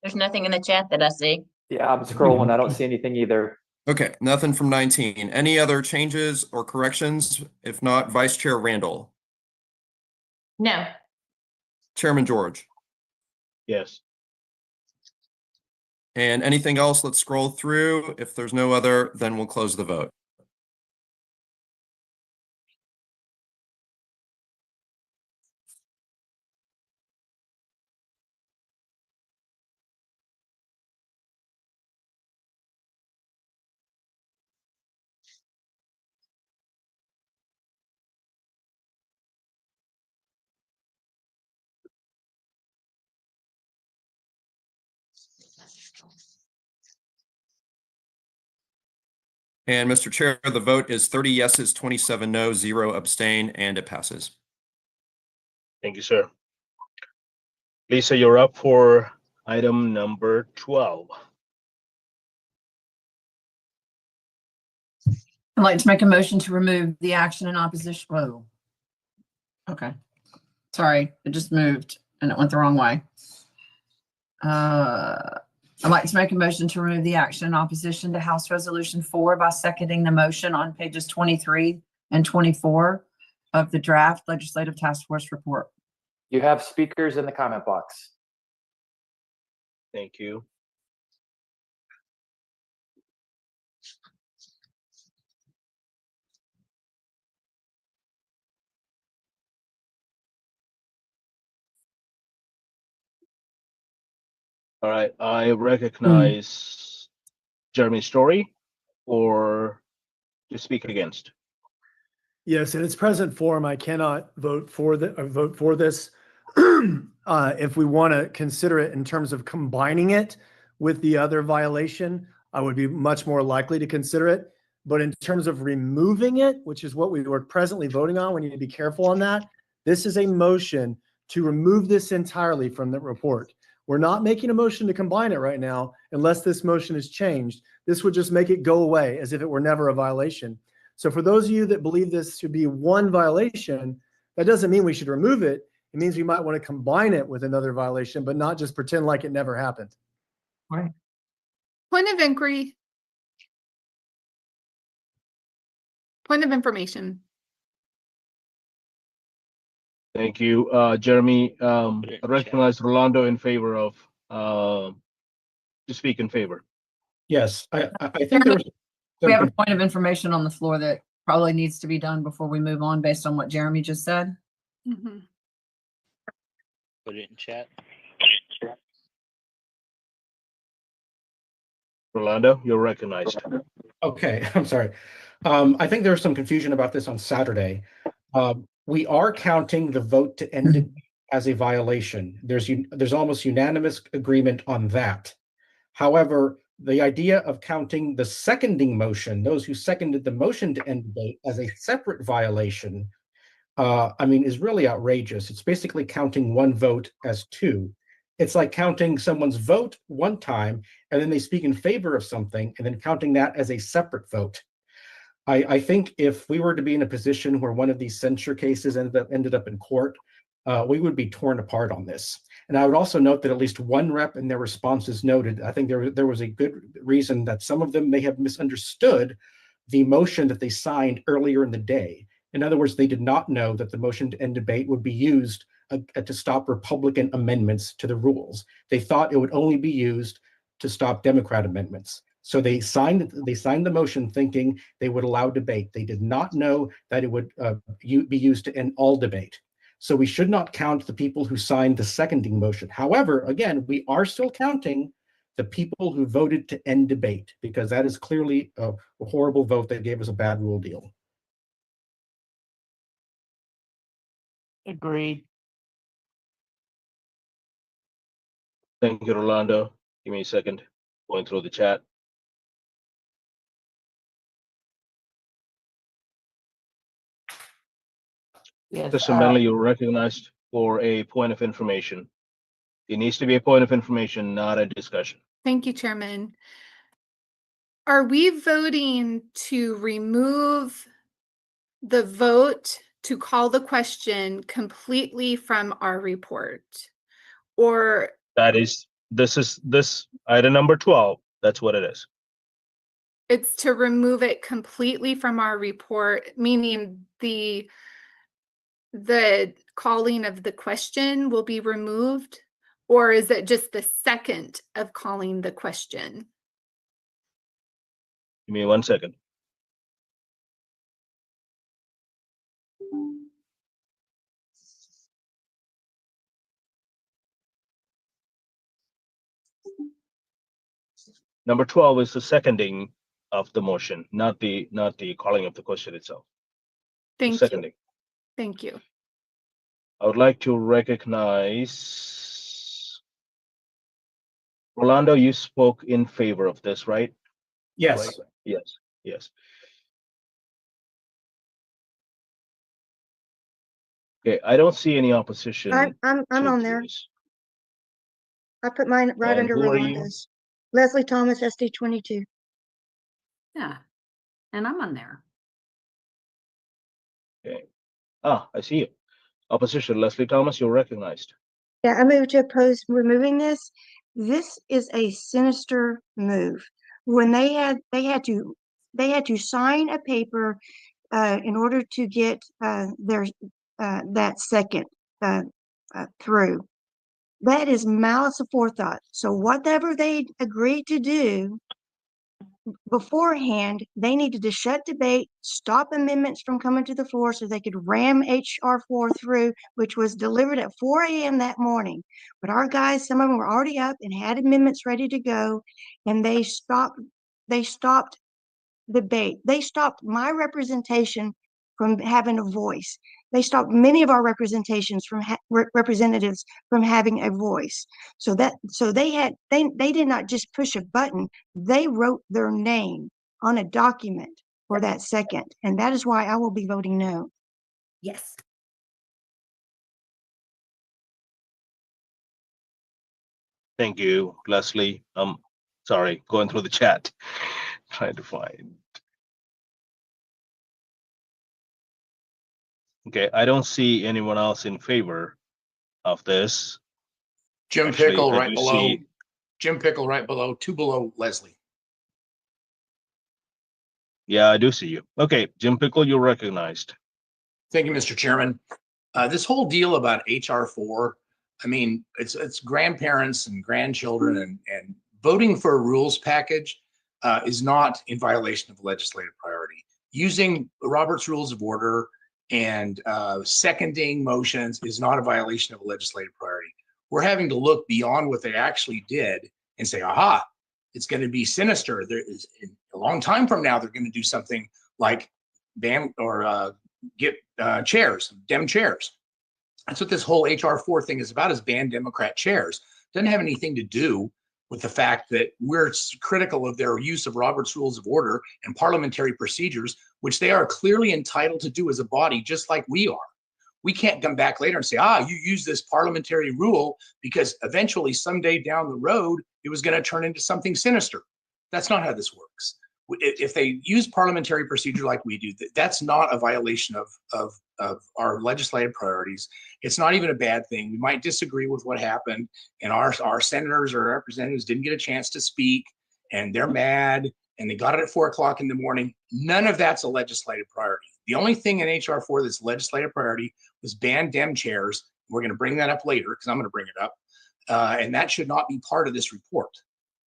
There's nothing in the chat that I see. Yeah, I'm scrolling. I don't see anything either. Okay, nothing from 19. Any other changes or corrections? If not, Vice Chair Randall. No. Chairman George. Yes. And anything else? Let's scroll through. If there's no other, then we'll close the vote. And Mr. Chair, the vote is 30 yeses, 27 no, 0 abstain, and it passes. Thank you, sir. Lisa, you're up for item number 12. I'd like to make a motion to remove the action in opposition. Whoa. Okay. Sorry, it just moved and it went the wrong way. I'd like to make a motion to remove the action in opposition to House Resolution 4 by seconding the motion on pages 23 and 24 of the draft legislative task force report. You have speakers in the comment box. Thank you. All right, I recognize Jeremy Story or to speak against. Yes, in its present form, I cannot vote for this. If we want to consider it in terms of combining it with the other violation, I would be much more likely to consider it. But in terms of removing it, which is what we were presently voting on, we need to be careful on that. This is a motion to remove this entirely from the report. We're not making a motion to combine it right now unless this motion is changed. This would just make it go away as if it were never a violation. So for those of you that believe this should be one violation, that doesn't mean we should remove it. It means we might want to combine it with another violation, but not just pretend like it never happened. Right. Point of inquiry. Point of information. Thank you, Jeremy. I recognize Rolando in favor of to speak in favor. Yes, I think there was We have a point of information on the floor that probably needs to be done before we move on based on what Jeremy just said. Mm-hmm. Put it in chat. Rolando, you're recognized. Okay, I'm sorry. I think there was some confusion about this on Saturday. We are counting the vote to end it as a violation. There's almost unanimous agreement on that. However, the idea of counting the seconding motion, those who seconded the motion to end debate, as a separate violation, is really outrageous. It's basically counting one vote as two. It's like counting someone's vote one time, and then they speak in favor of something, and then counting that as a separate vote. I think if we were to be in a position where one of these censure cases ended up in court, we would be torn apart on this. And I would also note that at least one rep in their responses noted, I think there was a good reason that some of them may have misunderstood the motion that they signed earlier in the day. In other words, they did not know that the motion to end debate would be used to stop Republican amendments to the rules. They thought it would only be used to stop Democrat amendments. So they signed the motion thinking they would allow debate. They did not know that it would be used to end all debate. So we should not count the people who signed the seconding motion. However, again, we are still counting the people who voted to end debate, because that is clearly a horrible vote that gave us a bad rule deal. Agreed. Thank you, Rolando. Give me a second. Going through the chat. Yes. Mr. Bentley, you're recognized for a point of information. It needs to be a point of information, not a discussion. Thank you, Chairman. Are we voting to remove the vote to call the question completely from our report? Or This is item number 12. That's what it is. it's to remove it completely from our report, meaning the calling of the question will be removed? Or is it just the second of calling the question? Give me 1 second. Number 12 is the seconding of the motion, not the calling of the question itself. Thank you. Seconding. Thank you. I would like to recognize Rolando. You spoke in favor of this, right? Yes. Right? Yes. Yes. Okay, I don't see any opposition. I'm to on there. this. I put mine right And under who are you? Rolando's. Leslie Thomas, SD 22. Yeah, and I'm on there. Okay. Ah, I see you. Opposition, Leslie Thomas, you're recognized. Yeah, I move to oppose removing this. This is a sinister move. When they had to sign a paper in order to get their that second through. That is malice aforethought. So whatever they agreed to do beforehand, they needed to shut debate, stop amendments from coming to the floor so they could ram HR4 through, which was delivered at 4 a.m. that morning. But our guys, some of them were already up and had amendments ready to go, and they stopped debate. They stopped my representation from having a voice. They stopped many of our representations from representatives from having a voice. So they did not just push a button. They wrote their name on a document for that second, and that is why I will be voting no. Yes. Thank you, Leslie. Sorry, going through the chat, trying to find. Okay, I don't see anyone else in favor of this. Jim Actually, Pickle I right do below. see- Jim Pickle right below, two below Leslie. Yeah, I do see you. Okay, Jim Pickle, you're recognized. Thank you, Mr. Chairman. This whole deal about HR4, I mean, it's grandparents and grandchildren and voting for a rules package is not in violation of legislative priority. Using Robert's Rules of Order and seconding motions is not a violation of a legislative priority. We're having to look beyond what they actually did and say, aha, it's going to be sinister. There is a long time from now, they're going to do something like ban or get chairs, Dem chairs. That's what this whole HR4 thing is about, is ban Democrat chairs. Doesn't have anything to do with the fact that we're critical of their use of Robert's Rules of Order and parliamentary procedures, which they are clearly entitled to do as a body, just like we are. We can't come back later and say, you use this parliamentary rule because eventually someday down the road, it was going to turn into something sinister. That's not how this works. If they use parliamentary procedure like we do, that's not a violation of our legislative priorities. It's not even a bad thing. We might disagree with what happened, and our senators or representatives didn't get a chance to speak, and they're mad, and they got it at 4 o'clock in the morning. None of that's a legislative priority. The only thing in HR4 that's legislative priority was ban Dem chairs. We're going to bring that up later because I'm going to bring it up, and that should not be part of this report.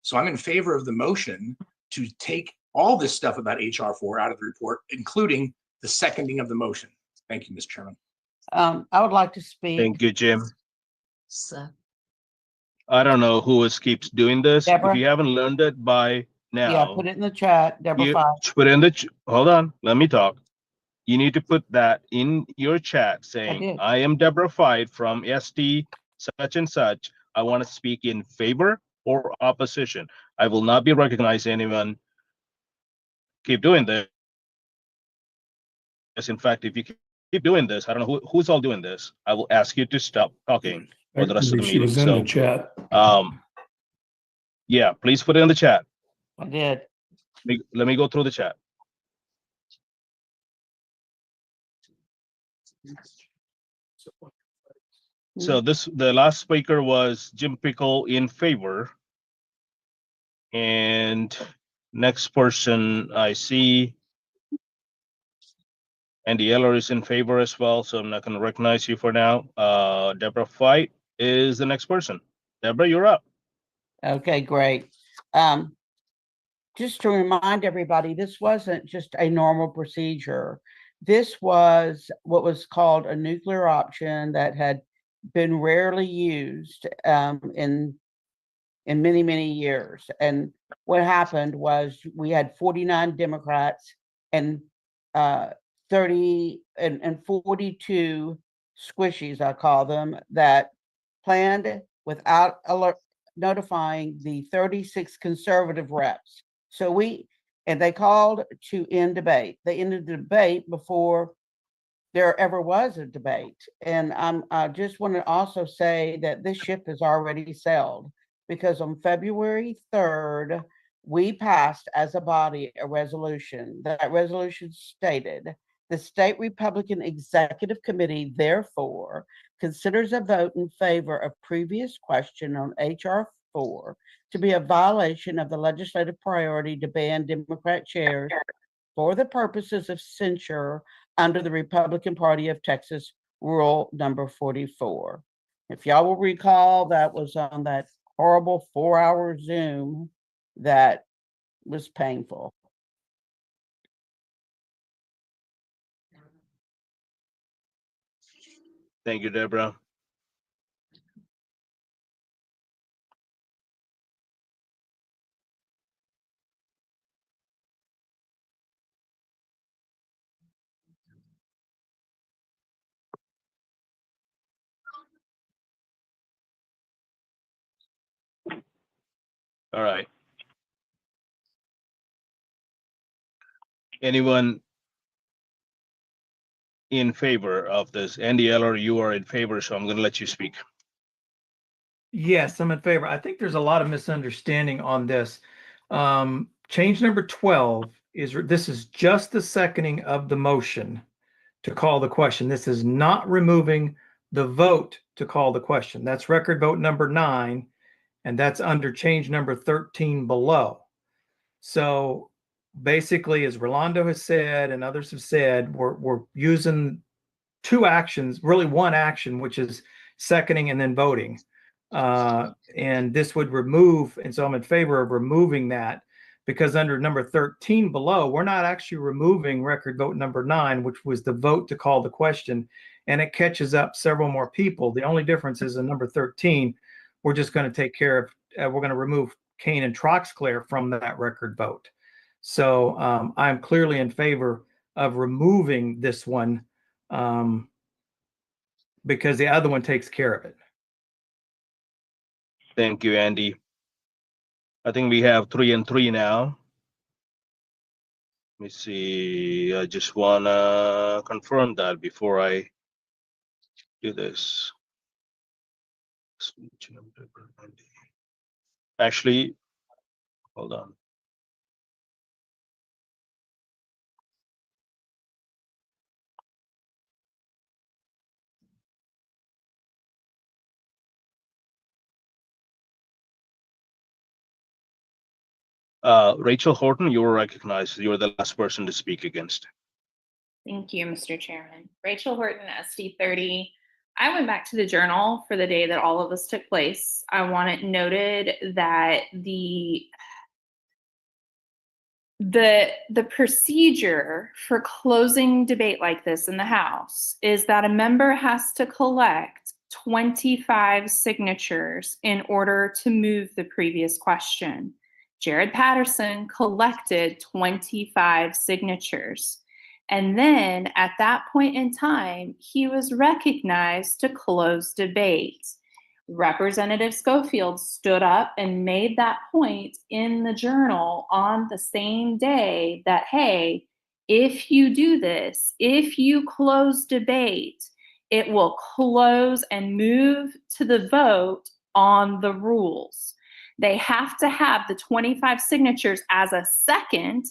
So I'm in favor of the motion to take all this stuff about HR4 out of the report, including the seconding of the motion. Thank you, Mr. Chairman. I would like to speak. Thank you, Jim. So, I don't know who keeps doing this. Deborah? If you haven't learned it by now, yeah, put it in the chat, Deborah. you Five. put in the hold on, let me talk. You need to put that in your chat did. saying, I am Deborah Fight from SD such and such. I want to speak in favor or opposition. I will not be recognizing anyone. Keep doing this. In fact, if you keep doing this, I don't know who's all doing this. I will ask you to stop talking for the rest of the She meeting. was in the chat. Yeah, please put it in the chat. I did. Let me go through the chat. So the last speaker was Jim Pickle in favor. And next person I see, Andy Eller is in favor as well, so I'm not going to recognize you for now. Deborah Fight is the next person. Deborah, you're up. Okay, great. Just to remind everybody, this wasn't just a normal procedure. This was what was called a nuclear option that had been rarely used in many, many years. And what happened was we had 49 Democrats and 30 and 42 squishies, I call them, that planned without notifying the 36 conservative reps. So and they called to end debate. They ended the debate before there ever was a debate. And I just want to also say that this ship has already sailed, because on February 3rd, we passed as a body a resolution. That resolution stated, the State Republican Executive Committee therefore considers a vote in favor of previous question on HR 4 to be a violation of the legislative priority to ban Democrat chairs for the purposes of censure under the Republican Party of Texas Rule number 44. If y'all will recall, that was on that horrible 4-hour Zoom that was painful. Thank you, Deborah. All right. Anyone in favor of this? Andy Eller, you are in favor, so I'm going to let you speak. Yes, I'm in favor. I think there's a lot of misunderstanding on this. Change number 12 this is just the seconding of the motion to call the question. This is not removing the vote to call the question. That's record vote number 9, and that's under change number 13 below. So basically, as Rolando has said and others have said, we're using two actions, really one action, which is seconding and then voting. And this would remove, and so I'm in favor of removing that, because under number 13 below, we're not actually removing record vote number 9, which was the vote to call the question, and it catches up several more people. The only difference is in number 13, we're just going to take care of, we're going to remove Kane and Troxclair from that record vote. So I'm clearly in favor of removing this one because the other one takes care of it. Thank you, Andy. I think we have 3 and 3 now. Let me see. I just want to confirm that before I do this. Actually, hold on. Rachel Horton, you were recognized. You were the last person to speak against. Thank you, Mr. Chairman. Rachel Horton, SD30. I went back to the journal for the day that all of this took place. I want it noted that the procedure for closing debate like this in the House is that a member has to collect 25 signatures in order to move the previous question. Jared Patterson collected 25 signatures. And then at that point in time, he was recognized to close debate. Representative Schofield stood up and made that point in the journal on the same day that, hey, if you do this, if you close debate, it will close and move to the vote on the rules. They have to have the 25 signatures as a second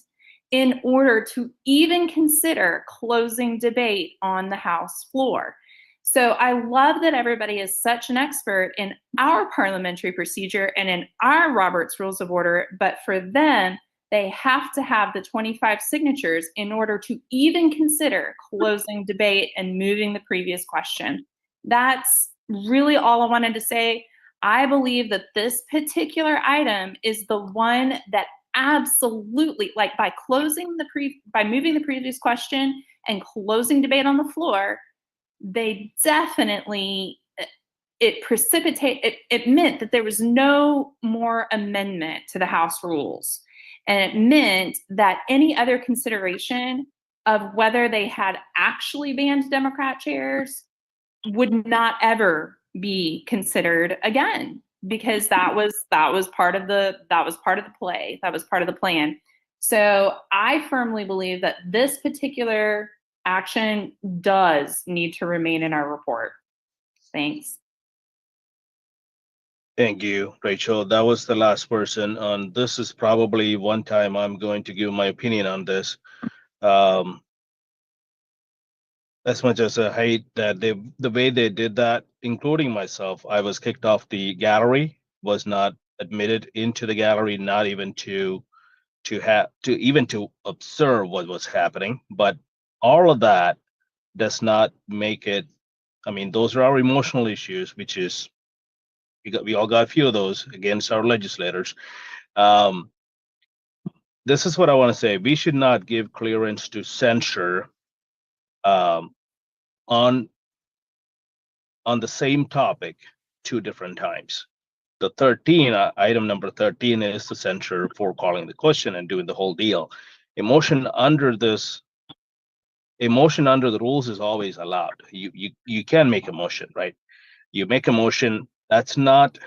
in order to even consider closing debate on the House floor. So I love that everybody is such an expert in our parliamentary procedure and in our Robert's Rules of Order, but for them, they have to have the 25 signatures in order to even consider closing debate and moving the previous question. That's really all I wanted to say. I believe that this particular item is the one that absolutely, like by moving the previous question and closing debate on the floor, they definitely, it meant that there was no more amendment to the House rules. And it meant that any other consideration of whether they had actually banned Democrat chairs would not ever be considered again, because that was part of the play. That was part of the plan. So I firmly believe that this particular action does need to remain in our report. Thanks. Thank you, Rachel. That was the last person. This is probably one time I'm going to give my opinion on this. As much as I hate that the way they did that, including myself, I was kicked off the gallery, was not admitted into the gallery, not even to observe what was happening. But all of that does not make it. I mean, those are our emotional issues, which is we all got a few of those against our legislators. This is what I want to say. We should not give clearance to censure on the same topic 2 different times. The 13, item number 13 is the censure for calling the question and doing the whole deal. Emotion under the rules is always allowed. You can make a motion, right? You make a motion, that's not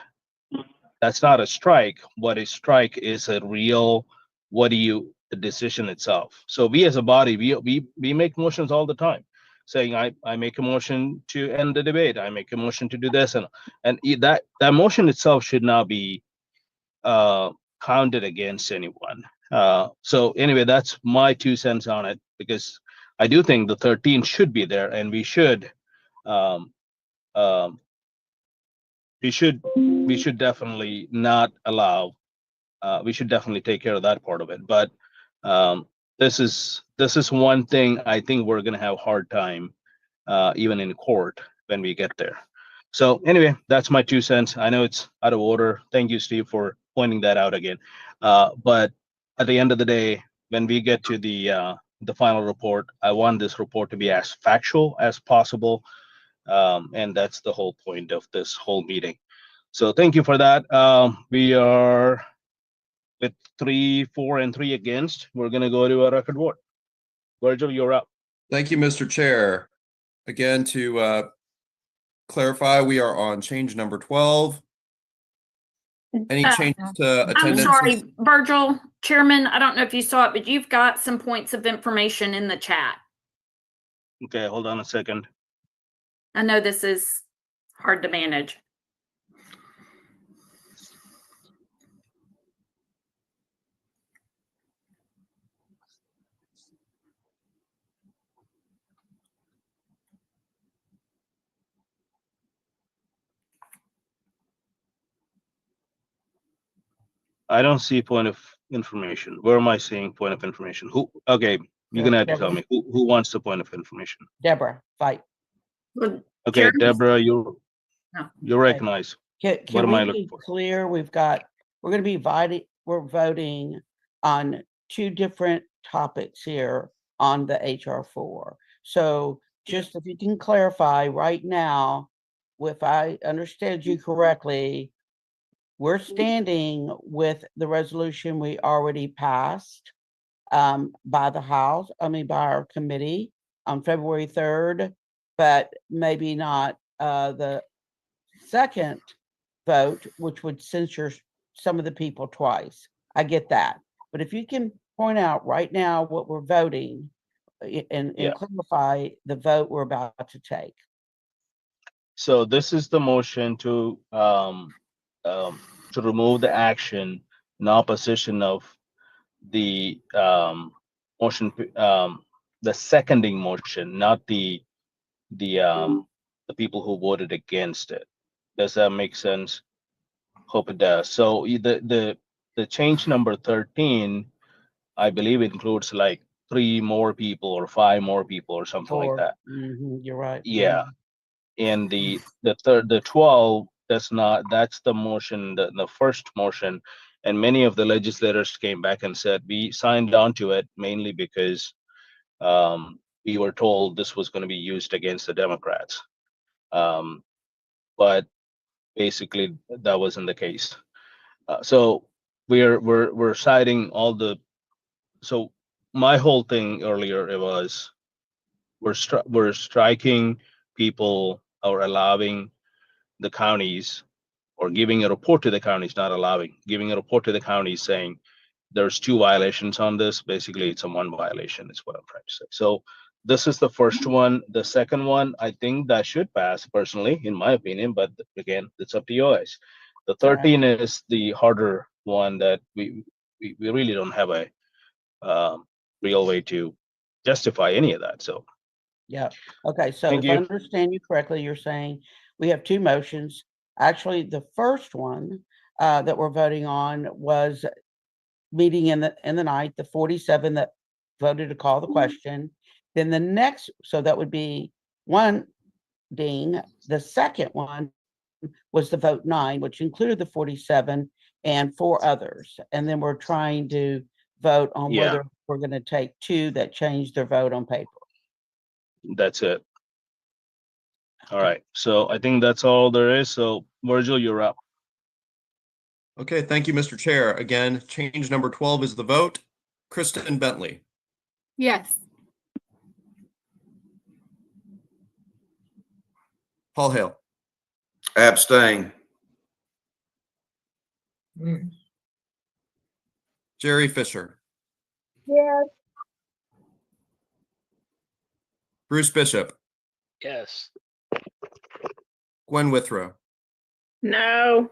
a strike. What a strike is a real, the decision itself. So we as a body, we make motions all the time, saying I make a motion to end the debate. I make a motion to do this, and that motion itself should not be counted against anyone. So anyway, that's my 2 cents on it, because I do think the 13 should be there, and we should definitely not allow. We should definitely take care of that part of it. But this is one thing I think we're going to have a hard time even in court when we get there. So anyway, that's my 2 cents. I know it's out of order. Thank you, Steve, for pointing that out again. But at the end of the day, when we get to the final report, I want this report to be as factual as possible. And that's the whole point of this whole meeting. So thank you for that. We are with 3, 4, and 3 against. We're going to go to a record vote. Virgil, you're up. Thank you, Mr. Chair. Again, to clarify, we are on change number 12. Any changes to attendance? I'm sorry, Virgil, Chairman, I don't know if you saw it, but you've got some points of information in the chat. Okay, hold on a second. I know this is hard to manage. I don't see point of information. Where am I seeing point of information? Who? Okay, you're gonna have to tell me who wants the point of information. Deborah, fight. Okay, Deborah, you're recognized. Can What am we I be looking for? clear? We're going to be we're voting on 2 different topics here on the HR4. So just if you can clarify right now, if I understand you correctly, we're standing with the resolution we already passed by the House, by our committee on February 3rd, but maybe not the second vote, which would censure some of the people twice. I get that. But if you can point out right now what we're voting and clarify the vote we're about to take. So this is the motion to remove the action in opposition of the motion, the seconding motion, not the people who voted against it. Does that make sense? Hope it does. So the change number 13, I believe it includes like 3 more people or 5 more people or something like that. You're right. Yeah. And the 12 does not. That's the motion, the first motion, and many of the legislators came back and said we signed on to it mainly because we were told this was going to be used against the Democrats, but basically that wasn't the case. So we're citing all the. So my whole thing earlier, it was we're striking people or allowing the counties, or giving a report to the counties, not allowing, giving a report to the counties saying there's two violations on this. Basically, it's a one violation is what I'm trying to say. So this is the first one. The second one, I think that should pass personally, in my opinion, but again, it's up to you guys. The 13 is the harder one that we really don't have a real way to justify any of that. So Yeah. Okay. So Thank if I you. understand you correctly, you're saying we have two motions. Actually, the first one that we're voting on was meeting in the night, the 47 that voted to call the question. Then the next, so that would be one ding. The second one was the vote 9, which included the 47 and 4 others. And then we're trying to vote on Yeah. whether we're going to take 2 that changed their vote on paper. That's it. All right. So I think that's all there is. So Virgil, you're up. Okay, thank you, Mr. Chair. Again, change number 12 is the vote. Kristen Bentley. Yes. Paul Hale. Abstain. Jerry Fisher. Yes. Bruce Bishop. Yes. Gwen Withrow. No.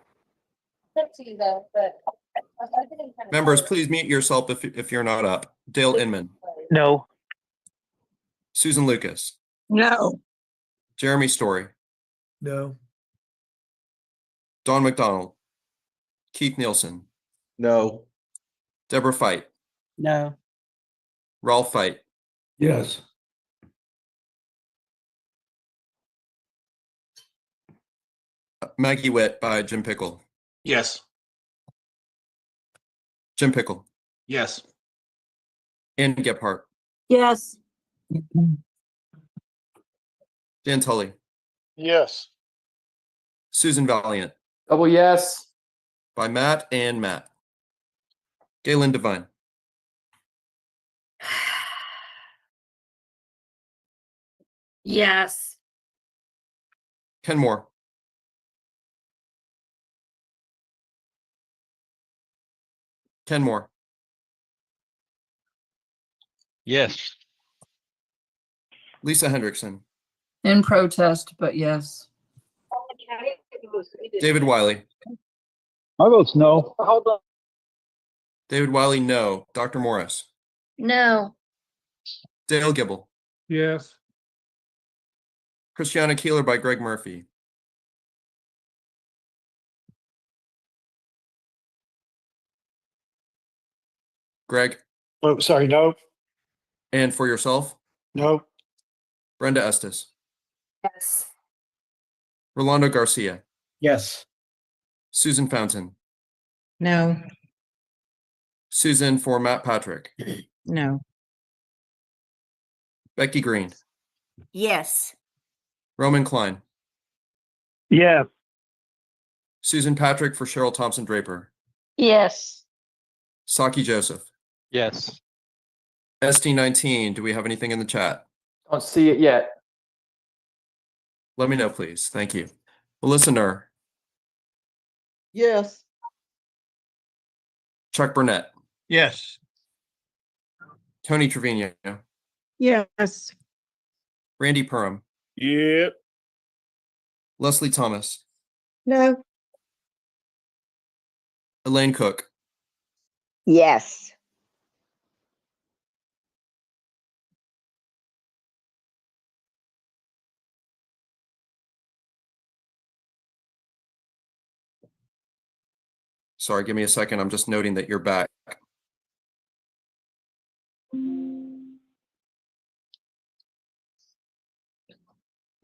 Members, please mute yourself if you're not up. Dale Inman. No. Susan Lucas. No. Jeremy Story. No. Don McDonald. Keith Nielsen. No. Deborah Fight. No. Ralph Fight. Yes. Maggie Witt by Jim Pickle. Yes. Jim Pickle. Yes. Ann Gephardt. Yes. Dan Tully. Yes. Susan Valiant. Double yes. By Matt and Matt. Galen Devine. Yes. Ken Moore. Ken Moore. Yes. Lisa Hendrickson. In protest, but yes. David Wiley. My vote's no. Hold on. David Wiley, no. Dr. Morris. No. Dale Gibble. Yes. Christiana Keeler by Greg Murphy. Greg. Oh, sorry, no. And for yourself? No. Brenda Estes. Yes. Rolando Garcia. Yes. Susan Fountain. No. Susan for Matt Patrick. No. Becky Green. Yes. Roman Klein. Yeah. Susan Patrick for Cheryl Thompson Draper. Yes. Saki Joseph. Yes. SD19, do we have anything in the chat? Don't see it yet. Let me know, please. Thank you. Listener. Yes. Chuck Burnett. Yes. Tony Trevino. Yes. Randy Perham. Yep. Leslie Thomas. No. Elaine Cook. Yes. Sorry, give me a second. I'm just noting that you're back.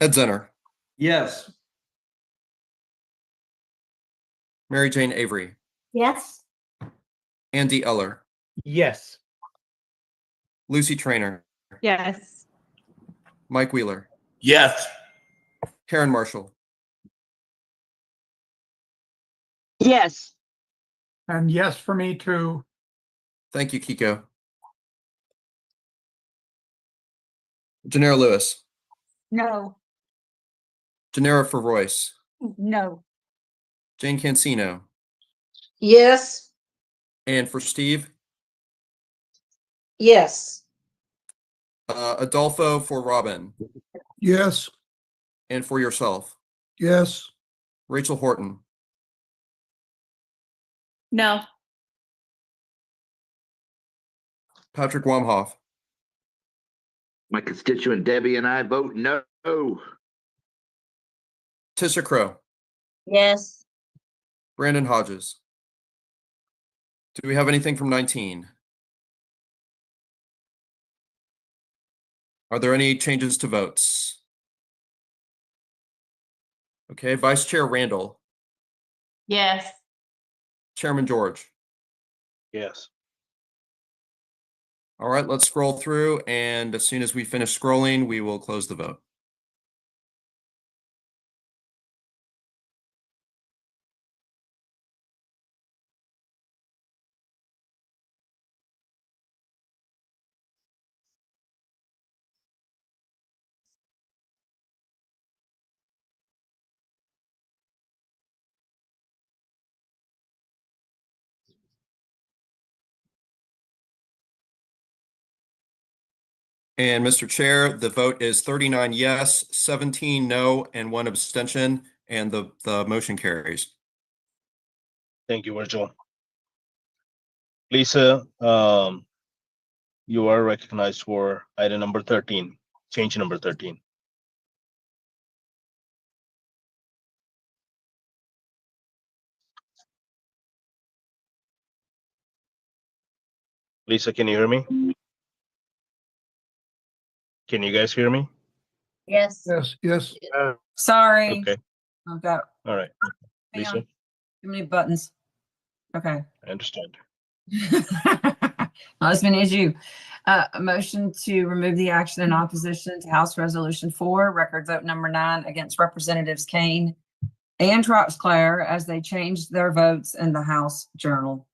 Ed Zenner. Yes. Mary Jane Avery. Yes. Andy Eller. Yes. Lucy Trainer. Yes. Mike Wheeler. Yes. Karen Marshall. Yes. And yes for me too. Thank you, Kiko. Janera Lewis. No. Janera for Royce. No. Jane Cancino. Yes. And for Steve, Yes. Adolfo for Robin Yes, and for yourself. yes, Rachel Horton, No. Patrick Wamhoff, My constituent Debbie and I vote no. Tisha Crow, Yes. Brandon Hodges. Do we have anything from 19? Are there any changes to votes? Okay, Vice Chair Randall, Yes. Chairman George. Yes. All right, let's scroll through, and as soon as we finish scrolling, we will close the vote. And Mr. Chair, the vote is 39 yes, 17 no, and 1 abstention, and the motion carries. Thank you, Virgil. Lisa, you are recognized for item number 13, change number 13. Lisa, can you hear me? Can you guys hear me? Yes. yes, yes. Sorry. Okay, I've got all right. hang Lisa, on. Too many buttons. Okay. I understand. That's been an issue. A motion to remove the action in opposition to House Resolution 4, record vote number 9 against Representatives Kane and Troxclair as they changed their votes in the House Journal.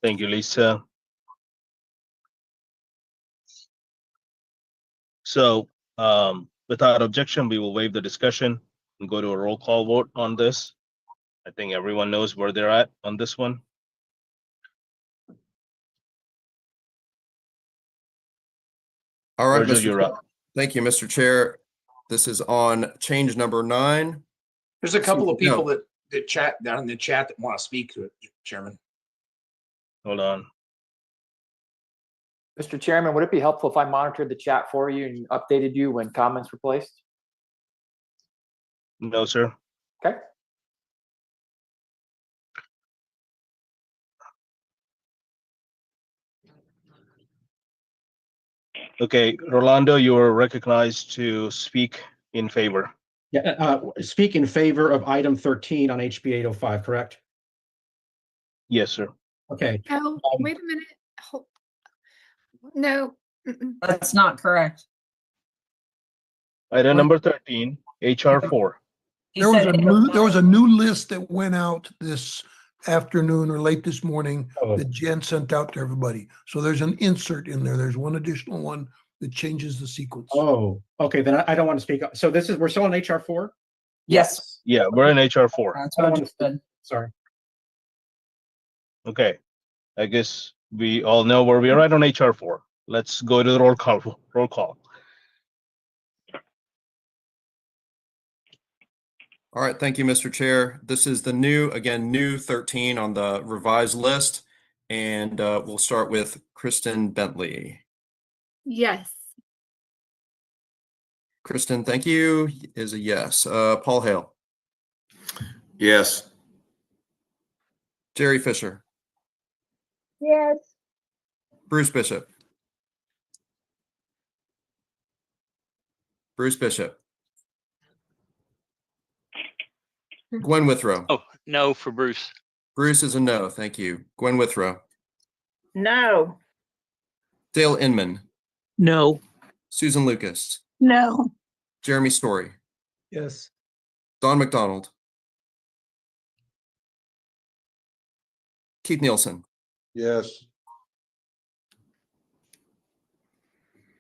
Thank you, Lisa. So, without objection, we will waive the discussion and go to a roll call vote on this. I think everyone knows where they're at on this one. All right, Virgil, Mr. you're Chair. up. Thank you, Mr. Chair. This is on change number 9. There's a couple of people No. that chat down in the chat that want to speak to it, Chairman. Hold on. Mr. Chairman, would it be helpful if I monitored the chat for you and updated you when comments were placed? No, sir. Okay. Okay, Rolando, you are recognized to speak in favor. Yeah, speak in favor of item 13 on HB 805, correct? Yes, sir. Okay. Oh, wait a minute. No. That's not correct. Item number 13, HR 4. There was a new list that went out this afternoon or late this morning that Jen sent out to everybody. So there's an insert in there. There's one additional one that changes the sequence. Oh, okay. Then I don't want to speak. So we're still on HR 4? Yes. Yeah, we're in HR 4. That's what I just said. Sorry. Okay, I guess we all know where we are at on HR 4. Let's go to the roll call. Roll call. All right, thank you, Mr. Chair. This is the new 13 on the revised list, and we'll start with Kristen Bentley. Yes. Kristen, thank you, is a yes. Paul Hale. Yes. Jerry Fisher. Yes. Bruce Bishop. Bruce Bishop. Gwen Withrow. Oh, no for Bruce. Bruce is a no, thank you. Gwen Withrow. No. Dale Inman. No. Susan Lucas. No. Jeremy Story. Yes. Don McDonald. Keith Nielsen. Yes.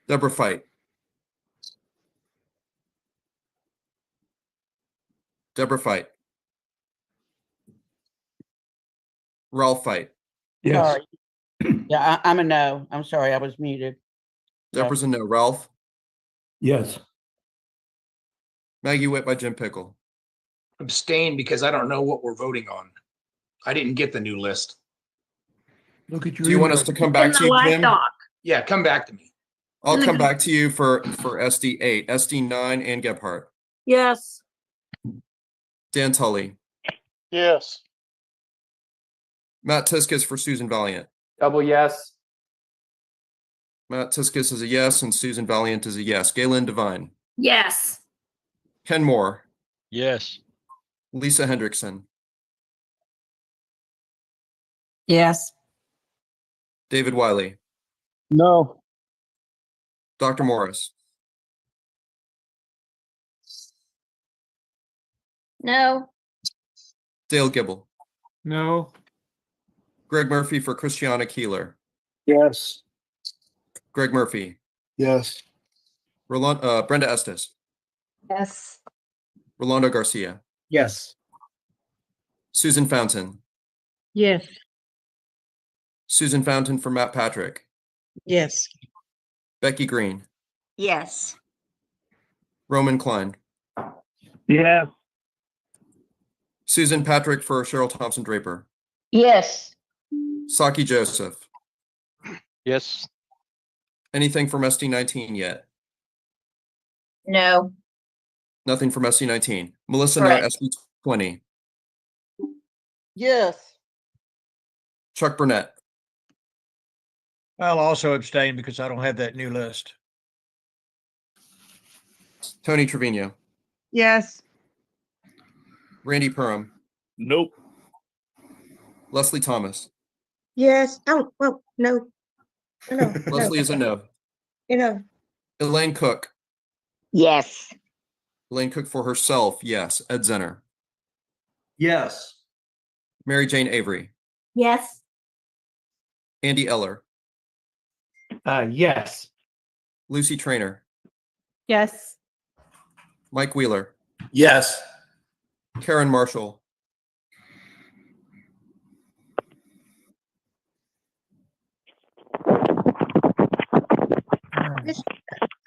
Deborah Fight. Deborah Fight. Ralph Fight. Yes. Yeah, I'm a no. I'm sorry, I was muted. No. Deborah's a no. Ralph? Yes. Maggie Witt by Jim Pickle. Abstain because I don't know what we're voting on. I didn't get the new list. Look at your Do you want email. us to come back to you, Jim? Yeah, come back to me. I'll come back to you for SD 8, SD 9, and Gebhardt. Yes. Dan Tully. Yes. Matt Tiskus for Susan Valiant. Double yes. Matt Tiskus is a yes, and Susan Valiant is a yes. Galen Devine. Yes. Ken Moore. Yes. Lisa Hendrickson. Yes. David Wiley. No. Dr. Morris. No. Dale Gibble. No. Greg Murphy for Christiana Keeler. Yes. Greg Murphy. Yes. Brenda Estes. Yes. Rolando Garcia. Yes. Susan Fountain. Yes. Susan Fountain for Matt Patrick. Yes. Becky Green. Yes. Roman Klein. Yes. Susan Patrick for Cheryl Thompson Draper. Yes. Saki Joseph. Yes. Anything from SD19 yet? No. Nothing from SD19. Melissa Correct. Knight, SD20. Yes. Chuck Burnett. I'll also abstain because I don't have that new list. Tony Trevino. Yes. Randy Perham. Nope. Leslie Thomas. Yes. Oh, well, no. No. Leslie is a no. You know. Elaine Cook. Yes. Elaine Cook for herself, yes. Ed Zenner. Yes. Mary Jane Avery. Yes. Andy Eller. Yes. Lucy Trainer. Yes. Mike Wheeler. Yes. Karen Marshall.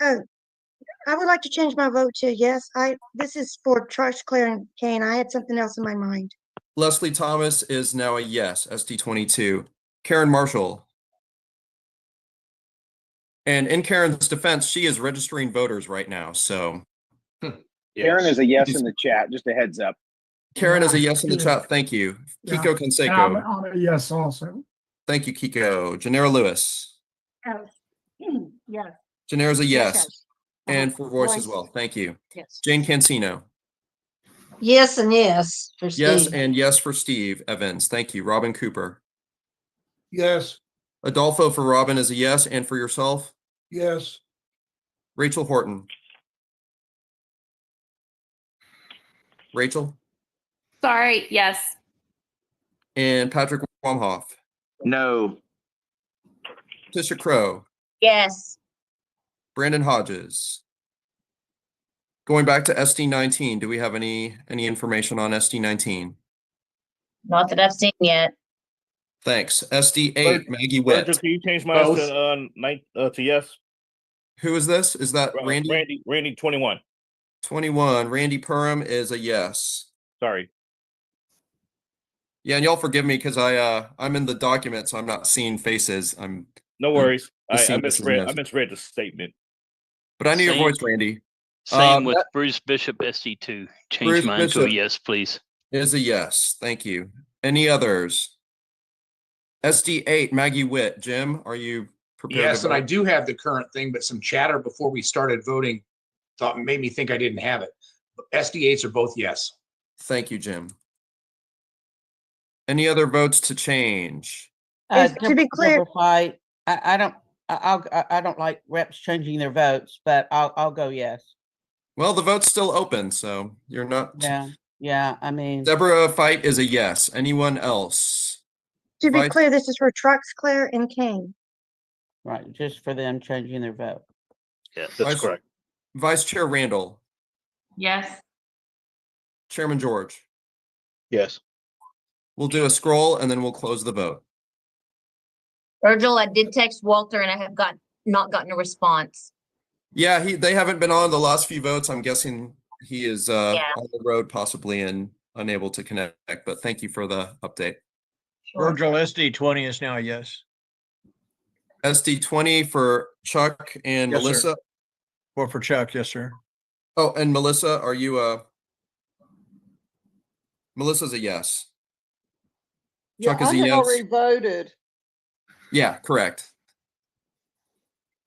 I would like to change my vote to yes. This is for Trust, Claire, and Kane. I had something else in my mind. Leslie Thomas is now a yes, SD22. Karen Marshall. And in Karen's defense, she is registering voters right now, so. Karen is a yes in the chat, just a heads up. Karen is a yes in the chat, thank you. Yeah. Kiko And I'm Conseco. a yes also. Thank you, Kiko. Janera Lewis. Yes. Janera's a yes. Yes. And for voice as Voice. well, thank you. Yes. Jane Cancino. Yes and yes for Steve. Yes, and yes for Steve Evans. Thank you. Robin Cooper. Yes. Adolfo for Robin is a yes, and for yourself? Yes. Rachel Horton. Rachel? Sorry. Yes. And Patrick Wamhoff. No. Tisha Crow. Yes. Brandon Hodges. Going back to SD19, do we have any information on SD19? Not that I've seen yet. Thanks. SD8, Maggie Witt. Can you change mine to yes? Who is this? Is that Randy? Randy 21. 21. Randy Perham is a yes. Sorry. Yeah, and y'all forgive me because I'm in the document, so I'm not seeing faces. No worries. just I seeing this as misread. yes. I misread the statement. But I knew your Same. voice, Randy. Same with that Bruce Bishop, SD2. Change Bruce mine to a Bishop. yes, please. is a yes. Thank you. Any others? SD8, Maggie Witt. Jim, are you prepared? Yes, to and I vote? do have the current thing, but some chatter before we started voting made me think I didn't have it. SD8s are both yes. Thank you, Jim. Any other votes to change? To be clear- Fight. I don't like reps changing their votes, but I'll go yes. Well, the vote's still open, so you're not. Yeah. I mean, Deborah Fight is a yes. Anyone else? To be Vice- clear, this is for Trucks, Claire, and Kane. right, just for them changing their vote. Yes. That's correct. Vice Chair Randall. Yes. Chairman George. Yes. We'll do a scroll and then we'll close the vote. Virgil, I did text Walter and I have not gotten a response. Yeah, they haven't been on the last few votes. I'm guessing he is Yeah. on the road possibly and unable to connect, but thank you for the update. Sure. Virgil, SD20 is now a yes. SD20 for Chuck and Yes, sir. Melissa. Or for Chuck, yes, sir. Oh, and Melissa, are you Melissa's a yes. Chuck is a yes. already voted. Yeah, correct.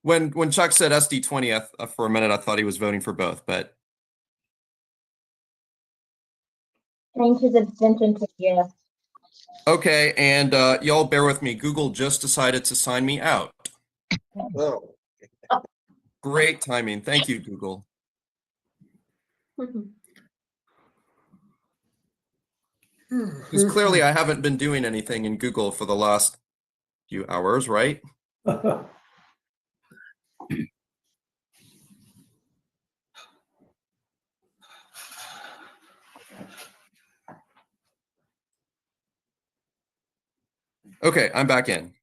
When Chuck said SD20, for a minute I thought he was voting for both, but Change his abstention to yes. okay. And y'all bear with me. Google just decided to sign me out. Oh. Great timing. Thank you, Google. Because clearly I haven't been doing anything in Google for the last few hours, right? Okay, I'm back in.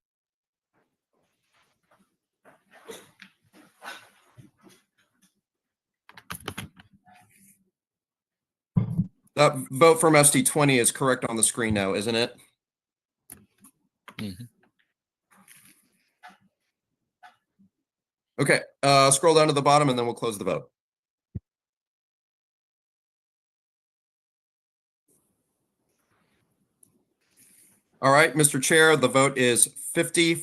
That vote from SD20 is correct on the screen now, isn't it? Mhm. Okay, scroll down to the bottom and then we'll close the vote. All right, Mr. Chair, the vote is 50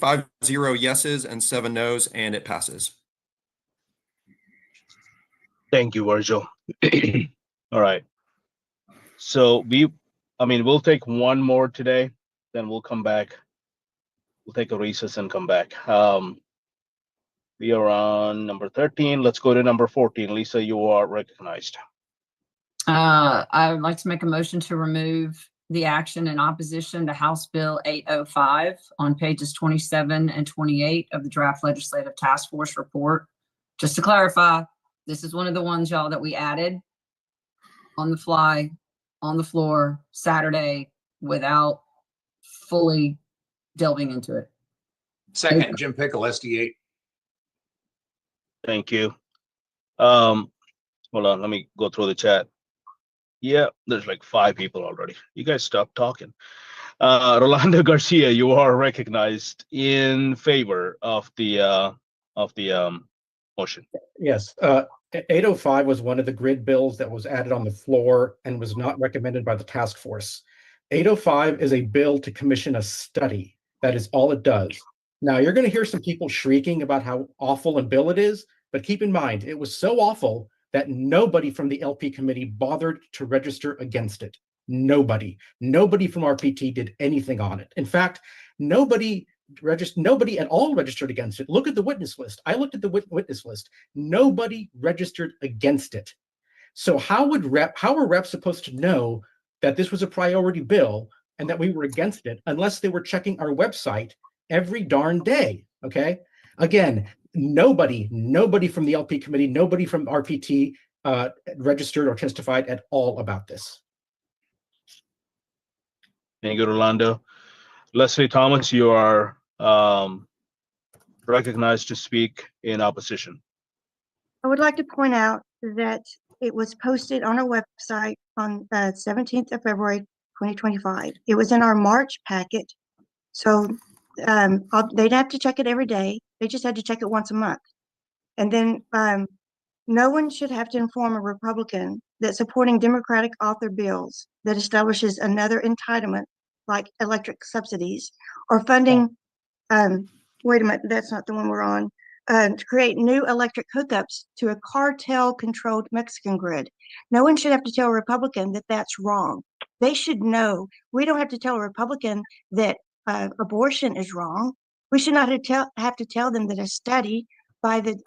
yeses and 7 noes, and it passes. Thank you, Virgil. All right. So we'll take one more today, then we'll come back. We'll take a recess and come back. We are on number 13. Let's go to number 14. Lisa, you are recognized. I would like to make a motion to remove the action in opposition to House Bill 805 on pages 27 and 28 of the draft legislative task force report. Just to clarify, this is one of the ones, y'all, that we added on the fly, on the floor, Saturday, without fully delving into it. Second, Jim Pickle, SD8. Thank you. Hold on, let me go through the chat. Yeah, there's like 5 people already. You guys stop talking. Rolando Garcia, you are recognized in favor of the motion. Yes, 805 was one of the grid bills that was added on the floor and was not recommended by the task force. 805 is a bill to commission a study. That is all it does. Now, you're going to hear some people shrieking about how awful a bill it is, but keep in mind, it was so awful that nobody from the LP committee bothered to register against it. Nobody from RPT did anything on it. In fact, nobody at all registered against it. Look at the witness list. I looked at the witness list. Nobody registered against it. So how are reps supposed to know that this was a priority bill and that we were against it unless they were checking our website every darn day? Okay. Again, nobody from the LP committee, nobody from RPT registered or testified at all about this. Thank you, Rolando. Leslie Thomas, you are recognized to speak in opposition. I would like to point out that it was posted on our website on 17th of February, 2025. It was in our March packet. So they'd have to check it every day. They just had to check it once a month. And then no one should have to inform a Republican that supporting Democratic author bills that establishes another entitlement like electric subsidies or funding, wait a minute, that's not the one we're on, to create new electric hookups to a cartel-controlled Mexican grid. No one should have to tell a Republican that that's wrong. They should know. We don't have to tell a Republican that abortion is wrong. We should not have to tell them that a study by the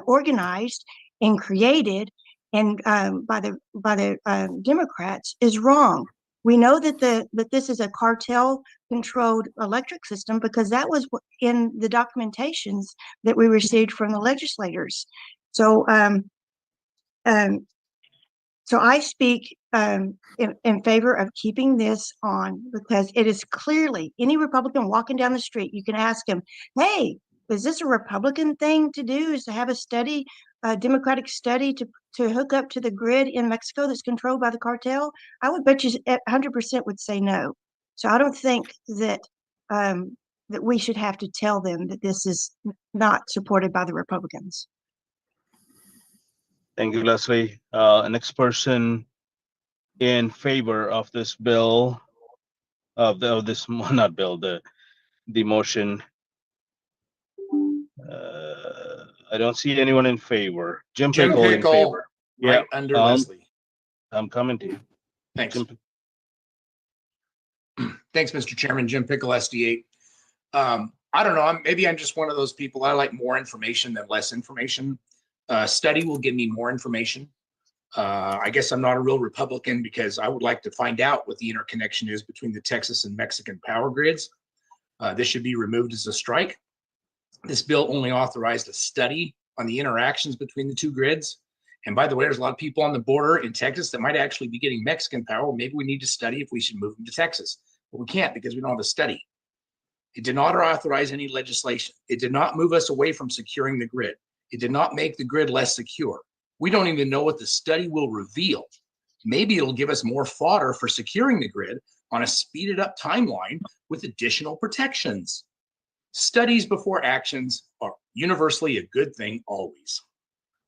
organized and created and by the Democrats is wrong. We know that this is a cartel-controlled electric system because that was in the documentations that we received from the legislators. So So I speak in favor of keeping this on because it is clearly any Republican walking down the street, you can ask him, hey, is this a Republican thing to do, is to have a study, a Democratic study to hook up to the grid in Mexico that's controlled by the cartel? I would bet you 100% would say no. So I don't think that that we should have to tell them that this is not supported by the Republicans. Thank you, Leslie. Next person in favor of this bill, of this not bill, the motion. I don't see anyone in favor. Jim Pickle in favor. Right under Leslie. I'm coming to you. Thanks. Thanks, Mr. Chairman. Jim Pickle, SD8. I don't know. Maybe I'm just one of those people. I like more information than less information. Study will give me more information. I guess I'm not a real Republican because I would like to find out what the interconnection is between the Texas and Mexican power grids. This should be removed as a strike. This bill only authorized a study on the interactions between the two grids. And by the way, there's a lot of people on the border in Texas that might actually be getting Mexican power. Well, maybe we need to study if we should move them to Texas. But we can't because we don't have a study. It did not authorize any legislation. It did not move us away from securing the grid. It did not make the grid less secure. We don't even know what the study will reveal. Maybe it'll give us more fodder for securing the grid on a speeded up timeline with additional protections. Studies before actions are universally a good thing always.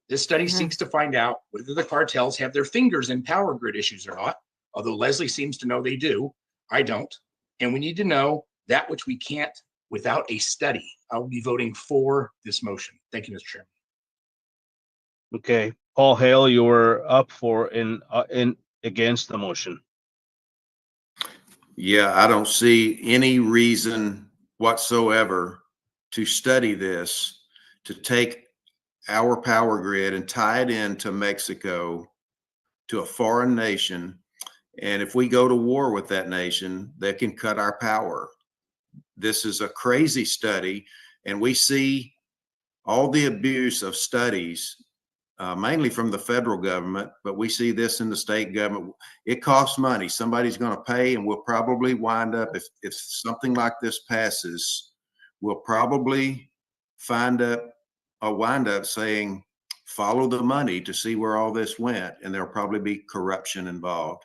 This study seeks to find out whether the cartels have their fingers in power grid issues or not, although Leslie seems to know they do. I don't. And we need to know that which we can't without a study. I will be voting for this motion. Thank you, Mr. Chairman. Okay, Paul Hale, you were up for in against the motion. Yeah, I don't see any reason whatsoever to study this, to take our power grid and tie it into Mexico, to a foreign nation. And if we go to war with that nation, they can cut our power. This is a crazy study, and we see all the abuse of studies, mainly from the federal government, but we see this in the state government. It costs money. Somebody's going to pay, and we'll probably wind up, if something like this passes, we'll probably wind up saying, follow the money to see where all this went, and there'll probably be corruption involved.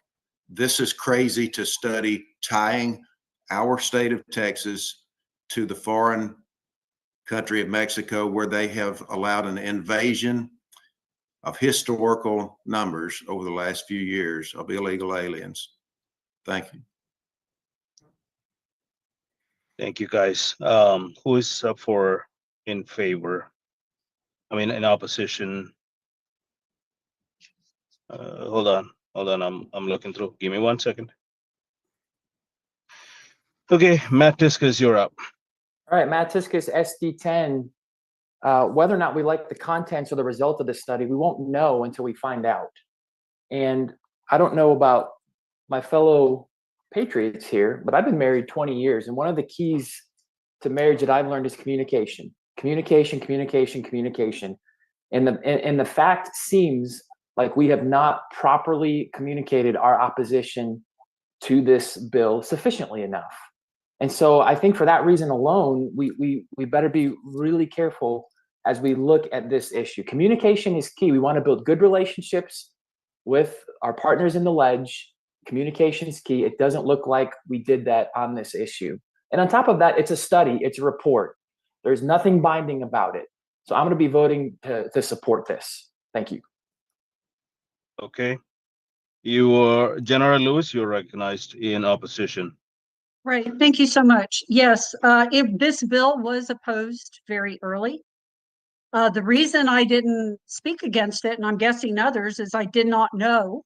This is crazy to study tying our state of Texas to the foreign country of Mexico, where they have allowed an invasion of historical numbers over the last few years of illegal aliens. Thank you. Thank you, guys. Who is up for in favor? I mean, in opposition. Hold on. I'm looking through. Give me 1 second. Okay, Matt Tiskus, you're up. All right, Matt Tiskus, SD10. Whether or not we like the contents or the result of the study, we won't know until we find out. And I don't know about my fellow patriots here, but I've been married 20 years. And one of the keys to marriage that I've learned is communication. Communication. And the fact seems like we have not properly communicated our opposition to this bill sufficiently enough. And so I think for that reason alone, we better be really careful as we look at this issue. Communication is key. We want to build good relationships with our partners in the ledge. Communication is key. It doesn't look like we did that on this issue. And on top of that, it's a study, it's a report. There's nothing binding about it. So I'm going to be voting to support this. Thank you. Okay. You are General Lewis, you're recognized in opposition. Right. Thank you so much. Yes, if this bill was opposed very early, the reason I didn't speak against it, and I'm guessing others, is I did not know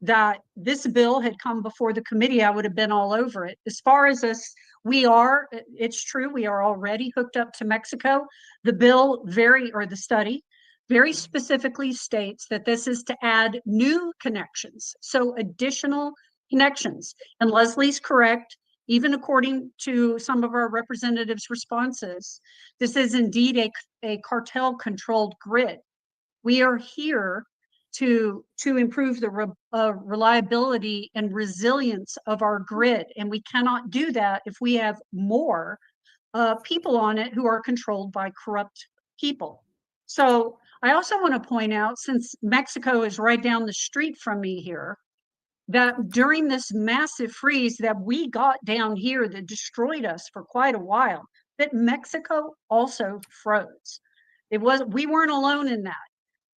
that this bill had come before the committee. I would have been all over it. As far as us, it's true, we are already hooked up to Mexico. The bill the study very specifically states that this is to add new connections, so additional connections. And Leslie's correct. Even according to some of our representatives' responses, this is indeed a cartel-controlled grid. We are here to improve the reliability and resilience of our grid. And we cannot do that if we have more people on it who are controlled by corrupt people. So I also want to point out, since Mexico is right down the street from me here, that during this massive freeze that we got down here that destroyed us for quite a while, that Mexico also froze. We weren't alone in that.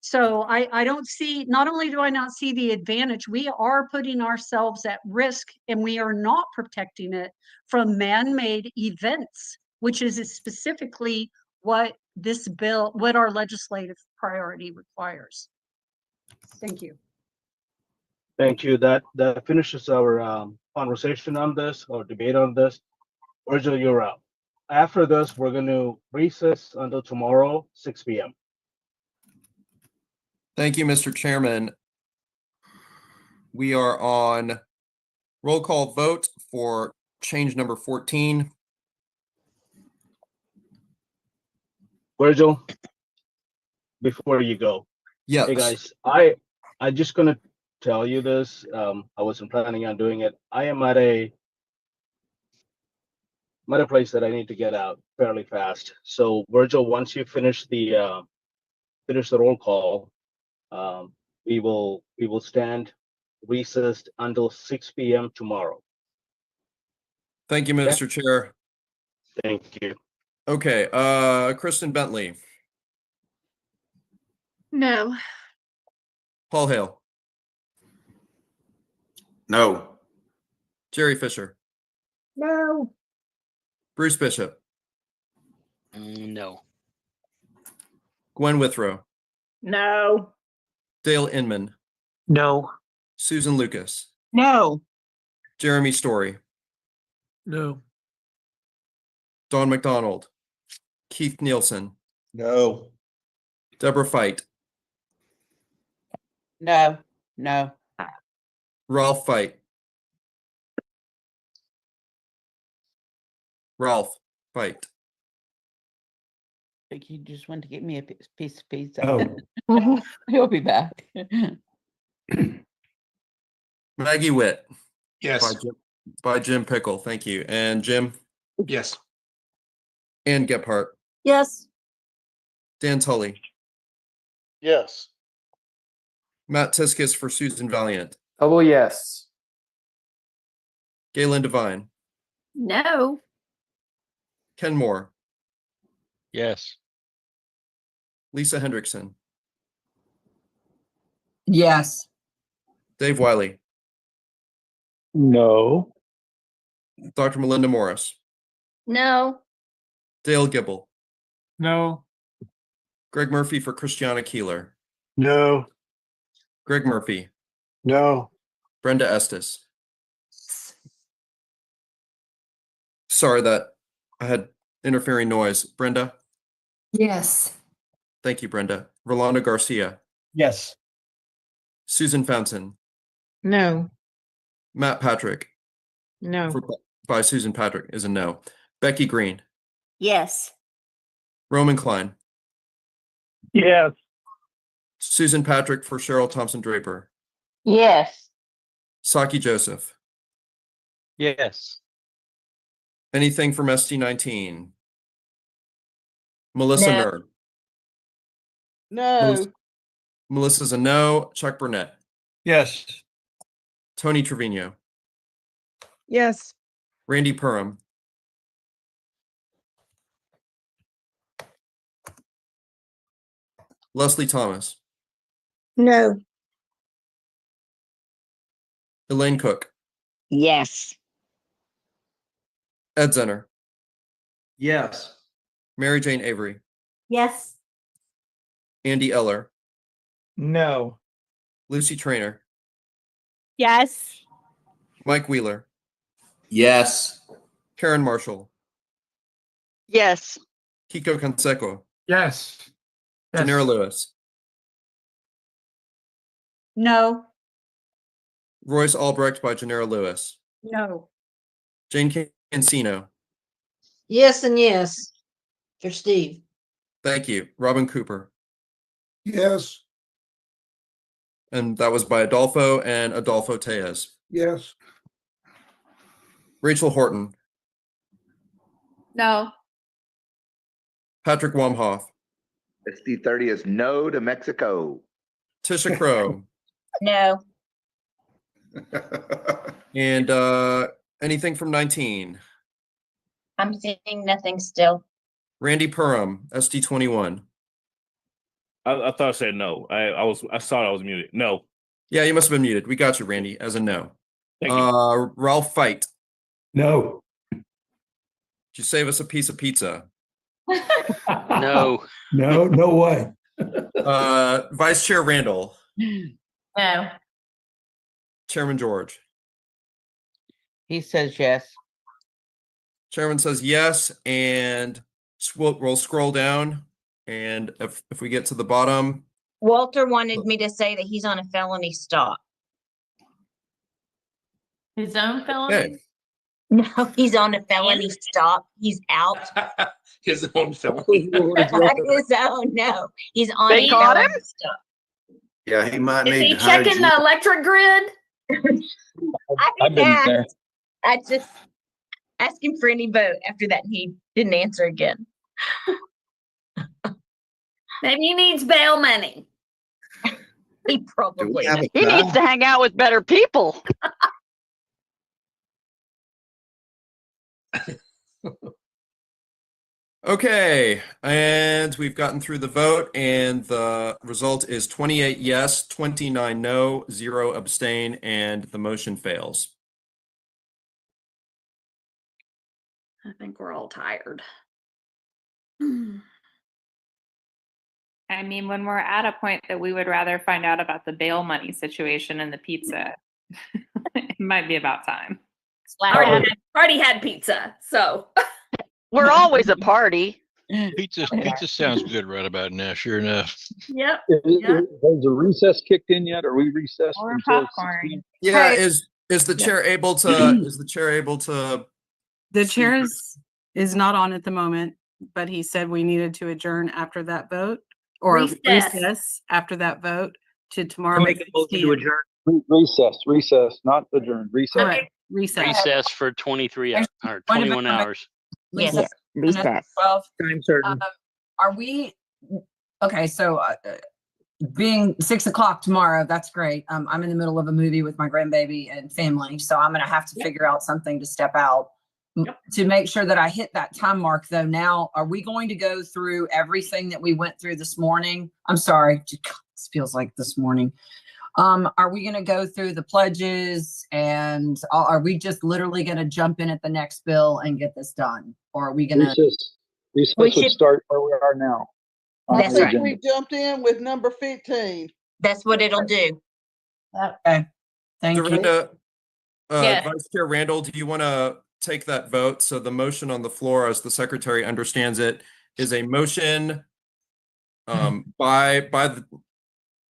So I don't see, not only do I not see the advantage, we are putting ourselves at risk, and we are not protecting it from man-made events, which is specifically what this bill, what our legislative priority requires. Thank you. Thank you. That finishes our conversation on this or debate on this. Virgil, you're out. After this, we're going to recess until tomorrow, 6 p.m. Thank you, Mr. Chairman. We are on roll call vote for change number 14. Virgil, before you go. Yes. Hey guys, I just gonna tell you this. I wasn't planning on doing it. I am at a place that I need to get out fairly fast. So Virgil, once you finish the roll call, we will stand recessed until 6 p.m. tomorrow. Thank you, Mr. Chair. Thank you. Okay, Kristen Bentley, No. Paul Hale, No. Jerry Fisher, No. Bruce Bishop, No. Gwen Withrow, No. Dale Inman, No. Susan Lucas, No. Jeremy Story, No. Don McDonald, Keith Nielsen, No. Deborah Fite, No, no. Ralph Fite, Ralph Fite, Like you just want to get me a piece of pizza. Oh. He'll be back. Maggie Witt, Yes. by Jim Pickle. Thank you. And Jim Yes. and Gephardt, Yes. Dan Tully, Yes. Matt Tiskus for Susan Valiant, Oh, well, yes. Galen Devine, No. Ken Moore, Yes. Lisa Hendrickson, Yes. Dave Wiley, No. Dr. Melinda Morris, No. Dale Gibble, No. Greg Murphy for Christiana Keeler, No. Greg Murphy, No. Brenda Estes. Sorry that I had interfering noise. Brenda? Yes. Thank you, Brenda. Rolanda Garcia, Yes. Susan Fountain, No. Matt Patrick, No. by Susan Patrick is a no. Becky Green, Yes. Roman Klein, Yes. Susan Patrick for Cheryl Thompson Draper, Yes. Saki Joseph. Yes. Anything from ST19? Melissa No. Nerd. No. Melissa's a no. Chuck Burnett, Yes. Tony Trevino, Yes. Randy Perham, Leslie Thomas, No. Elaine Cook, Yes. Ed Zenner, Yes. Mary Jane Avery, Yes. Andy Eller, No. Lucy Trainer, Yes. Mike Wheeler, Yes. Karen Marshall, Yes. Kiko Canseco, Yes. Janera Lewis, No, Royce Albrecht by Janera Lewis, no. Jane Cancino. Yes and yes. For Steve. Thank you. Robin Cooper, Yes. And that was by Adolfo and Adolfo Tejas. Yes. Rachel Horton, No. Patrick Wamhoff, SD30 is no to Mexico. Tisha Crow, No. and anything from 19. I'm seeing nothing still. Randy Perham, SD21. I thought I said no. I thought I was muted. No. Yeah, you must have been muted. We got you, Randy, as a no. Thank you. Ralph Fight, No. did you save us a piece of pizza? No. No, no way. Vice Chair Randall, No. Chairman George. He says yes. Chairman says yes, and we'll scroll down, and if we get to the bottom, Walter wanted me to say that he's on a felony stop. His own felony? okay. No, he's on a felony stop. He's out. His own felony. His own, no. He's on They a caught felony him? stop. Yeah, he might Is need he to hide checking you. the electric grid? I didn't ask. I just asked him for any vote after that, and he didn't answer again. Maybe he needs bail money. He probably have does. a He needs to hang out with better people. Okay, and we've gotten through the vote, and the result is 28 yes, 29 no, 0 abstain, and the motion fails. I think we're all tired. I mean, when we're at a point that we would rather find out about the bail money situation and the pizza, it might be about time. Already had pizza, so. We're always a party. Pizza sounds good right about now, sure enough. Yep. Has the recess kicked in yet? Are we recessed Or until popcorn. 16? Yeah, Hey. is the chair able to The chair is not on at the moment, but he said we needed to adjourn after that vote or recess after that vote to tomorrow. Make a motion to adjourn. Recess, not adjourn. Recess. All right, recess. Recess for 23 hours or 21 hours. Yes. Recess. 12. Time certain. Are we, okay, so being 6 o'clock tomorrow, that's great. I'm in the middle of a movie with my grandbaby and family, so I'm gonna have to figure out something to step out. To make sure that I hit that time mark though, now, are we going to go through everything that we went through this morning? I'm sorry, this feels like this morning. Are we gonna go through the pledges and are we just literally gonna jump in at the next bill and get this done? Or are we gonna? Recess would start where we are now. That's right. We jumped in with number 15. That's what it'll do. Okay, thank you. Dorinda, Yes. Vice Chair Randall, do you want to take that vote? So the motion on the floor, as the secretary understands it, is a motion by the,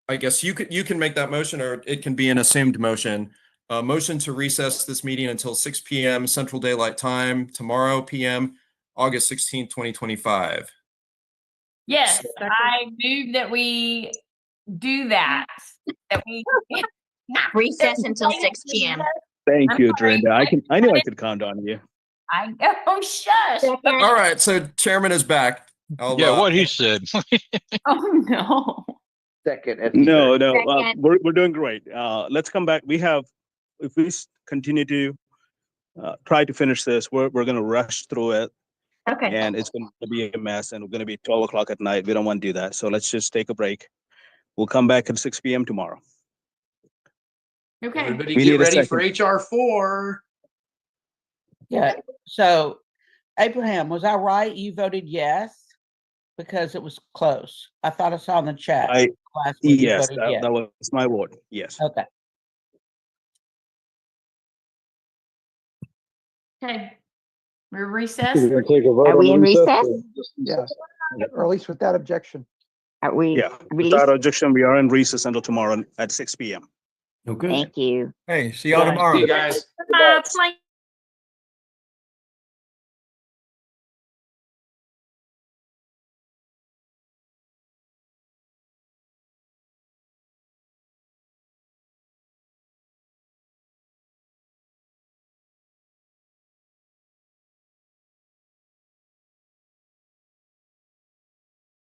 I guess you can make that motion, or it can be an assumed motion. A motion to recess this meeting until 6 p.m. Central Daylight Time tomorrow p.m. August 16th, 2025. Yes, I move that we do that. That we Recess until 6 p.m. Thank you, Dorinda. I knew I could count on you. I know, shush. All right, so Chairman is back. Yeah, what he said. Oh, no. Second. No, Second. we're doing great. Let's come back. If we continue to try to finish this, we're going to rush through it. Okay. And it's going to be a mess, and we're going to be 12 o'clock at night. We don't want to do that. So let's just take a break. We'll come back at 6 p.m. tomorrow. Okay. Everybody We get need a ready for second. HR4. Yeah, so Abraham, was I right? You voted yes because it was close. I thought I saw in the chat last week. you Yes, voted that, yes. that was my vote. Yes. Okay. Okay. We're recessed. We're gonna take a vote Are we on in recess? or just Yes, or at least without objection. Are we? Yeah, without objection, we are in recess until tomorrow at 6 p.m. Okay. Thank you. Hey, see y'all tomorrow. See you guys. Plain